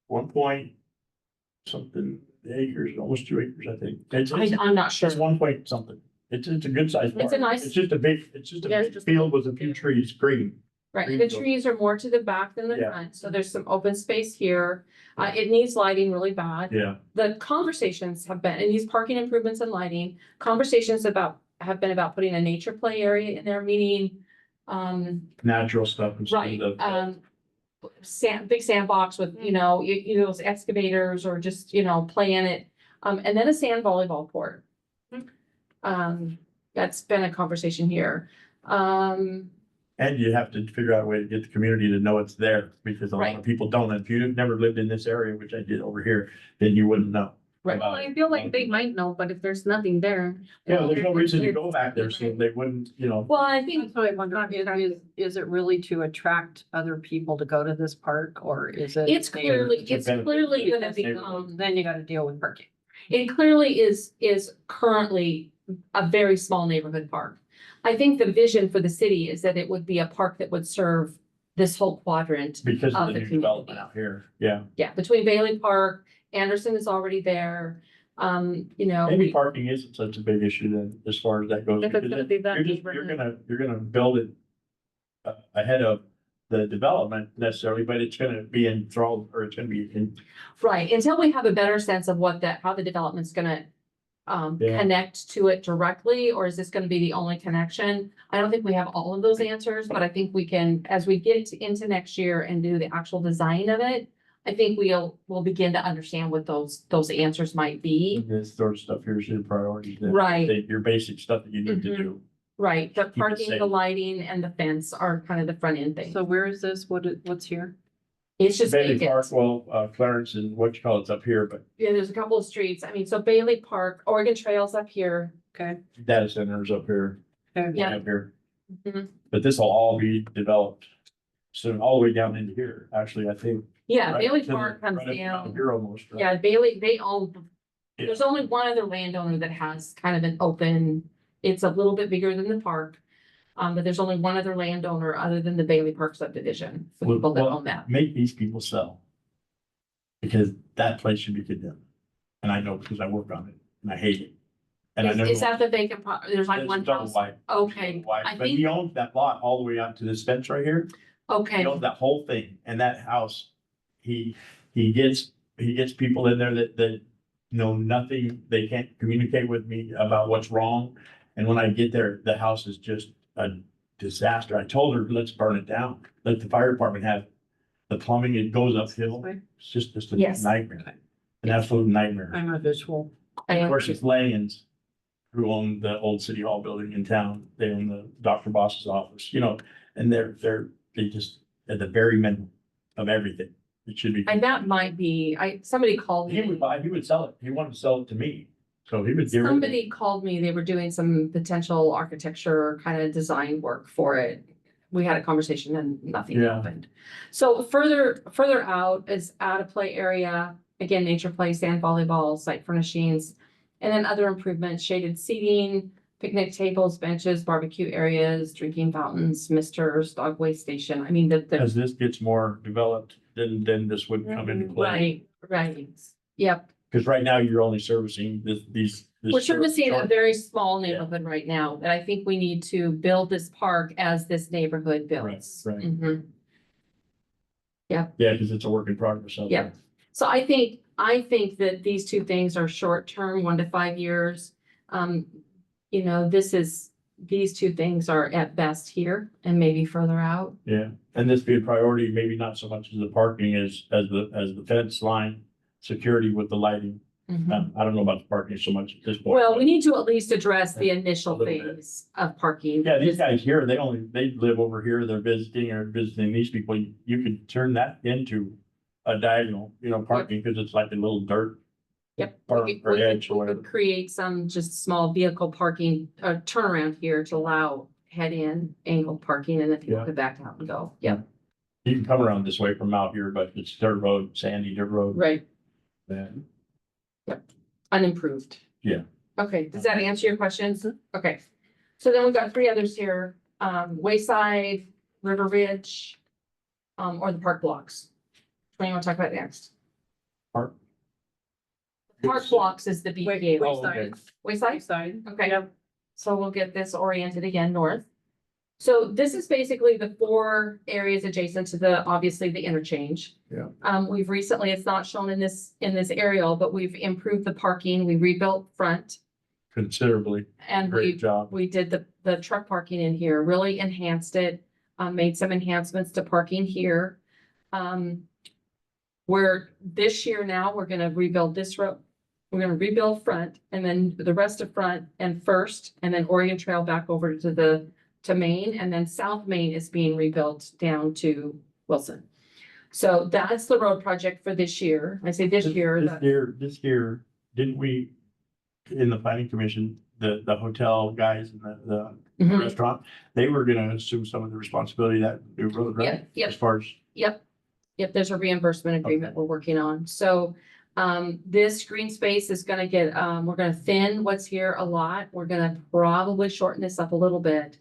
1 point something acres, almost 2 acres, I think.
I'm not sure.
It's 1 point something. It's a good sized
It's
park.
a nice-
It's just a
Yeah,
big field with a few trees, green.
Right, the
Greenfield.
trees are more to the back than the
Yeah.
front, so there's some open space here. It needs lighting really bad.
Yeah,
The conversations have been, and these parking improvements and lighting, conversations have been about putting a nature play area in there, meaning,
natural stuff instead
right,
of.
big sandbox with, those excavators or just, play in it. And then a sand volleyball court. That's been a conversation here.
And you have to figure out a way to get the community to know it's there, because a lot
Right.
of people don't. If you've never lived in this area, which I did over here, then you wouldn't know.
Right.
Well, I feel like they might know, but if there's nothing there.
Yeah, there's no reason to go back there, so they wouldn't,
Well, I think,
That's what I wonder, is it really to attract other people to go to this park, or is it?
it's clearly
benefit.
gonna
Because
become.
then you gotta deal with parking.
It clearly is currently a very small neighborhood park. I think the vision for the city is that it would be a park that would serve this whole quadrant.
because of
Of
the
the
new development out here. Yeah,
Yeah, between Bailey Park, Anderson is already there.
maybe parking isn't such a big issue then, as far as that goes.
If it's
because
gonna be that
You're
neighborhood.
you're gonna build it ahead of the development necessarily, but it's gonna be enthralled, or it's gonna be in.
Right, until we have a better sense of how the development's gonna
Yeah.
connect to it directly, or is this gonna be the only connection? I don't think we have all of those answers, but I think we can, as we get into next year and do the actual design of it, I think we'll begin to understand what those answers might be.
This sort of stuff here is your priority.
Right.
Your basic stuff that you need to
Mhm.
do.
Right, the
it
parking, the
safe.
lighting and the fence are kind of the front end things.
So where is this? What's here?
It's just
Bailey Park,
vacant.
well, Clarence and what you call it's up here, but
Yeah, there's a couple of streets. I mean, so Bailey Park, Oregon Trails up here.
Okay.
data centers up here.
Yeah.
Up here.
Mhm.
But this will all be developed soon, all the way down into here, actually, I think.
Yeah,
right
Bailey
to the-
Park comes
right up
down.
Here almost. right?
Yeah, Bailey, they own,
Yeah.
there's only one other landowner that has kind of an open, it's a little bit bigger than the park. But there's only one other landowner other than the Bailey Park subdivision, the
Well,
people that
well,
own that.
Make these people sell. Because that place should be condemned. And I know because I work on it and I hate it. And I know.
Is that the vacant there's like
It's
one
double
house?
wide.
Okay,
Wide,
I
but he
think,
owns that lot all the way out to this fence right here.
okay,
He owns that whole thing, and that house, he gets people in there that know nothing, they can't communicate with me about what's wrong. And when I get there, the house is just a disaster. I told her, let's burn it down, let the fire department have the plumbing, it goes uphill. It's just a
Yes.
nightmare, an absolute nightmare.
I'm a visual.
Of course, it's Layens who own the old city hall building in town. They own the Dr. Boss's office, and they just at the very minimum of everything. It should be.
and that might be, somebody called
He would
me.
he would sell it. He wanted to sell it to me. So he would give it.
Somebody called me, they were doing some potential architecture kind of design work for it. We had a conversation and nothing
Yeah.
happened. So further out is out of play area, again, nature play, sand volleyball, site furnishings. And then other improvements, shaded seating, picnic tables, benches, barbecue areas, drinking fountains, misters, dog waste station. I mean, the,
As this gets more developed, then this would come into play.
right. Yep,
Because right now you're only servicing these.
we're servicing a
short-
very small neighborhood right now, and I think we need to build this park as this neighborhood builds.
Right.
Mhm.
Yeah, because it's a work in progress. out
Yeah.
there.
So I think that these two things are short-term, 1 to 5 years. These two things are at best here and maybe further out.
Yeah, and this be a priority, maybe not so much as the parking as the fence line, security with the lighting. I don't know about the parking so much at this point.
Well, we need to at least address the initial
A little bit.
phase of parking.
Yeah, these guys here, they live over here, they're visiting these people. You could turn that into a diagonal, parking, because it's like a little dirt.
Yep.
Park
We could-
or
we could-
edge or
we
whatever.
could create some just small vehicle parking, turnaround here to allow head-in angled parking, and then people
Yeah.
could back out and go. Yep,
You can come around this way from out here, but it's dirt road, sandy dirt road.
right,
Yeah.
unimproved.
Yeah.
Okay, does that answer your questions? Okay, so then we've got 3 others here, Wayside, River Ridge, or the park blocks. What do you want to talk about next?
Park.
Park Blocks is the
Wait,
BPA.
wait,
Oh, okay.
Wayside?
Side.
Okay, so we'll get this oriented again north. So this is basically the 4 areas adjacent to obviously the interchange.
Yeah.
We've recently, it's not shown in this aerial, but we've improved the parking, we rebuilt front.
Considerably.
And
Great job.
we did the truck parking in here, really enhanced it, made some enhancements to parking here. Where this year now, we're gonna rebuild this road. We're gonna rebuild front and then the rest of front and First, and then Oregon Trail back over to Main, and then South Main is being rebuilt down to Wilson. So that's the road project for this year. I say this year.
This year, didn't we, in the planning commission, the hotel guys and the
Mhm.
restaurant, they were gonna assume some of the responsibility of that new road, right?
Yep, yep.
As far as,
Yep, there's a reimbursement agreement we're working on. So this green space is gonna get, we're gonna thin what's here a lot. We're gonna probably shorten this up a little bit.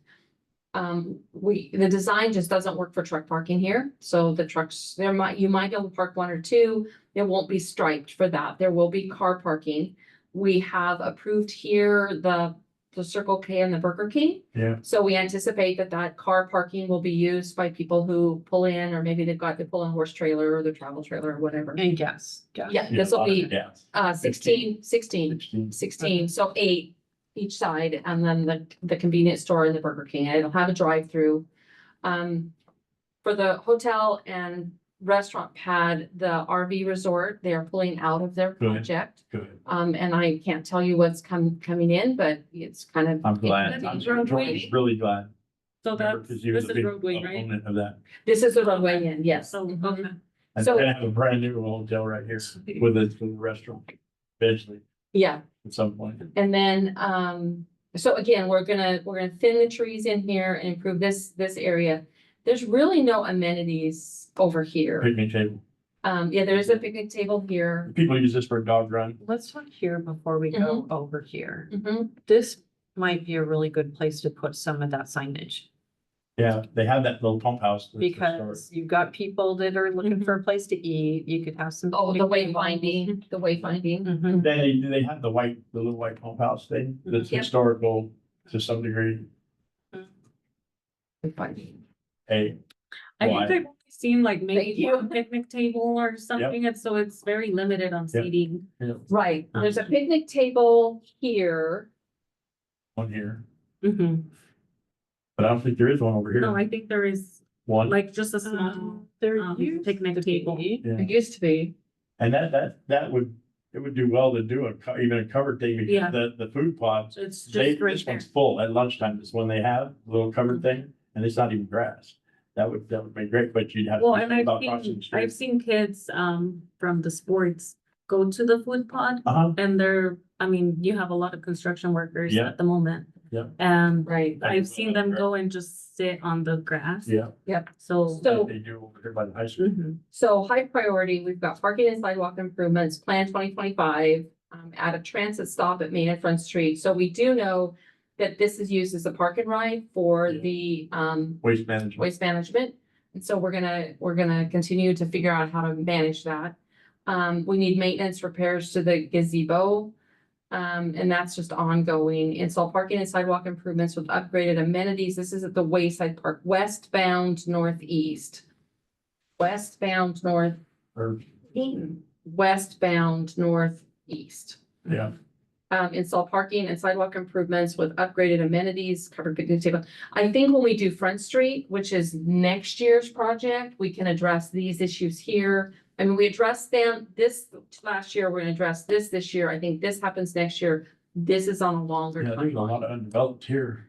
The design just doesn't work for truck parking here. So the trucks, you might be able to park 1 or 2. It won't be striped for that. There will be car parking. We have approved here the Circle K and the Burger King.
yeah,
So we anticipate that car parking will be used by people who pull in, or maybe they pull in horse trailer or their travel trailer or whatever.
And gas.
Yeah, this will be
yeah,
16, 16, so 8 each side, and then the convenience store and the Burger King. And it'll have a drive-through. For the hotel and restaurant pad, the RV resort, they are pulling out of their
Good.
project.
good.
And I can't tell you what's coming in, but it's kind of.
I'm glad.
That's
I'm
roadway.
really glad.
So
Remember,
that's,
'cause he was
this
a
is
big
roadway, right?
opponent of that.
This is the roadway in, yes.
So,
Mhm.
okay.
And
So-
have a brand new hotel right here with a restaurant eventually
Yeah,
at some point.
and then, so again, we're gonna thin the trees in here and improve this area. There's really no amenities over here.
Picnic table.
Yeah, there is a picnic table here.
People use this for a dog run.
Let's talk here before we go over here.
Mhm.
This might be a really good place to put some of that signage.
Yeah, they have that little pump house. that's
Because you've got people that are looking for a place to eat, you could have some.
Oh, the wayfinding.
Mhm.
Then do they have the little white pump house thing that's
Yep.
historical to some degree?
Wayfinding.
Hey,
I
Why?
think I've only seen like
Thank
maybe
you.
one picnic table or something, and so it's very limited on
Yep.
seating.
Right, there's a picnic table here.
one here,
Mhm.
but I don't think there is one over
No,
here.
I think there is
One,
like just a small
There
used picnic table.
yeah,
It used to be.
and it would do well to do even a covered thing
Yeah.
because the food plots.
It's
They,
just right
this
there.
one's full at lunchtime, this one they have, a little covered thing, and it's not even grass. That would be great, but you'd have. to
Well,
be
and
about crossing the
I've
street.
seen kids, from the sports go to the food pod,
Uh-huh,
and you have a lot of construction workers
Yeah.
at the moment.
Yeah.
And
Right.
I've seen them go and just sit on the grass.
yeah,
So.
So-
like they do over here by the high school.
Mhm.
So high priority, we've got parking and sidewalk improvements, plan 2025, add a transit stop at Main and Front Street. So we do know that this is used as a park and ride for
Yeah.
the,
Waste management.
waste management. And so we're gonna continue to figure out how to manage that. We need maintenance repairs to the gazebo. And that's just ongoing. Install parking and sidewalk improvements with upgraded amenities. This is at the Wayside Park, westbound northeast. Westbound north,
Or,
westbound northeast.
yeah,
Install parking and sidewalk improvements with upgraded amenities, covered picnic table. I think when we do Front Street, which is next year's project, we can address these issues here. I mean, we addressed them this last year, we're gonna address this year. I think this happens next year. This is on a longer
yeah, there's a lot
timeline.
of undeveloped here.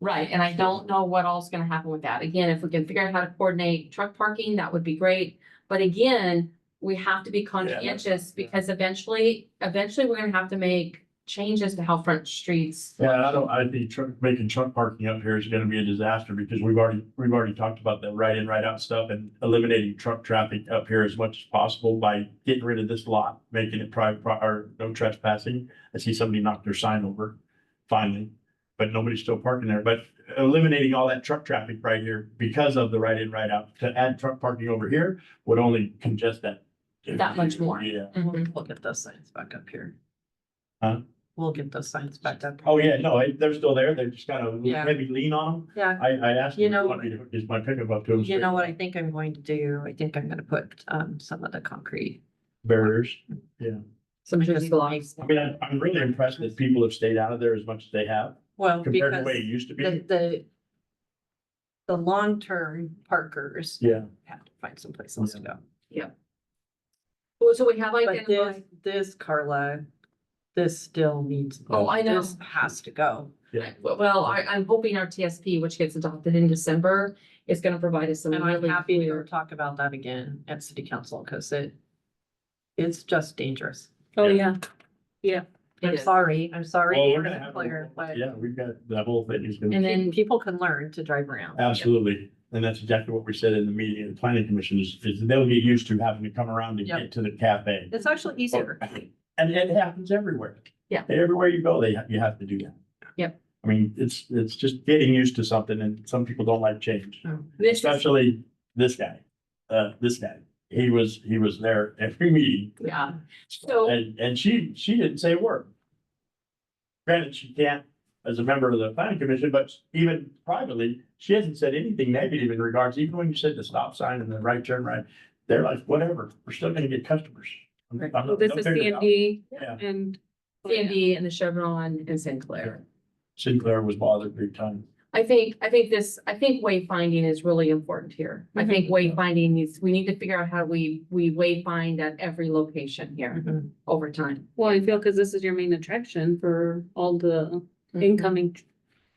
Right, and I don't know what all's gonna happen with that. Again, if we can figure out how to coordinate truck parking, that would be great. But again, we have to be conscientious because eventually we're gonna have to make changes to how Front Streets.
Yeah, I think making truck parking up here is gonna be a disaster because we've already talked about the right in, right out stuff and eliminating truck traffic up here as much as possible by getting rid of this lot, making it private, or no trespassing. I see somebody knocked their sign over finally, but nobody's still parking there. But eliminating all that truck traffic right here because of the right in, right out, to add truck parking over here would only congest that
that much more.
Yeah.
Mhm.
We'll get those signs back up here.
Huh?
We'll get those signs back up.
Oh, yeah, no, they're still there. They're just kind of
Yeah.
maybe lean on them.
Yeah,
I asked
You
him,
know-
want me to hook my pickup up to him.
you know what I think I'm going to do? I think I'm gonna put, some of the concrete.
Barriers.
Some
Because
just
you
blocks.
I mean, I'm really impressed that people have stayed out of there as much as they have
Well,
compared to
because
the way it used to be.
the long-term parkers
Yeah.
have to find someplace else to go.
Well, so we have
But
identified,
this, Carla, this still needs.
Oh, I know.
This has to go.
Yeah.
well, I'm hoping our TSP, which gets adopted in December, is gonna provide us some
And I'm
really
happy to
clear.
talk about that again at city council, because it's just dangerous.
Oh, yeah.
It
I'm
is.
sorry,
Well,
we're
we're gonna
gonna
have,
clear, but
yeah, we've got that whole thing is gonna.
And then,
people can learn to drive around.
Absolutely. And that's exactly what we said in the meeting, the planning commission is they'll get used to having to come around and
Yep.
get to the cafe.
It's actually easier.
And it happens everywhere.
Yeah.
Everywhere you go, you have to do that.
Yep.
I mean, it's just getting used to something and some people don't like change,
this is,
especially this guy. He was there every meeting
yeah, so,
and she didn't say a word. Granted, she can't as a member of the planning commission, but even privately, she hasn't said anything negative in regards, even when you said the stop sign and the right turn right, they're like, whatever, we're still gonna get customers. I'm not-
Well, this
they'll
is
figure it out.
C&D
Yeah,
and.
C&D and the Chevron and Sinclair.
Sinclair was bothered big time.
I think wayfinding is really important here. I think wayfinding is, we need to figure out how we wayfind at every location here
Mhm.
over time.
Well, I feel because this is your main attraction for all the incoming.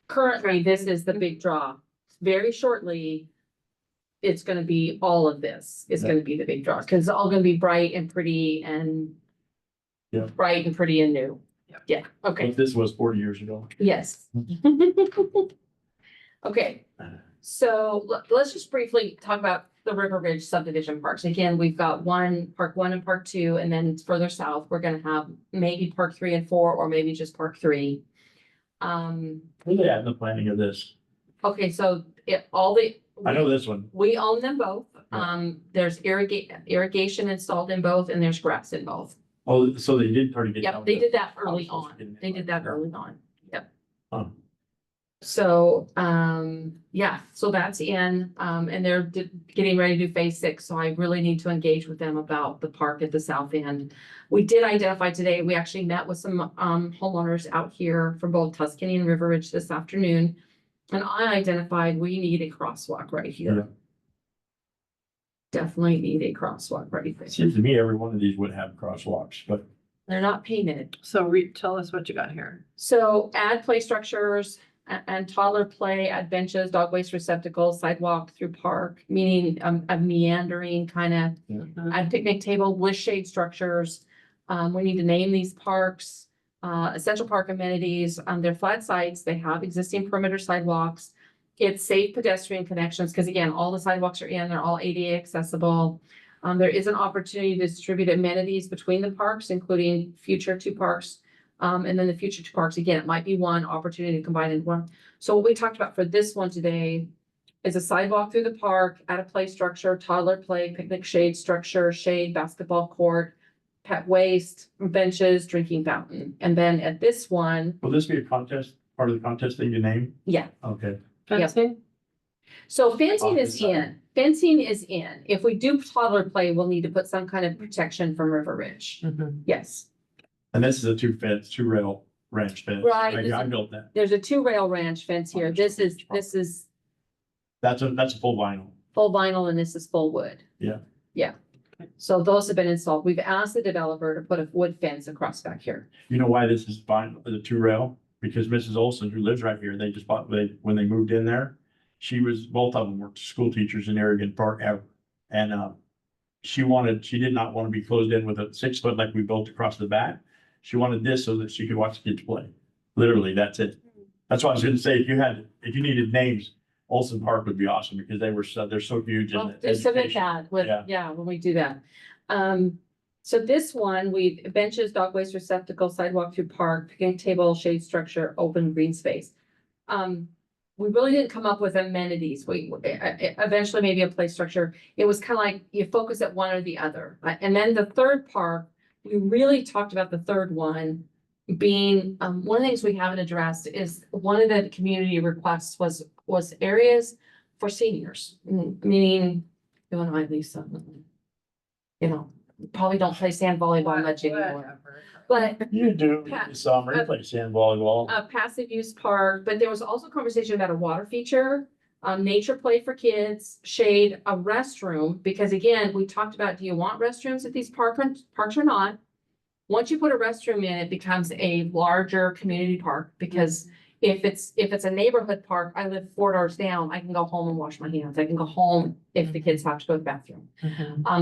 Currently, this is the big draw. Very shortly, it's gonna be all of this is gonna be the big draw, because it's all gonna be bright and pretty and
Yeah.
bright and pretty and new.
Yep.
Yeah, okay,
But this was 40 years ago.
yes. Okay, so let's just briefly talk about the River Ridge subdivision parks. Again, we've got Park 1 and Park 2, and then further south, we're gonna have maybe Park 3 and 4, or maybe just Park 3.
Where they at in the planning of this?
Okay, so
I know this one.
we own them both.
Yeah.
There's irrigation installed in both, and there's grass in both.
Oh, so they did already get. down
Yep, they
with
did
the
that early
houses
on.
getting it
They
right.
did that early on. Yep.
Huh.
So, yeah, so that's in, and they're getting ready to do phase 6, so I really need to engage with them about the park at the south end. We did identify today, we actually met with some, homeowners out here from both Tuscany and River Ridge this afternoon. And I identified we need a crosswalk right
Yeah.
here. Definitely need a crosswalk right there.
Seems to me every one of these would have crosswalks, but
They're not painted.
So tell us what you got here.
So add play structures and toddler play, add benches, dog waste receptacles, sidewalk through park, meaning a meandering kind of, add picnic table, with shade structures. We need to name these parks, essential park amenities, they're flat sites, they have existing perimeter sidewalks. It's safe pedestrian connections, because again, all the sidewalks are in, they're all ADA accessible. There is an opportunity to distribute amenities between the parks, including future 2 parks. And then the future 2 parks, again, it might be one opportunity to combine in one. So what we talked about for this one today is a sidewalk through the park, add a play structure, toddler play, picnic shade structure, shade, basketball court, pet waste, benches, drinking fountain. And then at this one,
will this be a contest, part of the contest that you name?
yeah.
Okay.
Fencing?
So fencing is
Office side.
in, fencing is in. If we do toddler play, we'll need to put some kind of protection from River Ridge.
Mhm.
Yes.
And this is a 2 rail ranch fence.
Right,
I
this is-
built that.
There's a 2 rail ranch fence here. This is
That's a full vinyl.
full vinyl and this is full wood.
Yeah.
Yeah. So those have been installed. We've asked the developer to put a wood fence across back here.
You know why this is vinyl, the 2 rail? Because Mrs. Olson, who lives right here, they just bought, when they moved in there, both of them were school teachers in Arrogant Park ever. And, she did not want to be closed in with a 6 foot like we built across the back. She wanted this so that she could watch the kids play. Literally, that's it. That's why I was gonna say, if you needed names, Olson Park would be awesome because they're so huge. in
Well, just submit
education.
that with,
Yeah.
yeah, when we do that. So this one, benches, dog waste receptacle, sidewalk through park, picnic table, shade structure, open green space. we really didn't come up with amenities. We eventually maybe a play structure. It was kind of like you focus at one or the other. And then the third park, we really talked about the third one being, one of the things we haven't addressed is one of the community requests was areas for seniors, meaning, you and I, Lisa, you know, probably don't play sand volleyball much anymore, but
You do,
Pat,
you saw me play sand volleyball.
a passive use park, but there was also conversation about a water feature, nature play for kids, shade, a restroom, because again, we talked about, do you want restrooms at these parks or not? Once you put a restroom in, it becomes a larger community park, because if it's a neighborhood park, I live 4 doors down, I can go home and wash my hands, I can go home if the kids have to go to the bathroom.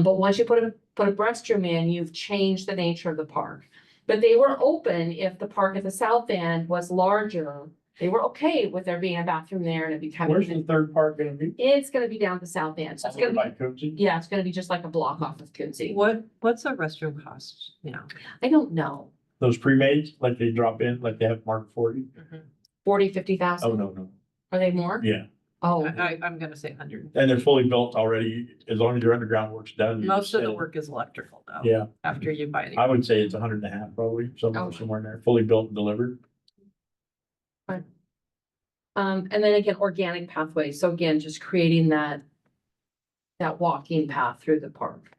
But once you put a restroom in, you've changed the nature of the park. But they were open if the park at the south end was larger. They were okay with there being a bathroom there and it
Where's the
becoming,
third park gonna be?
it's gonna be down the south end. So it's
Over
gonna
by Cozy?
be, yeah, it's gonna be just like a block off of Coonsey.
What's a restroom cost now?
I don't know,
Those pre-mades, like they drop in, like they have Mark 40?
40, 50,000?
Oh, no.
Are they more?
Yeah,
Oh,
I'm gonna say 100.
and they're fully built already, as long as your underground work's done. you
Most of the
still-
work is electrical though.
Yeah,
After you buy the.
I would say it's 150 probably,
Oh.
somewhere in there, fully built and delivered.
and then again, organic pathways. So again, just creating that walking path through the park.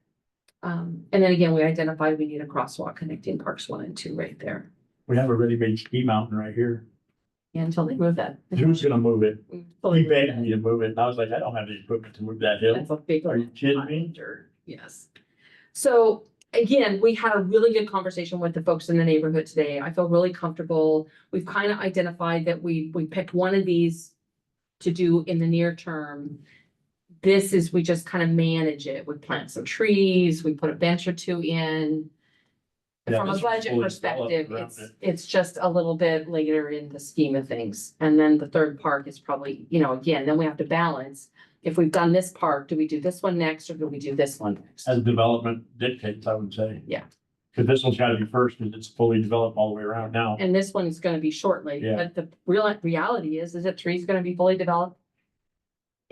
And then again, we identified we need a crosswalk connecting parks 1 and 2 right there.
We have a ready-made ski mountain right here.
Until they move that.
Who's gonna move it?
Fully
He begged me to move it, and I was like, I don't have the equipment to move that hill.
That's a big.
Are you kidding me?
binder, yes. So again, we had a really good conversation with the folks in the neighborhood today. I feel really comfortable. We've kind of identified that we picked one of these to do in the near term. We just kind of manage it. We plant some trees, we put a bench or 2 in.
Yeah,
From a
this was
budget
fully
perspective,
developed around
it's just a little bit later in the scheme of things. And then the third park is probably, again, then we have to balance. If we've done this park, do we do this one next or do we do this one next?
As development dictates, I would say.
Yeah.
Cause this one's gotta be first, cause it's fully developed all the way around now.
And this one's gonna be shortly,
Yeah.
but the reality is that 3's gonna be fully developed.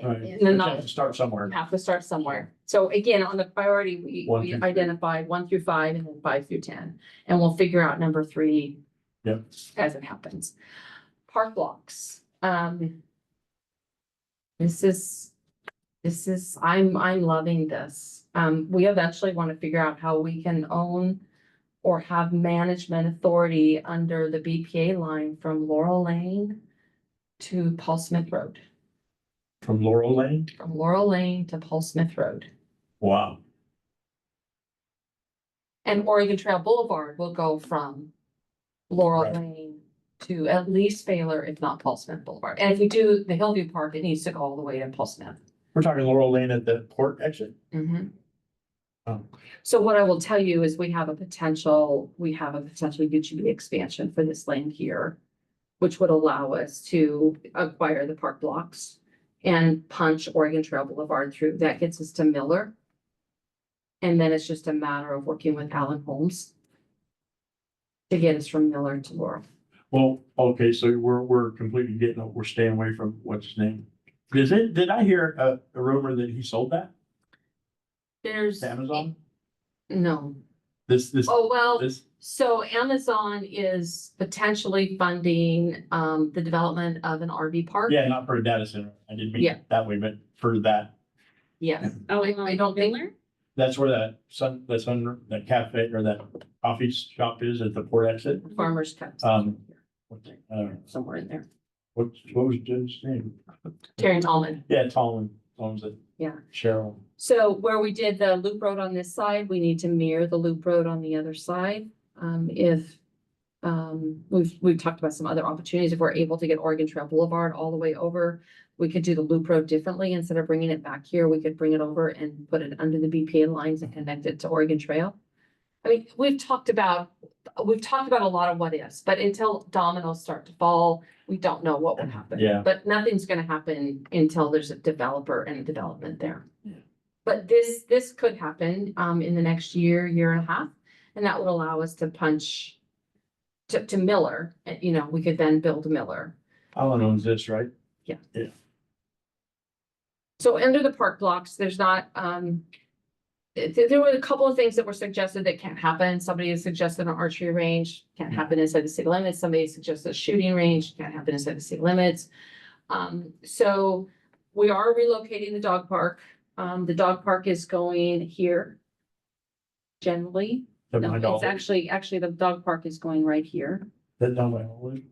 Right.
And then
We have
not
to start somewhere.
have to start somewhere. So again, on the priority, we
1 through 3.
identified 1 through 5 and then 5 through 10. And we'll figure out number 3.
Yep.
As it happens. Park blocks. This is, I'm loving this. We eventually want to figure out how we can own or have management authority under the BPA line from Laurel Lane to Paul Smith Road,
From Laurel Lane?
from Laurel Lane to Paul Smith Road.
Wow.
And Oregon Trail Boulevard will go from Laurel
Right.
Lane to at least Baylor, if not Paul Smith Boulevard. And if we do the Hillview Park, it needs to go all the way to Paul Smith.
We're talking Laurel Lane at the port exit?
Mhm.
Oh.
So what I will tell you is we have a potential UGB expansion for this land here, which would allow us to acquire the park blocks and punch Oregon Trail Boulevard through. That gets us to Miller. And then it's just a matter of working with Alan Holmes to get us from Miller to Laurel.
Well, okay, so we're completely we're staying away from what's his name? Did I hear a rumor that he sold that
There's.
to Amazon?
No.
This,
Oh, well,
this,
so Amazon is potentially funding the development of an RV park.
yeah, not for a data center. I didn't mean
Yeah.
it that way, but for that,
Yes.
Oh,
I don't think.
that's where that cafe or that coffee shop is at the port exit.
Farmer's Cut. Somewhere in there.
What was Jim's name?
Terry Tallman.
Yeah, Tom owns it.
Yeah.
Cheryl.
So where we did the loop road on this side, we need to mirror the loop road on the other side. We've talked about some other opportunities. If we're able to get Oregon Trail Boulevard all the way over, we could do the loop road differently. Instead of bringing it back here, we could bring it over and put it under the BPA lines and connect it to Oregon Trail. I mean, we've talked about a lot of what ifs, but until dominoes start to fall, we don't know what will happen.
Yeah.
But nothing's gonna happen until there's a developer and a development there.
Yeah.
But this could happen in the next year and a half, and that would allow us to punch to Miller, and we could then build Miller.
Alan owns this, right?
Yeah.
Yeah.
So under the park blocks, there's not, there were a couple of things that were suggested that can't happen. Somebody has suggested an archery range, can't happen inside the city limits. Somebody suggested a shooting range, can't happen inside the city limits. So we are relocating the dog park. The dog park is going here. Generally,
That
no,
my
it's
dog-
actually the dog park is going right here.
That's not my Olive.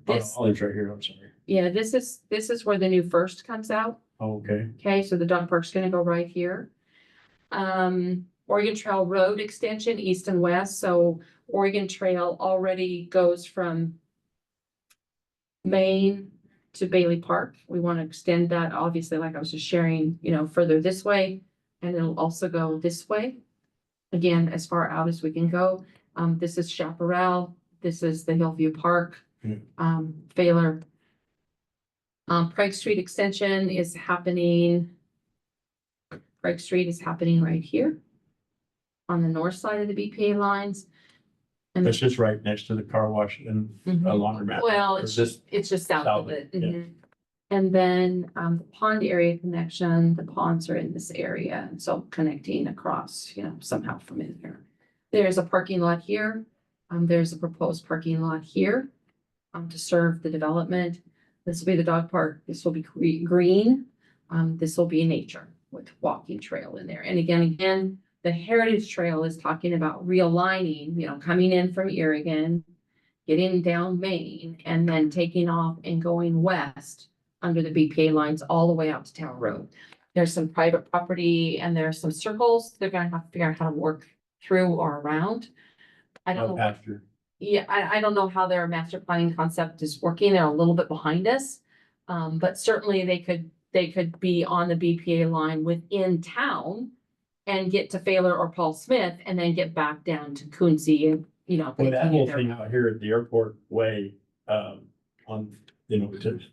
This,
Olive's right here, I'm sorry.
yeah, this is where the new First comes out.
Oh, okay.
Okay, so the dog park's gonna go right here. Oregon Trail Road extension, east and west, so Oregon Trail already goes from Main to Bailey Park. We want to extend that, obviously, like I was just sharing, further this way, and it'll also go this way. Again, as far out as we can go. This is Chaparral, this is the Hillview Park, Baylor. Craig Street extension is happening. Craig Street is happening right here on the north side of the BPA lines. And
That's just right next to the car wash and
Mhm.
laundromat.
Well,
Or
it's
just
just south of
south,
it.
yeah.
Mhm. And then, the pond area connection, the ponds are in this area, and so connecting across, somehow from in here. There's a parking lot here. There's a proposed parking lot here, to serve the development. This will be the dog park. This will be green. This will be nature with walking trail in there. And again, the Heritage Trail is talking about realigning, coming in from Oregon, getting down Main, and then taking off and going west under the BPA lines all the way out to Tower Road. There's some private property and there's some circles they're gonna have to figure out how to work through or around. I don't know.
After.
Yeah, I don't know how their master planning concept is working. They're a little bit behind us. But certainly they could be on the BPA line within town and get to Failer or Paul Smith and then get back down to Coonsey and,
Well, that
continue
whole
their
thing
route.
out here at the airport way,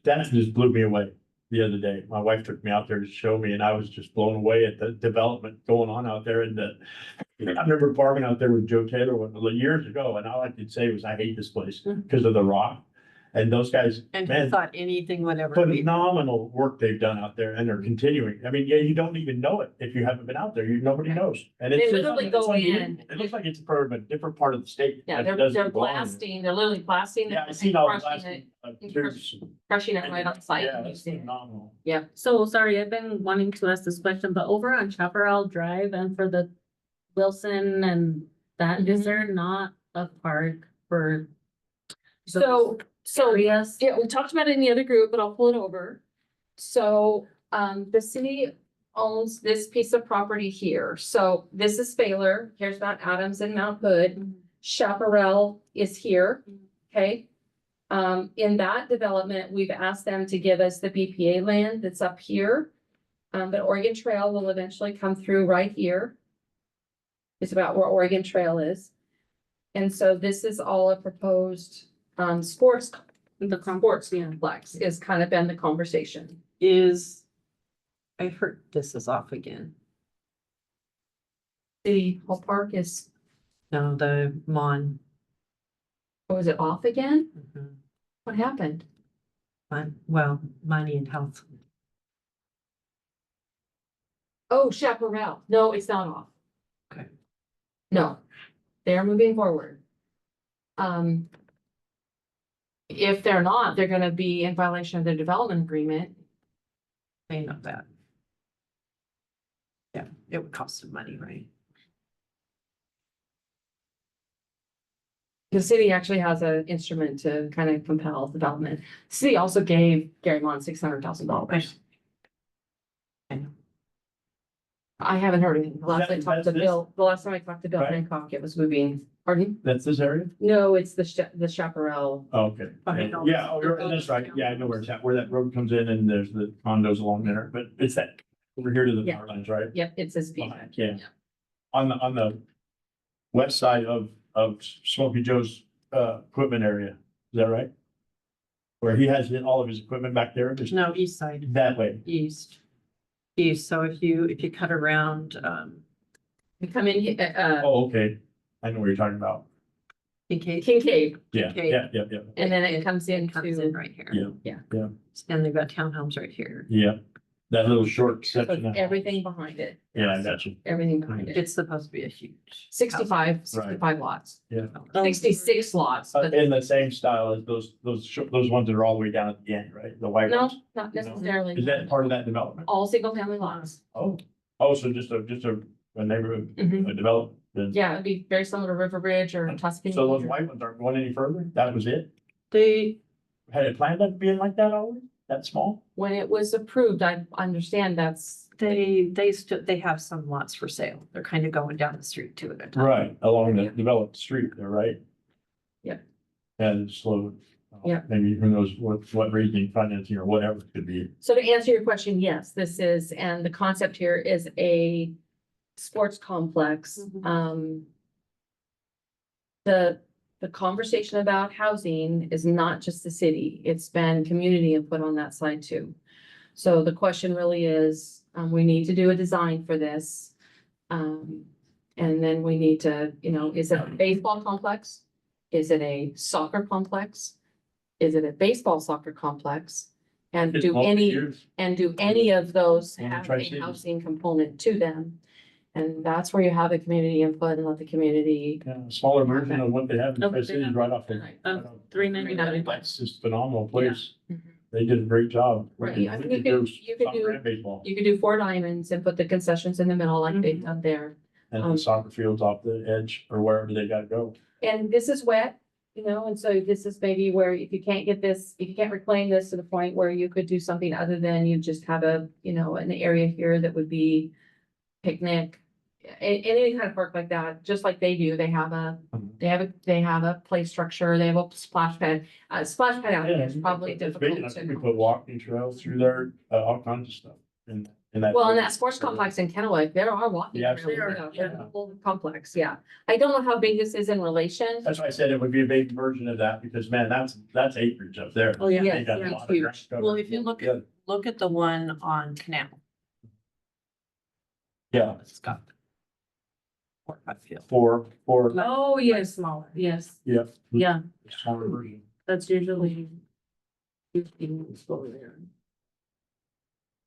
that just blew me away the other day. My wife took me out there to show me and I was just blown away at the development going on out there and I remember parking out there with Joe Taylor years ago and all I could say was, I hate this place because of the rock. And those guys,
And who
man,
thought anything would ever be.
phenomenal work they've done out there and they're continuing. I mean, yeah, you don't even know it if you haven't been out there. Nobody knows. And
They
it's just-
literally
it's
go
like-
in.
It looks like it's from a different part of the state.
Yeah,
that
they're
doesn't belong there.
blasting, they're literally blasting.
Yeah, I
and
seen all the
crushing
last
it,
tubes.
Crushing it right on site.
Yeah, that's phenomenal.
So sorry, I've been wanting to ask this question, but over on Chaparral Drive and for the Wilson and that, is there not a park for?
So,
Areas?
yeah, we talked about it in the other group, but I'll pull it over. So, the city owns this piece of property here. So this is Baylor. Here's Mount Adams and Mount Hood. Chaparral is here, okay? In that development, we've asked them to give us the BPA land that's up here. But Oregon Trail will eventually come through right here. It's about where Oregon Trail is. And so this is all a proposed, sports complex is kind of been the conversation.
I heard this is off again.
City Hall Park is,
No, the Mon.
was it off again?
Mhm.
What happened?
Well, money and health.
Oh, Chaparral. No, it's not off.
Okay.
No, they're moving forward. If they're not, they're gonna be in violation of their development agreement.
They know that. Yeah, it would cost some money, right?
The city actually has an instrument to kind of compel development. City also gave Gary Mon $600,000.
I know.
I haven't heard anything. The last
That-
I talked to
that's
Bill, the last time I talked to Bill
Right.
Hancock, it was moving. Pardon?
That's this area?
No, it's the Chaparral.
Oh, okay.
Behind all
Yeah,
this-
oh, that's right. Yeah, I know where it's at, where that road comes in and there's the condos along there, but it's that over here to the
Yeah.
power lines, right?
Yep, it says P.
Yeah. On the west side of Smoky Joe's equipment area, is that right? Where he has all of his equipment back there, just
No, east side,
that way.
east. East, so if you cut around,
We come in,
Oh, okay. I know what you're talking about.
Kincaid,
Yeah,
Okay.
yeah.
and then it comes
It comes in
into,
right here.
Yeah.
And they've got townhomes right here.
Yeah, that little short
so
section. of-
everything behind it,
Yeah, I got you.
everything behind it.
It's supposed to be a huge.
65 lots,
Yeah.
66 lots, but
In the same style as those ones that are all the way down at the end, right? The white
no,
ones.
not
Is
necessarily.
that part of that development?
All single family lots.
Oh, so just a neighborhood,
Mhm.
a development. then-
Yeah, it'd be very similar to River Bridge or Tuscany.
So those
or-
white ones aren't going any further? That was it?
They,
Had it planned on being like that always? That small?
When it was approved, I understand that's,
they have some lots for sale. They're kind of going down the street two at a time.
Right, along the
Yeah.
developed street there, right?
Yeah.
And slow.
Yeah.
Maybe who knows what raising financing or whatever it could be.
so to answer your question, yes, this is, and the concept here is a sports complex.
Mhm.
The conversation about housing is not just the city, it's been community input on that side too. So the question really is, we need to do a design for this. And then we need to, is it a baseball complex? Is it a soccer complex? Is it a baseball soccer complex? And
It's
do any
multi-use.
of those
In the
have a
Tri-Cities.
housing component to them? And that's where you have the community input and let the community.
Yeah, a smaller version of what they have in
Okay.
the city right off the.
$3.99.
That's just a phenomenal place.
Mhm.
They did a great job.
Right,
We
I mean,
could
you could- you could
soccer
do-
and Baseball,
You could do 4 diamonds and put the concessions in the middle like they've done there.
and the soccer fields off the edge or wherever they gotta go.
And this is wet, and so this is maybe where if you can't get this, if you can't reclaim this to the point where you could do something other than you just have an area here that would be picnic. Any kind of park like that, just like they do, they have a play structure, they have a splash pad. Splash pad out there is probably
It's big
difficult
enough. We
to.
put walking trails through there, all kinds of stuff in that.
Well, in that sports complex in Kennewick, there are walking
Yeah,
trails,
sure,
yeah,
yeah.
there's a whole complex, yeah. I don't know how big this is in relation.
That's why I said it would be a big version of that, because man, that's acreage up there.
Oh, yeah.
They got a
Yeah,
lot of
huge.
ground covered.
Well, if you look at the one on Canal.
Yeah,
It's got. I feel.
for,
Oh, yes,
Smaller.
Yes,
yeah.
yeah,
Smaller version.
that's usually 15 over there.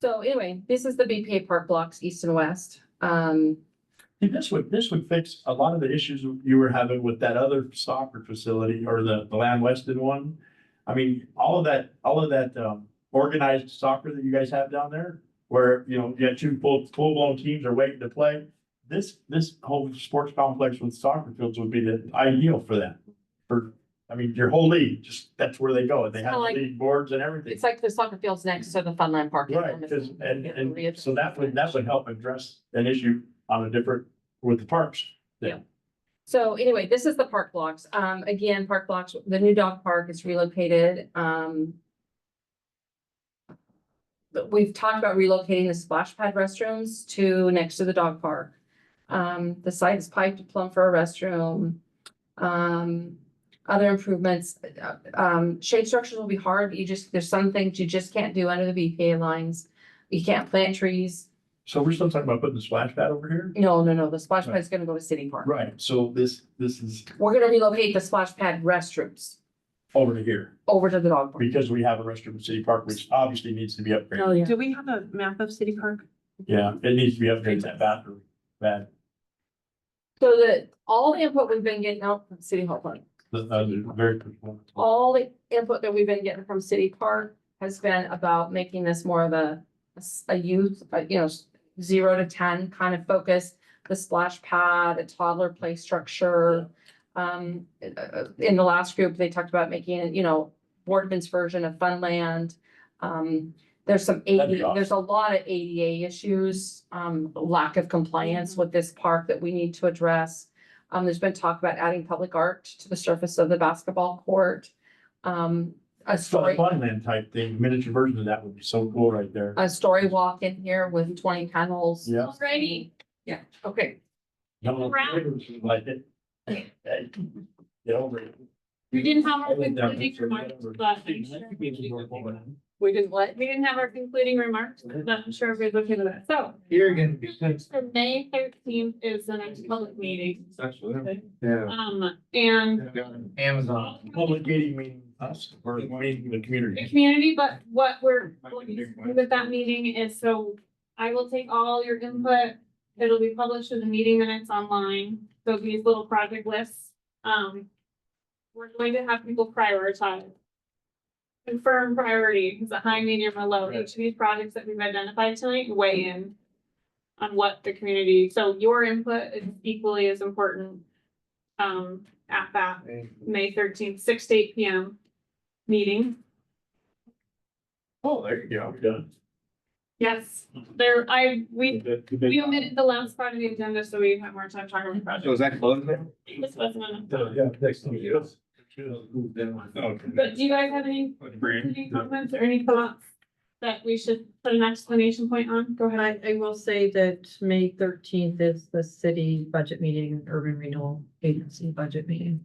so anyway, this is the BPA park blocks, east and west.
See, this would fix a lot of the issues you were having with that other soccer facility or the Land Weston one. I mean, all of that, organized soccer that you guys have down there, where, you had two full-blown teams are waiting to play. This whole sports complex with soccer fields would be the ideal for that. Your whole league, just, that's where they go. They have
Kinda like-
league boards and everything.
It's like the soccer fields next to the Funland Park.
Right, because, and so that would help address an issue on a different, with the parks.
Yeah. So anyway, this is the park blocks. Again, park blocks, the new dog park is relocated. But we've talked about relocating the splash pad restrooms to next to the dog park. The site is piped to plumb for a restroom. Other improvements, shade structures will be hard. There's some things you just can't do under the BPA lines. You can't plant trees.
So we're still talking about putting the splash pad over here?
No, the splash pad is gonna go to City Park.
Right, so this is
We're gonna relocate the splash pad restrooms
over to here,
over to the dog park.
because we have a restroom in City Park, which obviously needs to be
Oh,
upgraded.
yeah.
Do we have a map of City Park?
Yeah, it needs to be upgraded, that bathroom, bad,
So all the input we've been getting out from City Hall Park,
very.
all the input that we've been getting from City Park has been about making this more of a youth, 0 to 10 kind of focus. The splash pad, a toddler play structure. In the last group, they talked about making it, Boardman's version of Funland. There's some
That'd be
there's a lot of ADA issues, lack of compliance with this park that we need to address. There's been talk about adding public art to the surface of the basketball court. A story
Funland type thing, miniature version of that would be so cool right there.
a story walk in here with 20 panels.
Yeah.
Alrighty.
Yeah, okay.
No,
Round.
like it. Get over it.
We didn't have
I
our
went
quick
down
meeting
picture,
remarks,
whatever.
but
I think we need more forward.
We didn't what?
We didn't have our concluding remarks, but I'm sure everybody's okay with that. So,
You're gonna be.
so May 13th is the next public meeting.
Yeah.
And
Amazon.
Public meeting, us, or meeting the
the
community.
community, but what we're going to do with that meeting is, so I will take all your input. It'll be published in the meeting minutes online, so these little project lists. We're going to have people prioritize. Confirm priority, is it high, medium, or low? Each of these projects that we've identified tonight, weigh in on what the community, so your input is equally as important. At that May 13th, 6 to 8 PM meeting.
Oh, there you go. Done.
Yes, we omitted the last part of the agenda, so we have more time talking about the project.
So is that closed now?
This wasn't enough.
Yeah, next to you.
Okay.
But do you guys have any comments or any thoughts that we should put an exclamation point on? Go ahead.
I will say that May 13th is the city budget meeting, and urban renewal agency budget meeting.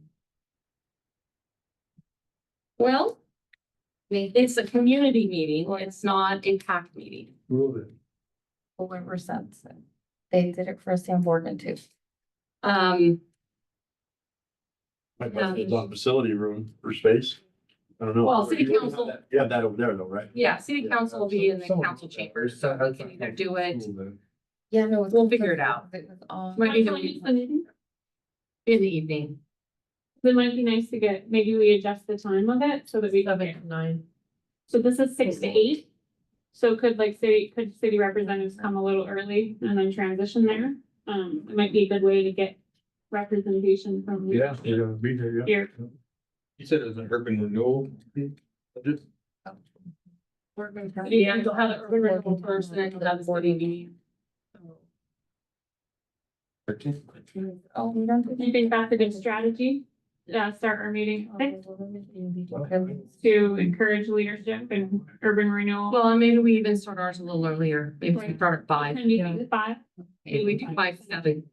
Well, it's a community meeting, it's not a PAC meeting.
Whoever said so. They did it for Sam Boardman too.
My budget's on facility room for space. I don't know.
Well, city council-
You have that over there though, right?
Yeah, city council will be in the council chambers, so we can either do it,
Yeah, no.
We'll figure it out.
It was all.
Might be
What time is the meeting?
in the evening.
It might be nice to get, maybe we adjust the time of it so that we.
7 to 9.
So this is 6 to 8. So could city representatives come a little early and then transition there? It might be a good way to get representation from.
Yeah, you're gonna be there, yeah.
Here.
You said it was an urban renewal. Budget?
Yeah, you'll have an urban renewal first, and then you'll have the board meeting.
Oh, we don't.
Do you think that's a good strategy? Start our meeting at 6 to encourage leadership and urban renewal.
Well, and maybe we even start ours a little earlier, maybe we start at 5.
Can you do 5?
Maybe we do 5 to 7.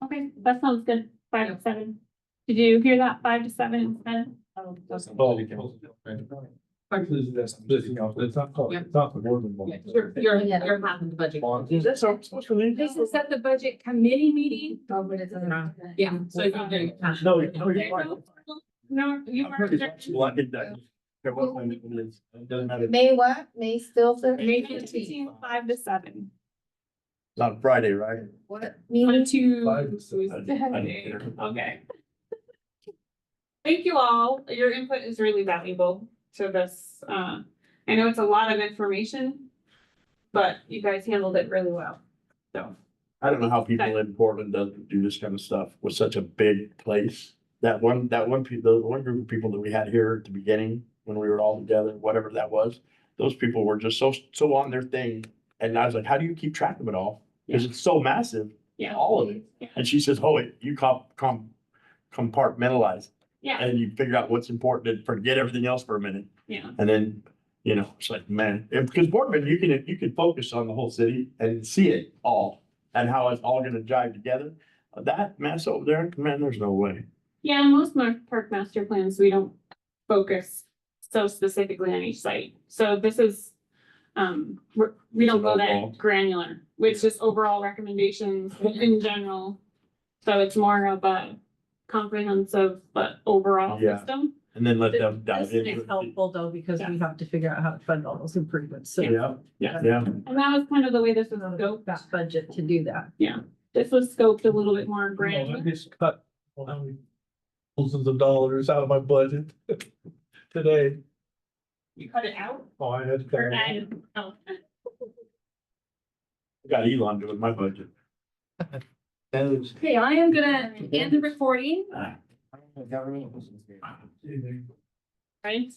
Okay, that sounds good. 5 to 7. Did you hear that? 5 to 7 instead?
Oh, Actually, it's not called, it's not the Boardman one.
You're half of the budget.
Is that so?
This is at the budget committee meeting.
Oh, but it's.
Yeah, so you're doing.
No, you're fine.
No, you are.
Well, I did that. There was one, it doesn't matter.
May what? May still, sir?
May 15th, 5 to 7.
Not Friday, right?
What?
1, 2.
5 to 7.
Okay. Thank you all. Your input is really valuable to this. I know it's a lot of information, but you guys handled it really well. So,
I don't know how people in Portland doesn't do this kind of stuff with such a big place. That one people, the one group of people that we had here at the beginning, when we were all together, whatever that was, those people were just so on their thing. And I was like, how do you keep track of it all? Because it's so massive,
yeah.
all of it.
Yeah.
And she says, oh, you compartmentalize.
Yeah,
And you figure out what's important and forget everything else for a minute.
yeah.
And then, it's like, man, because Boardman, you can focus on the whole city and see it all and how it's all gonna jive together. That mess over there, man, there's no way.
Yeah, most park master plans, we don't focus so specifically on each site. So this is, we don't go
Overall.
that granular, which is overall recommendations in general. So it's more of a comprehensive but overall
Yeah.
system.
And then let them
This
dive into
is
it.
helpful though, because we have to figure out how to fund all those improvements. So
Yeah,
Yeah.
yeah.
And that was kind of the way this was scoped.
that budget to do that.
This was scoped a little bit more granular.
I just cut thousands of dollars out of my budget today.
You cut it out?
Oh, I had to cut
Or
it out.
add? Oh.
Got Elon doing my budget.
Okay, I am gonna end the recording.
Right?